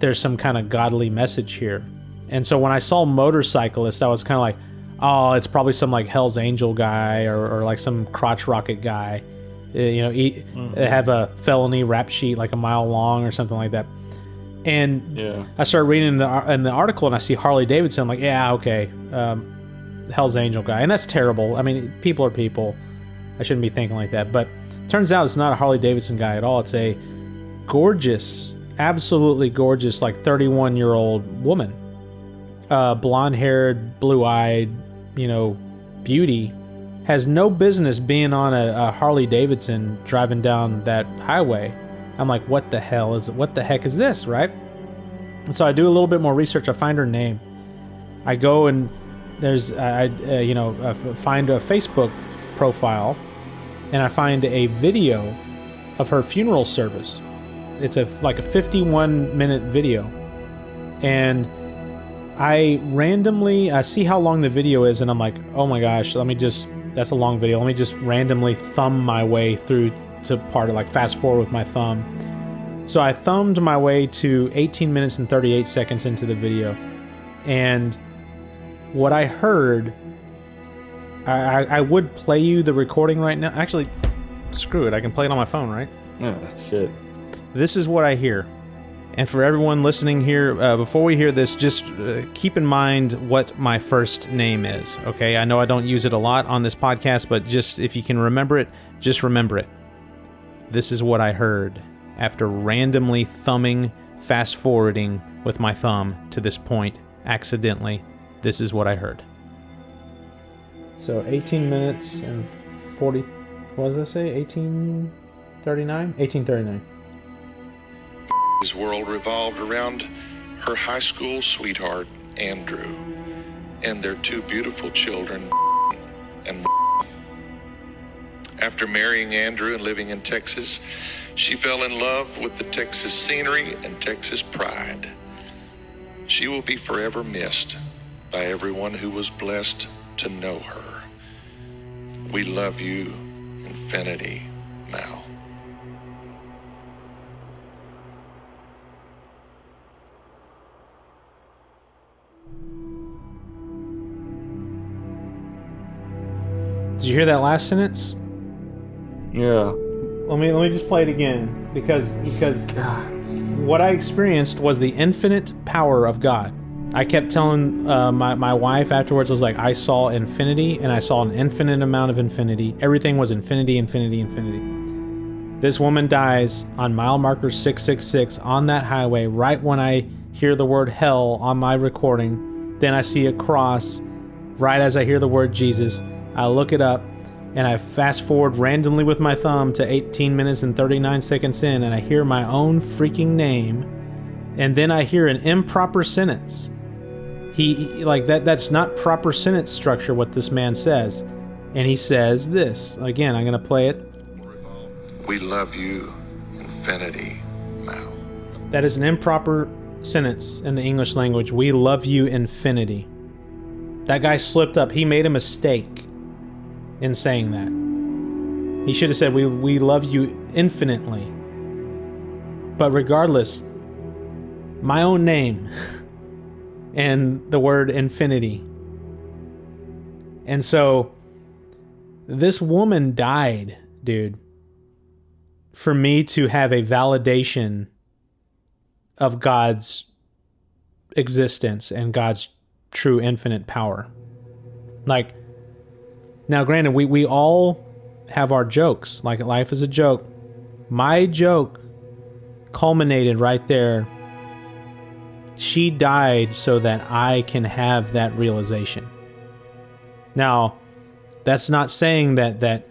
S1: there's some kind of godly message here. And so when I saw motorcyclist, I was kind of like, oh, it's probably some like Hell's Angel guy or like some crotch rocket guy. They have a felony rap sheet like a mile long or something like that. And yeah. I started reading in the article, and I see Harley Davidson. I'm like, yeah, okay, Hell's Angel guy, and that's terrible. I mean, people are people. I shouldn't be thinking like that. But turns out it's not a Harley Davidson guy at all. It's a gorgeous, absolutely gorgeous, like 31-year-old woman, blonde-haired, blue-eyed, beauty. Has no business being on a Harley Davidson driving down that highway.
S5: I'm like, what the heck is this, right? And so I do a little bit more research. I find her name. I go and there's I find a Facebook profile, and I find a video of her funeral service. It's like a 51-minute video, and I see how long the video is, and I'm like, oh my gosh, that's a long video. Let me just randomly thumb my way through to part of, like, fast forward with my thumb. So I thumbed my way to 18 minutes and 38 seconds into the video, and what I heard, I would play you the recording right now. Actually, screw it, I can play it on my phone, right?
S2: Oh, shit.
S1: This is what I hear. And for everyone listening here, before we hear this, just keep in mind what my first name is, okay? I know I don't use it a lot on this podcast, but just if you can remember it, just remember it. This is what I heard after randomly thumbing, fast-forwarding with my thumb to this point, accidentally. This is what I heard. So 18 minutes and 40... What does that say? 1839? 1839.
S6: His world revolved around her high school sweetheart, Andrew, and their two beautiful children, and after marrying Andrew and living in Texas, she fell in love with the Texas scenery and Texas pride. She will be forever missed by everyone who was blessed to know her. We love you, infinity, Mal.
S5: Did you hear that last sentence?
S2: Yeah.
S5: Let me just play it again, because
S2: God.
S5: what I experienced was the infinite power of God. I kept telling my wife afterwards, I was like, I saw infinity, and I saw an infinite amount of infinity. Everything was infinity, infinity, infinity. This woman dies on mile marker 666 on that highway right when I hear the word hell on my recording. Then I see a cross right as I hear the word Jesus. I look it up, and I fast forward randomly with my thumb to 18 minutes and 39 seconds in, and I hear my own freaking name, and then I hear an improper sentence. He like that's not proper sentence structure what this man says. And he says this. Again, I'm going to play it.
S6: We love you, infinity, Mal.
S5: That is an improper sentence in the English language. We love you, infinity. That guy slipped up. He made a mistake in saying that. He should have said, we love you infinitely. But regardless, my own name and the word infinity. And so this woman died, dude, for me to have a validation of God's existence and God's true infinite power. Like, now granted, we all have our jokes. Like, life is a joke. My joke culminated right there. She died so that I can have that realization. Now, that's not saying that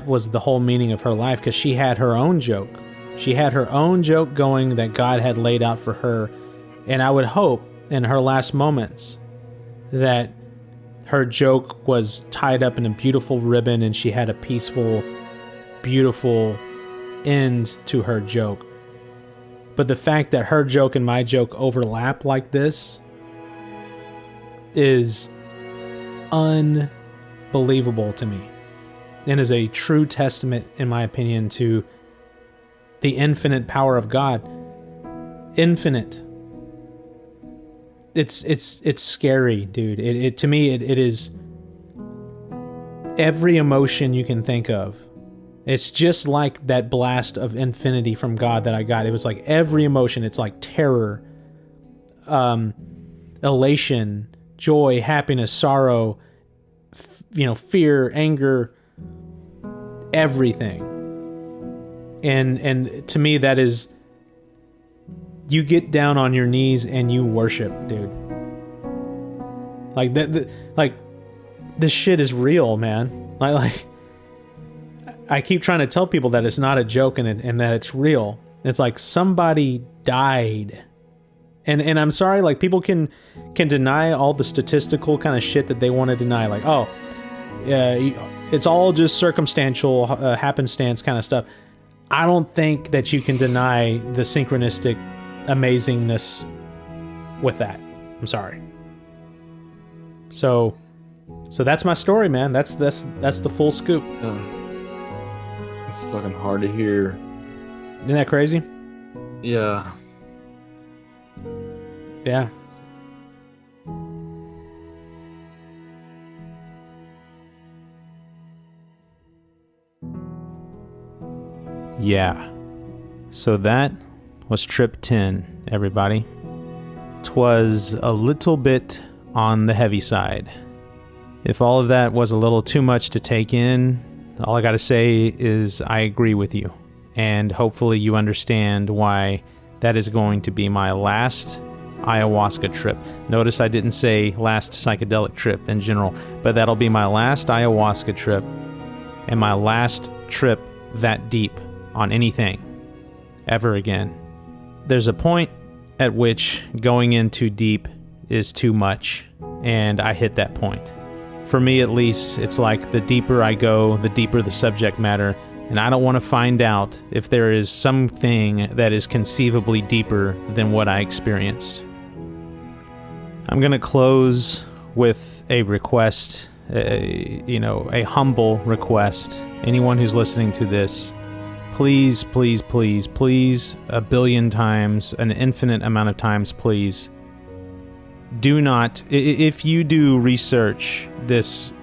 S5: was the whole meaning of her life, because she had her own joke. She had her own joke going that God had laid out for her. And I would hope in her last moments that her joke was tied up in a beautiful ribbon and she had a peaceful, beautiful end to her joke. But the fact that her joke and my joke overlap like this is unbelievable to me, and is a true testament, in my opinion, to the infinite power of God. Infinite. It's scary, dude. It to me it is every emotion you can think of. It's just like that blast of infinity from God that I got. It was like every emotion. It's like terror, elation, joy, happiness, sorrow, fear, anger, everything. And to me, that is, you get down on your knees and you worship, dude. Like that, like this shit is real, man. Like I keep trying to tell people that it's not a joke and that it's real. It's like somebody died. And I'm sorry, like, people can deny all the statistical kind of shit that they want to deny. Like, oh, it's all just circumstantial, happenstance kind of stuff. I don't think that you can deny the synchronistic amazingness with that. I'm sorry. So that's my story, man. That's the full scoop.
S2: It's fucking hard to hear.
S5: Isn't that crazy?
S2: Yeah.
S5: Yeah.
S1: Yeah. So that was trip 10, everybody. 'Twas a little bit on the heavy side. If all of that was a little too much to take in, all I gotta say is I agree with you. And hopefully you understand why that is going to be my last ayahuasca trip. Notice I didn't say last psychedelic trip in general, but that'll be my last ayahuasca trip and my last trip that deep on anything ever again. There's a point at which going in too deep is too much, and I hit that point. For me, at least, it's like the deeper I go, the deeper the subject matter, and I don't want to find out if there is something that is conceivably deeper than what I experienced. I'm going to close with a request, a humble request. Anyone who's listening to this, please, please, please, please, a billion times, an infinite amount of times, please, do not, if you do research this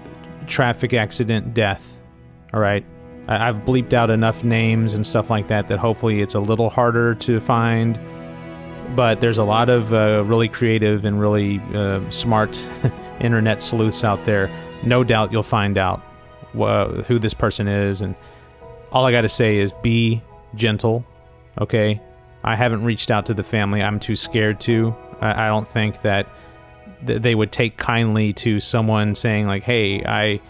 S1: traffic accident death, all right, I've bleeped out enough names and stuff like that hopefully it's a little harder to find, but there's a lot of really creative and really smart internet sleuths out there. No doubt you'll find out who this person is, and all I gotta say is be gentle, okay? I haven't reached out to the family. I'm too scared to. I don't think that they would take kindly to someone saying like, hey, I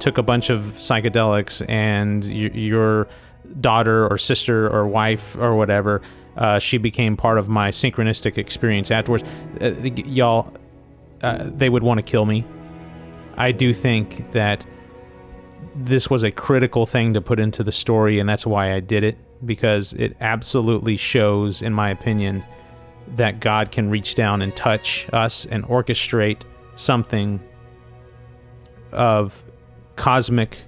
S1: took a bunch of psychedelics and your daughter or sister or wife or whatever, she became part of my synchronistic experience afterwards. Y'all, they would want to kill me. I do think that this was a critical thing to put into the story, and that's why I did it, because it absolutely shows, in my opinion, that God can reach down and touch us and orchestrate something of cosmic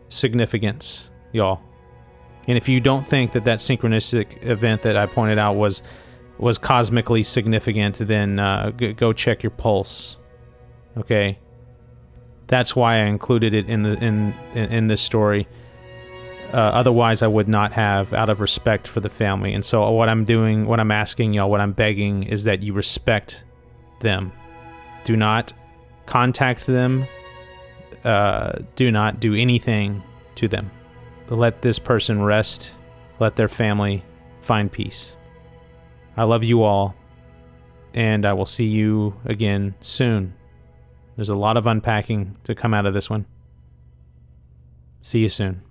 S1: significance, y'all. And if you don't think that synchronistic event that I pointed out was cosmically significant, then go check your pulse. Okay? That's why I included it in this story. Otherwise, I would not have, out of respect for the family. And so what I'm doing, what I'm asking y'all, what I'm begging is that you respect them. Do not contact them. Do not do anything to them. Let this person rest. Let their family find peace. I love you all, and I will see you again soon. There's a lot of unpacking to come out of this one. See you soon.